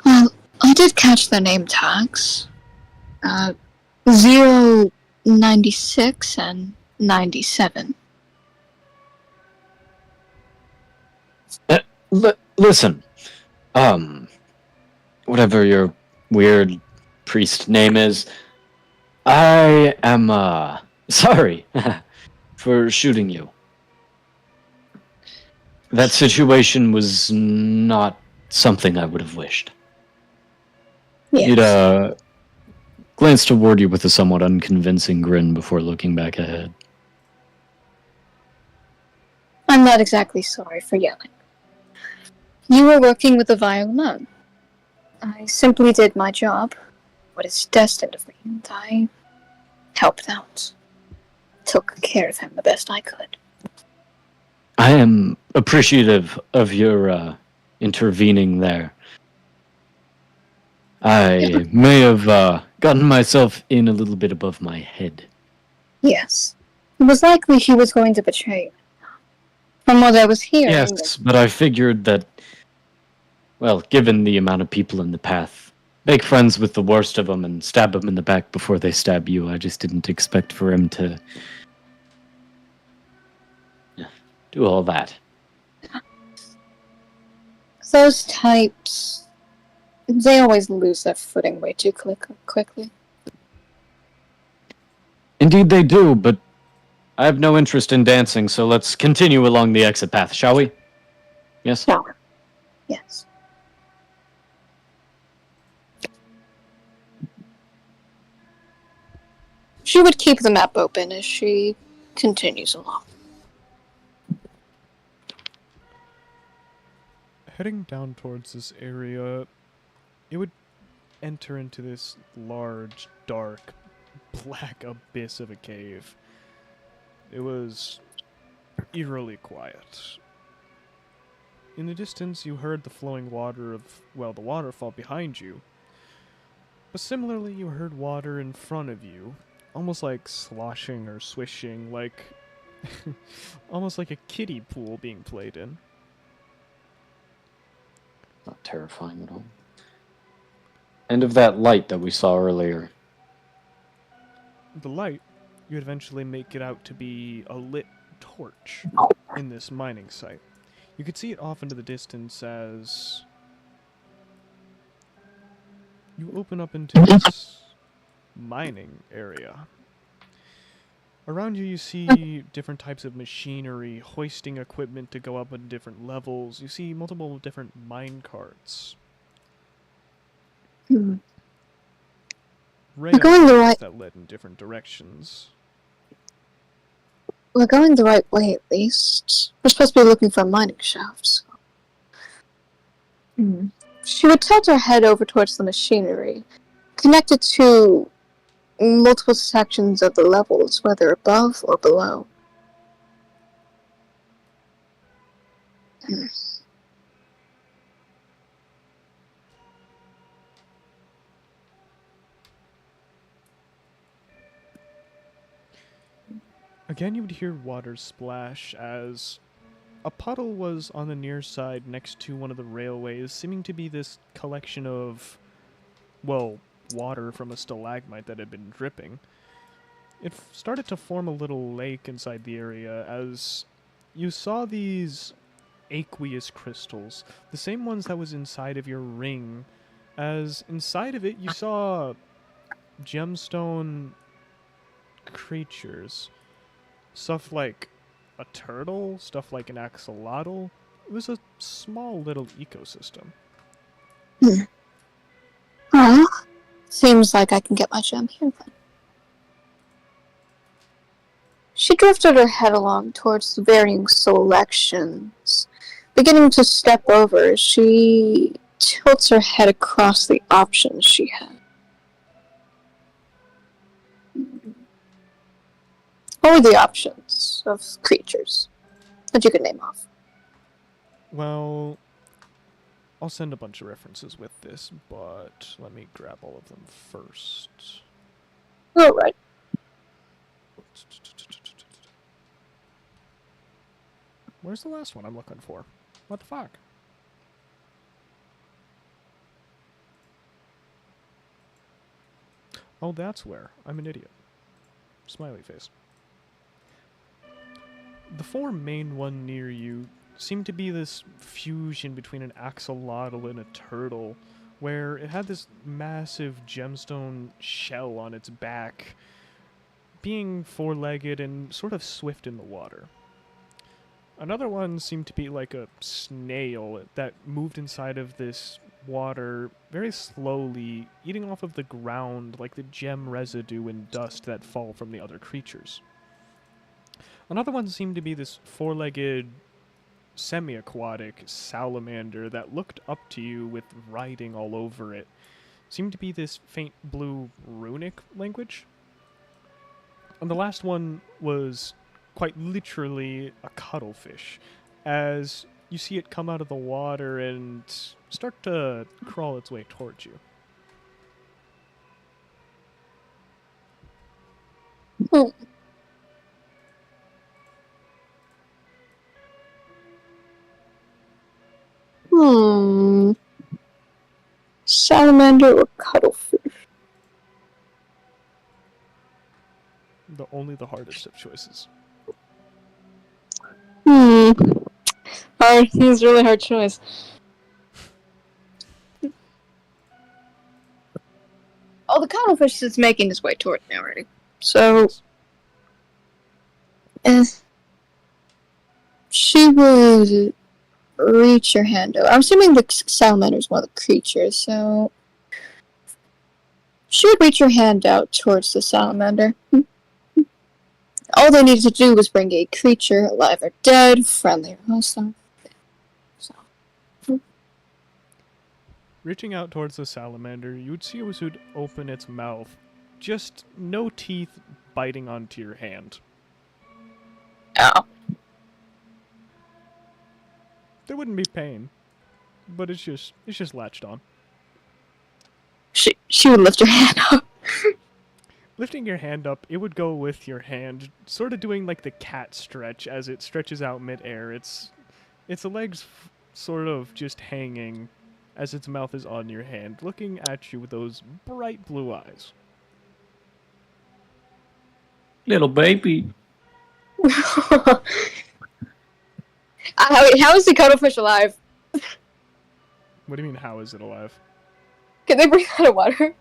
Well, I did catch their name tags. 096 and 97. Listen, whatever your weird priest name is, I am, sorry for shooting you. That situation was not something I would have wished. Yes. He'd, glanced toward you with a somewhat unconvincing grin before looking back ahead. I'm not exactly sorry for yelling. You were working with a violin. I simply did my job, what is destined of me, and I helped out. Took care of him the best I could. I am appreciative of your intervening there. I may have gotten myself in a little bit above my head. Yes. It was likely he was going to betray you. From what I was hearing. Yes, but I figured that, well, given the amount of people in the path, make friends with the worst of them and stab them in the back before they stab you. I just didn't expect for him to do all that. Those types, they always lose their footing way too quickly. Indeed they do, but I have no interest in dancing, so let's continue along the exit path, shall we? Yes? Sure. Yes. She would keep the map open as she continues along. Heading down towards this area, it would enter into this large, dark, black abyss of a cave. It was eerily quiet. In the distance, you heard the flowing water of, well, the waterfall behind you. But similarly, you heard water in front of you, almost like sloshing or swishing, like almost like a kiddie pool being played in. Not terrifying at all. And of that light that we saw earlier. The light, you eventually make it out to be a lit torch in this mining site. You could see it off into the distance as you open up into this mining area. Around you, you see different types of machinery, hoisting equipment to go up at different levels. You see multiple different mine carts. Hmm. Rail going the right- that led in different directions. We're going the right way, at least. We're supposed to be looking for mining shafts. She would tilt her head over towards the machinery, connected to multiple sections of the levels, whether above or below. Again, you would hear water splash as a puddle was on the near side next to one of the railways, seeming to be this collection of, well, water from a stalagmite that had been dripping. It started to form a little lake inside the area as you saw these aqueous crystals, the same ones that was inside of your ring, as inside of it you saw gemstone creatures. Stuff like a turtle, stuff like an axolotl. It was a small little ecosystem. Well, seems like I can get my gem here then. She drifted her head along towards the varying selections. Beginning to step over, she tilts her head across the options she had. What were the options of creatures that you could name off? Well, I'll send a bunch of references with this, but let me grab all of them first. Alright. Where's the last one I'm looking for? What the fuck? Oh, that's where. I'm an idiot. Smiley face. The four main one near you seemed to be this fusion between an axolotl and a turtle, where it had this massive gemstone shell on its back, being four-legged and sort of swift in the water. Another one seemed to be like a snail that moved inside of this water very slowly, eating off of the ground like the gem residue and dust that fall from the other creatures. Another one seemed to be this four-legged, semi-aquatic salamander that looked up to you with writing all over it. Seemed to be this faint blue runic language. And the last one was quite literally a cuttlefish, as you see it come out of the water and start to crawl its way towards you. Salamander or cuttlefish? Only the hardest of choices. Hard. It's a really hard choice. Oh, the cuttlefish is making his way toward me already. So, she would reach her hand over. I'm assuming the salamander is one of the creatures, so she would reach her hand out towards the salamander. All they needed to do was bring a creature, alive or dead, friendly or hostile. Reaching out towards the salamander, you would see it would open its mouth, just no teeth biting onto your hand. Ow. There wouldn't be pain, but it's just latched on. She would lift her hand up. Lifting your hand up, it would go with your hand, sort of doing like the cat stretch as it stretches out midair. Its legs sort of just hanging as its mouth is on your hand, looking at you with those bright blue eyes. Little baby. How is the cuttlefish alive? What do you mean, how is it alive? Can they breathe out of water?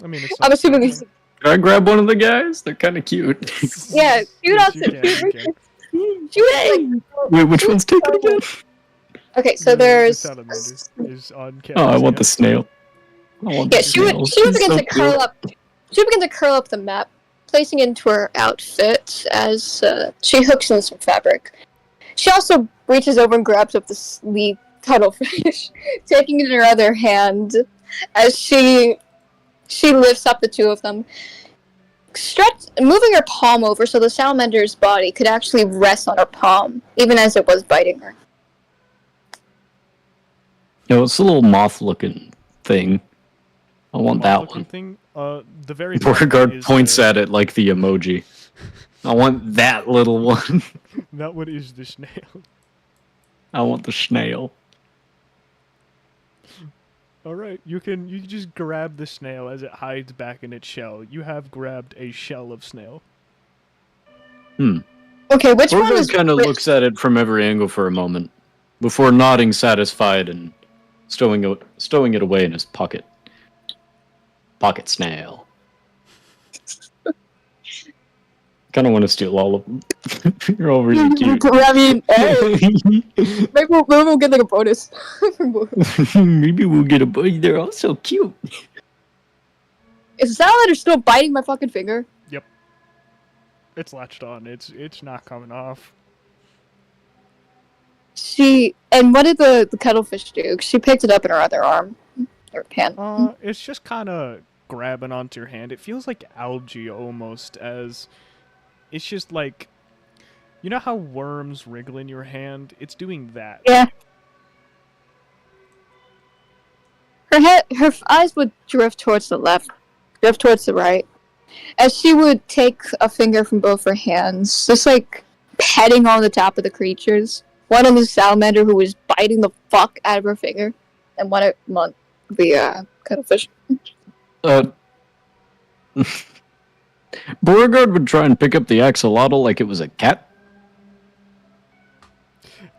I mean, it's I'm assuming these. these. Can I grab one of the guys? They're kind of cute. Yeah, shoot Yes, us. you can, you can. Shoot us. Wait, which one's taken again? Okay, so The there's. salamander is on Oh, I canvas, want yeah. the snail. I want Yeah, the she would snail. begin She's so to curl cute. up. She would begin to curl up the map, placing it into her outfit as she hooks in some fabric. She also reaches over and grabs up the cuttlefish, taking it in her other hand as she lifts up the two of them, moving her palm over so the salamander's body could actually rest on her palm, even as it was biting her. Yo, it's a little moth-looking thing. I want that Moth-looking one. thing, the very top Beauregard is points the- at it like the emoji. I want that little one. That one is the snail. I want the snail. All right, you just grab the snail as it hides back in its shell. You have grabbed a shell of snail. Okay, which one Beauregard is kind of looks at it from every angle for a moment, before nodding satisfied and stowing it away in his pocket. Pocket snail. Kind of want to steal all of them. You're all really cute. I mean, hey, maybe we'll get like a bonus. Maybe we'll get a buddy. They're all so cute. Is the salamander still biting my fucking finger? It's latched on. It's not coming off. And what did the cuttlefish do? She picked it up in her other arm. Or hand. It's just kind of grabbing onto your hand. It feels like algae almost, as it's just like, you know how worms wriggle in your hand? It's doing that. Yeah. Her eyes would drift towards the left, drift towards the right, as she would take a finger from both her hands, just like petting on the top of the creatures. One on the salamander who was biting the fuck out of her finger, and one on the cuttlefish. Beauregard would try and pick up the axolotl like it was a cat.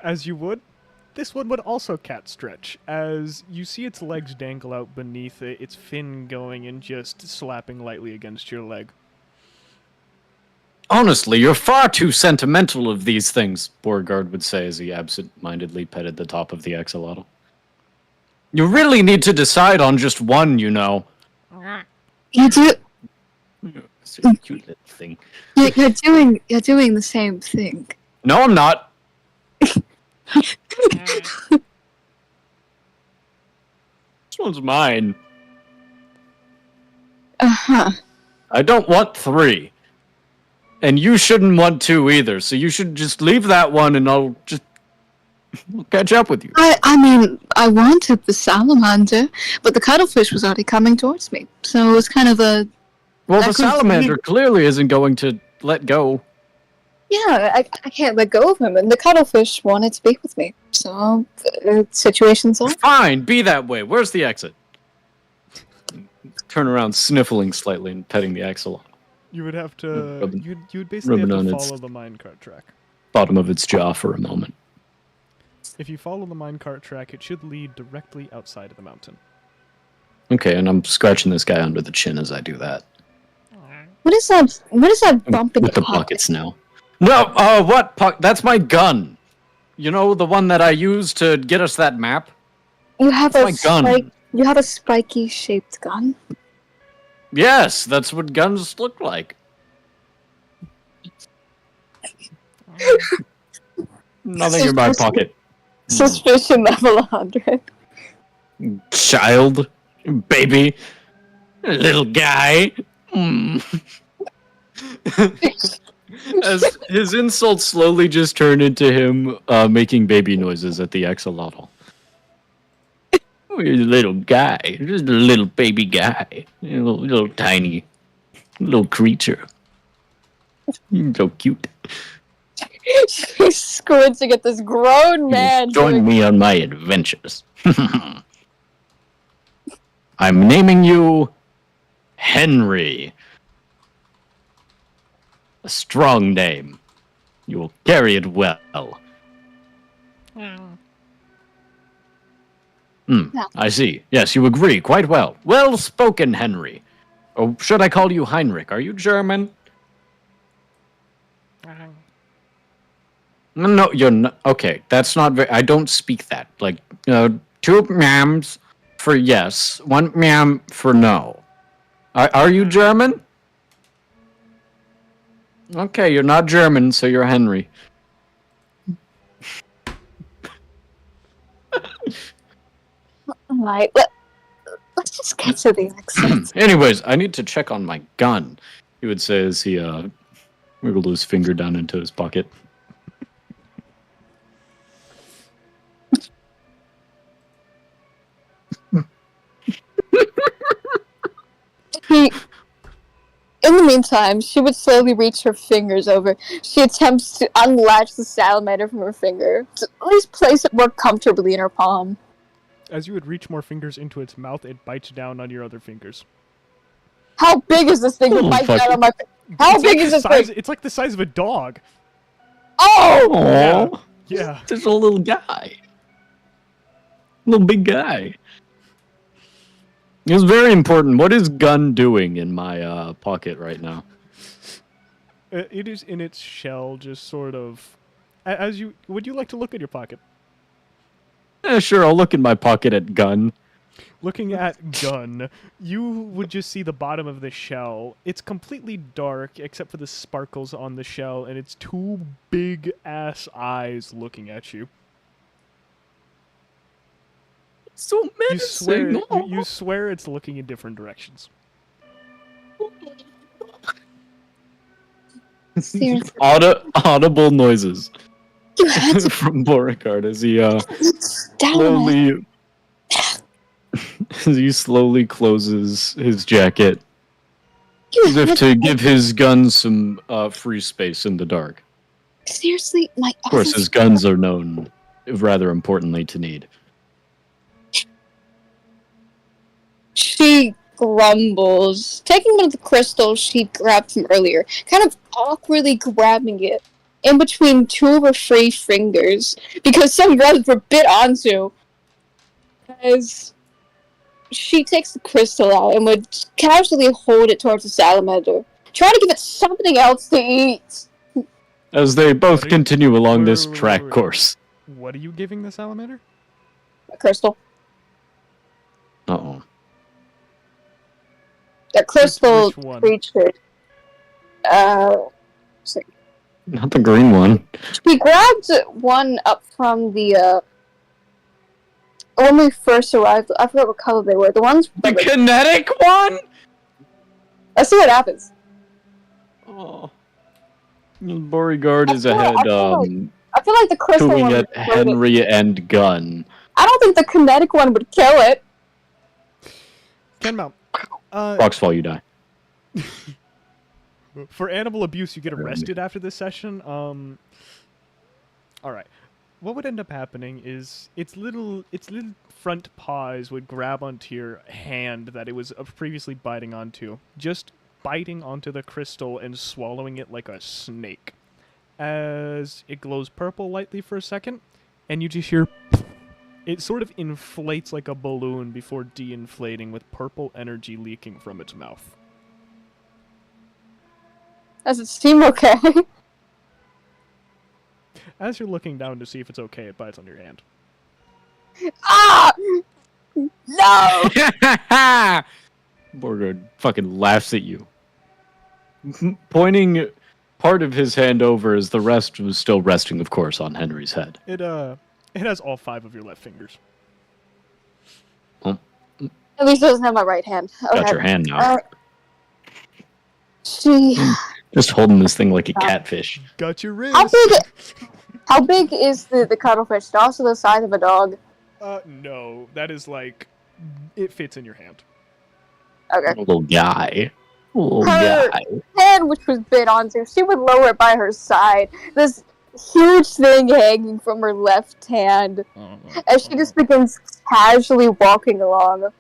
As you would, this one would also cat stretch, as you see its legs dangle out beneath it, its fin going and just slapping lightly against your leg. Honestly, you're far too sentimental of these things, Beauregard would say as he absent-mindedly petted the top of the axolotl. You really need to decide on just one, you know. You do. It's a cute little thing. You're doing the same thing. No, I'm not. This one's mine. Uh-huh. I don't want 3. And you shouldn't want 2 either, so you should just leave that one and I'll catch up with you. I mean, I wanted the salamander, but the cuttlefish was already coming towards me, so it was kind of a. Well, I the couldn't salamander clearly isn't going to let go. Yeah, I can't let go of him, and the cuttlefish wanted to be with me. So, situation's on. Fine, be that way. Where's the exit? Turn around, sniffling slightly and petting the axolotl. You would have to. Rubbing- You'd basically have rubbing to on its- follow the minecart track. Bottom of its jaw for a moment. If you follow the minecart track, it should lead directly outside of the mountain. Okay, and I'm scratching this guy under the chin as I do that. What is that? What is that bump in With your the pocket? buckets now. No, what? That's my gun. You know, the one that I used to get us that map? You have That's a my gun. You have a spiky shaped gun. Yes, that's what guns look like. Nothing in my pocket. Suspicion level 100. Child. Baby. Little guy. As his insults slowly just turn into him making baby noises at the axolotl. Oh, you're a little guy. You're just a little baby guy. You're a little tiny little creature. You're so cute. She's squinting at this grown man. Join me on my adventures. I'm naming you Henry. A strong name. You will carry it well. I see. Yes, you agree. Quite well. Well spoken, Henry. Or should I call you Heinrich? Are you German? No, you're not. Okay, that's not very. I don't speak that. Like, two ma'ams for yes, one ma'am for no. Are you German? Okay, you're not German, so you're Henry. Alright, let's just get to the accents. Anyways, I need to check on my gun, he would say as he wiggled his finger down into his pocket. In the meantime, she would slowly reach her fingers over. She attempts to unlatch the salamander from her finger, to at least place it more comfortably in her palm. As you would reach more fingers into its mouth, it bites down on your other fingers. How big is this thing to bite fuck. down on my How big is this thing? It's like the size of a dog. Oh! Aww. Yeah. Just a little guy. Little big guy. It's very important. What is gun doing in my pocket right now? It is in its shell, just sort of. As you would you like to look at your pocket? Sure, I'll look in my pocket at gun. Looking at gun, you would just see the bottom of the shell. It's completely dark except for the sparkles on the shell, and it's two big ass eyes looking at you. So You swear, menacing. you swear it's looking in different directions. Seriously. Audible noises You had to from Beauregard as he down slowly as he slowly closes his jacket as if to give his gun some free space in the dark. Seriously, my Of course, his guns are known, rather importantly, to need. She grumbles, taking one of the crystals she grabbed from earlier, kind of awkwardly grabbing it in between two of her free fingers, because some brothers were bit onto. As she takes the crystal out and would casually hold it towards the salamander, trying to give it something else to eat. As they both What are you- continue along wait, this wait, wait, track wait. course. What are you giving the salamander? A crystal. Uh-oh. The crystal Which one? creature. Not the green one. We grabbed one up from the, when we first arrived. I forgot what color they were. The ones. The kinetic one? Let's see what happens. Oh. Beauregard is I feel ahead, I feel like the crystal chewing one at would kill it. Henry and Gun. I don't think the kinetic one would kill it. Kenmount. Rocks fall, you die. For animal abuse, you get arrested after this session. All right. What would end up happening is its little front paws would grab onto your hand that it was previously biting onto, just biting onto the crystal and swallowing it like a snake. As it glows purple lightly for a second, and you just hear. It sort of inflates like a balloon before de-inflating with purple energy leaking from its mouth. Does it seem okay? As you're looking down to see if it's okay, it bites on your hand. Ah! No! Beauregard fucking laughs at you. Pointing part of his hand over as the rest was still resting, of course, on Henry's head. It has all 5 of your left fingers. At least it doesn't have my right hand. Okay. Got your hand now. She Just holding this thing like a catfish. Got your wrist. How big is the cuttlefish? Also the size of a dog. No, that is like, it fits in your hand. Okay. Little guy. Little Her guy. head, which was bit onto, she would lower it by her side. This huge thing hanging from her left hand, as she just begins casually walking along.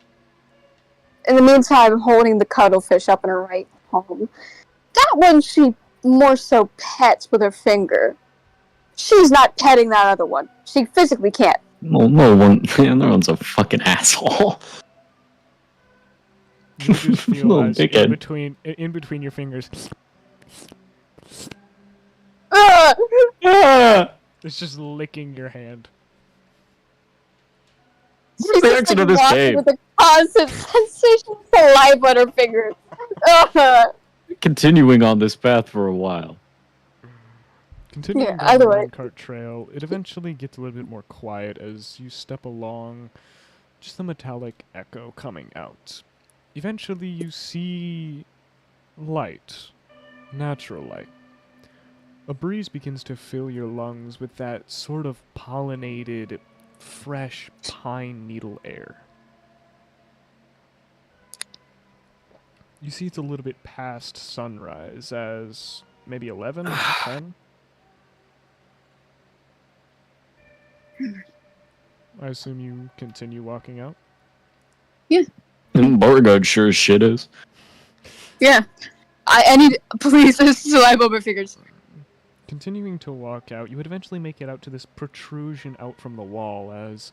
In the meantime, holding the cuttlefish up in her right palm. That one she more so pets with her finger. She's not petting that other one. She physically can't. No one. Man, that one's a fucking asshole. You just feel Little as in dickhead. between your fingers, Ugh! Ah! it's just licking your hand. Where's the exit of this walking cave? with a constant sensation of saliva on her fingers. Ugh. Continuing on this path for a while. Continuing Yeah, down either the way. minecart trail, it eventually gets a little bit more quiet as you step along, just the metallic echo coming out. Eventually you see light, natural light. A breeze begins to fill your lungs with that sort of pollinated, fresh pine needle air. You see it's a little bit past sunrise, as maybe 11, 10? I assume you continue walking out? Beauregard sure as shit is. Yeah. I need please saliva on my fingers. Continuing to walk out, you would eventually make it out to this protrusion out from the wall, as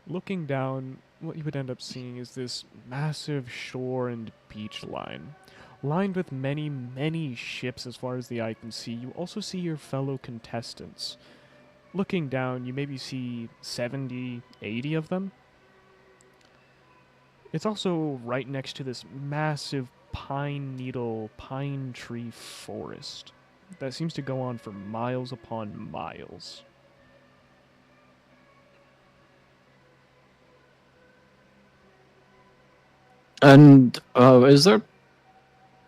looking down, what you would end up seeing is this massive shore and beach line. Lined with many, many ships as far as the eye can see, you also see your fellow contestants. Looking down, you maybe see 70, 80 of them. It's also right next to this massive pine tree forest that seems to go on for miles upon miles. And is there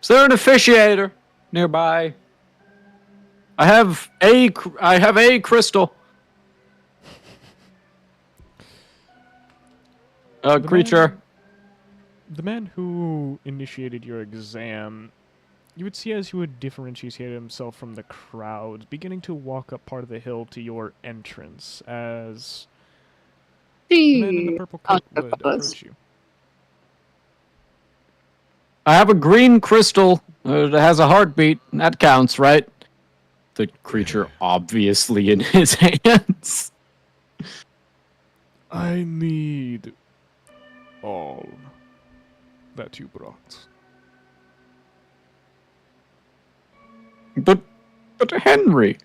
an officiator nearby? I have a crystal. Creature. The man who initiated your exam, you would see as he would differentiate himself from the crowd, beginning to walk up part of the hill to your entrance, as the man in the purple coat would approach you. I have a green crystal that has a heartbeat. That counts, right? The creature obviously in his hands. I need all that you brought. But Henry.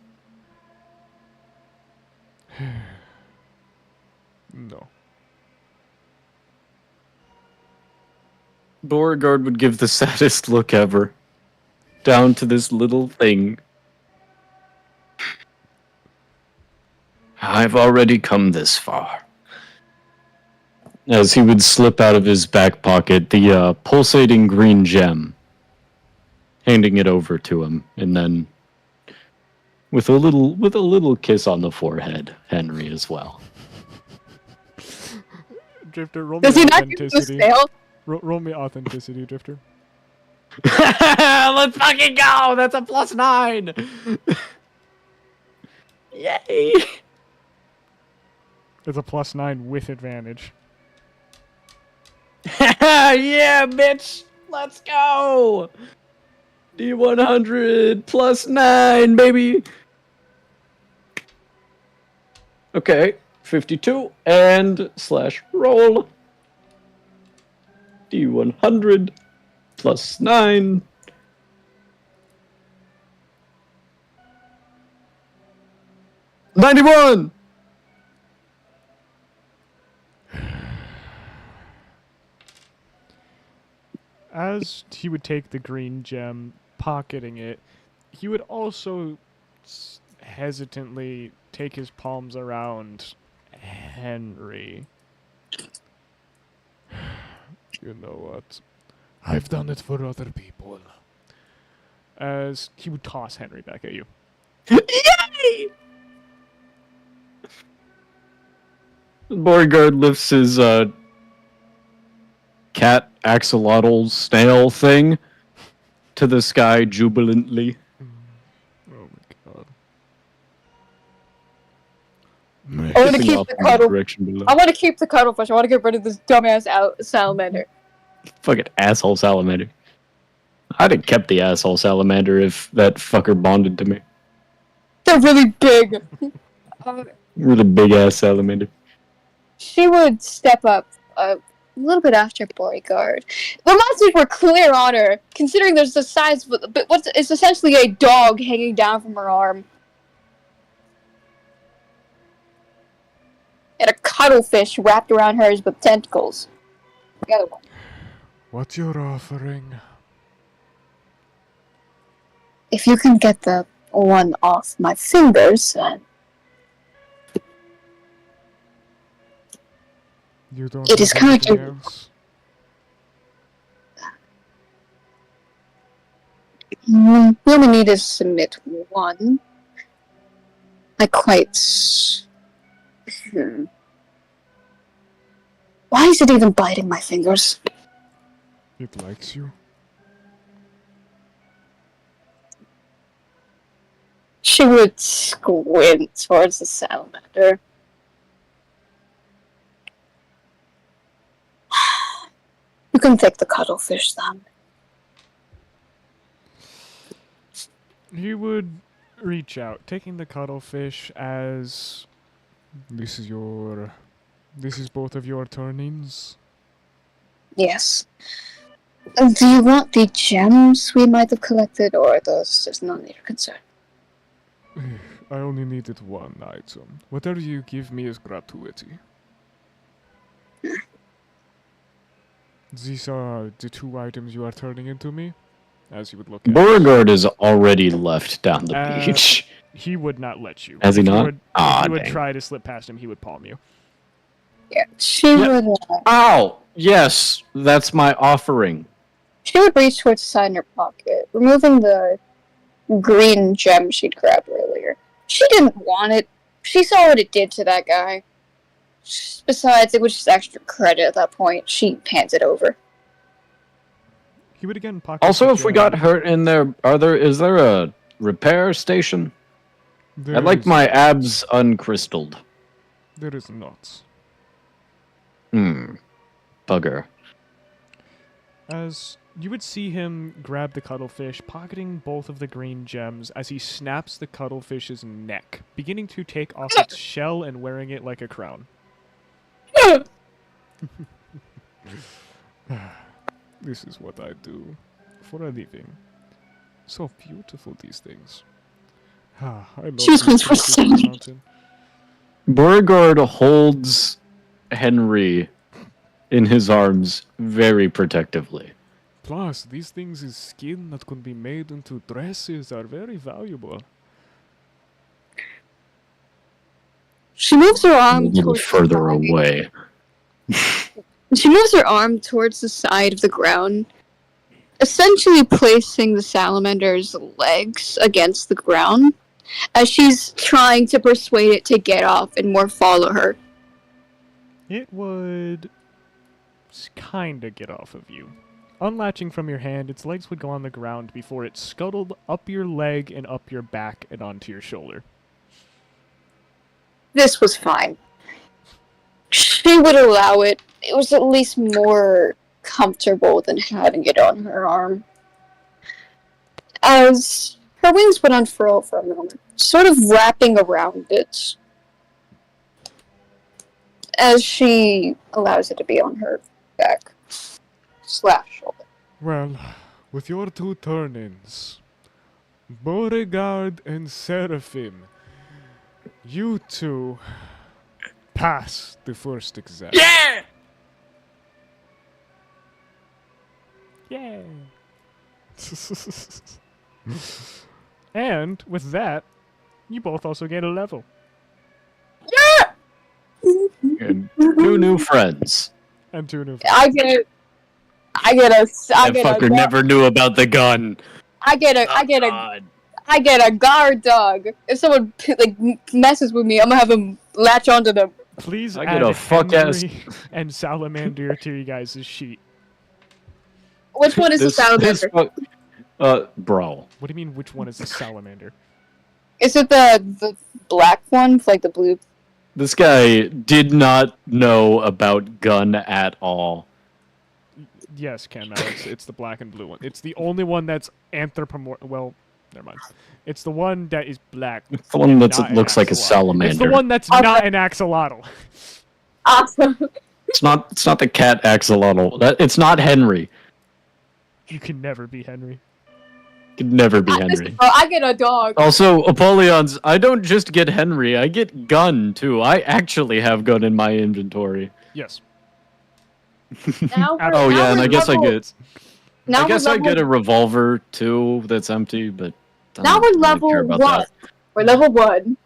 No. Beauregard would give the saddest look ever. Down to this little thing. I've already come this far. As he would slip out of his back pocket the pulsating green gem, handing it over to him, and then with a little kiss on the forehead, Henry as well. Drifter, roll me Does he not give you a authenticity. spell? Roll me authenticity, Drifter. Let's fucking go! That's a +9! Yay! It's a +9 with advantage. Yeah, bitch! Let's go! D100 +9, baby! Okay, 52 and /roll. D100 +9. $91! As he would take the green gem, pocketing it, he would also hesitantly take his palms around Henry. You know what? I've done it for other people. as he would toss Henry back at you. Yay! Beauregard lifts his cat axolotl snail thing to the sky jubilantly. Oh my god. I want to Kissing keep off the in the cuddle. direction below. I want to keep the cuttlefish. I want to get rid of this dumbass salamander. Fucking asshole salamander. I'd have kept the asshole salamander if that fucker bonded to me. They're really big. Really big ass salamander. She would step up a little bit after Beauregard. The monsters were clear on her, considering there's the size of what's it's essentially a dog hanging down from her arm. And a cuttlefish wrapped around hers with tentacles. The other one. What you're offering? If you can get the one off my fingers, then You don't It is have kind of anything else? we only need to submit one. I quite. Why is it even biting my fingers? It likes you. She would squint towards the salamander. You can take the cuttlefish then. He would reach out, taking the cuttlefish as this is both of your turnings. Yes. Do you want the gems we might have collected, or are those just none of your concern? I only needed one item. Whatever you give me is gratuity. These are the two items you are turning into me, as you would look at. Beauregard is already left down the beach. He would not let you. Has he If you not? would- Ah, if you would dang. try to slip past him, he would palm you. Yeah. She Yep. would. Ow! Yes, that's my offering. She would reach towards the side in her pocket, removing the green gem she'd grabbed earlier. She didn't want it. She saw what it did to that guy. Besides, it was just extra credit at that point. She hands it over. He would again pocket. Also, the if we gem. got hurt in there, is there a repair station? There I'd like is- my abs uncrystalled. There is not. Bugger. As you would see him grab the cuttlefish, pocketing both of the green gems as he snaps the cuttlefish's neck, beginning to take off its shell and wearing it like a crown. This is what I do for a living. So beautiful, these things. I love She was these going for creatures of the singing. mountain. Beauregard holds Henry in his arms very protectively. Plus, these things' skin that can be made into dresses are very valuable. She moves her A arm little towards further the side. away. She moves her arm towards the side of the ground, essentially placing the salamander's legs against the ground, as she's trying to persuade it to get off and more follow her. It would kinda get off of you. Unlatching from your hand, its legs would go on the ground before it scuttled up your leg and up your back and onto your shoulder. This was fine. She would allow it. It was at least more comfortable than having it on her arm. As her wings would unfurl for a moment, sort of wrapping around it, as she allows it to be on her back / shoulder. Well, with your two turn-ins, Beauregard and Seraphim, you two pass the first exam. Yeah! Yay! And with that, you both also gain a level. And two new friends. And two new. I get a That fucker never knew about the gun. I get a guard dog. If someone messes with me, I'm gonna have him latch onto them. Please I add get a fuck-ass- Henry and Salamander to you guys' sheet. Which one is the salamander? Bro. What do you mean, which one is the salamander? Is it the black one, like the blue? This guy did not know about gun at all. Yes, Ken, it's the black and blue one. It's the only one that's well, never mind. It's the one that is black. It's the one that not an looks like a axolotl. salamander. It's the one that's Okay. not an axolotl. Awesome. It's not the cat axolotl. It's not Henry. You can never be Henry. Could never be Henry. I get a dog. Also, Apollyon's, I don't just get Henry, I get gun too. I actually have gun in my inventory. Yes. Now Oh yeah, and I guess I get Now I guess we're I level, get a revolver too that's empty, but I Now don't we're really level care about 1. that. We're level 1.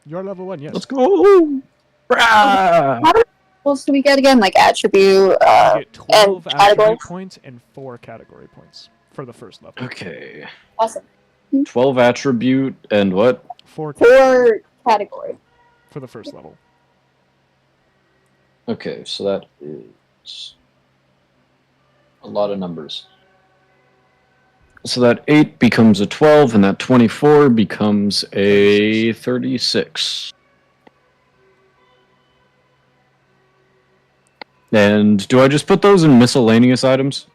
You're level 1, yes. Let's go. Brah! How many levels do we get again? Like attribute, You get 12 and attribute categories? points and 4 category points for the first level. Okay. Awesome. 12 attribute and what? 4 4 category. for the first level. Okay, so that is a lot of numbers. So that 8 becomes a 12, and that 24 becomes a 36. And do I just put those in miscellaneous items?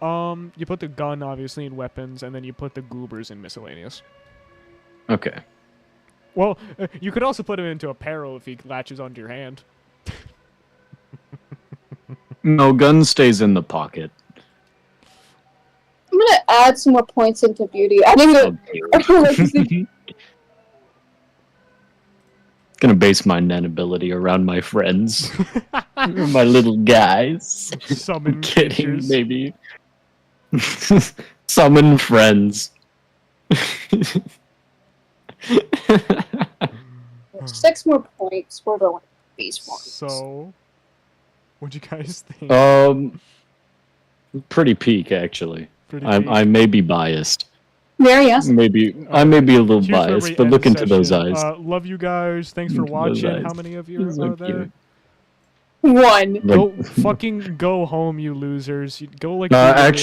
You put the gun obviously in weapons, and then you put the goobers in miscellaneous. Okay. Well, you could also put him into apparel if he latches onto your hand. No, gun stays in the pocket. I'm gonna add some more points into beauty. I think Gonna base my Nen ability around my friends. My little guys. Summon Kidding, creatures. maybe. Summon friends. 6 more points for the these ones. So, what'd you guys think? Pretty peak actually. Pretty I may be biased. Very yes. Maybe I may be a little Here's where biased, we but end look into those session. eyes. Love you guys. Thanks for Look into those watching. How eyes. many of you So are there? cute. 1. Go fucking go home, you losers. Go like. Actually.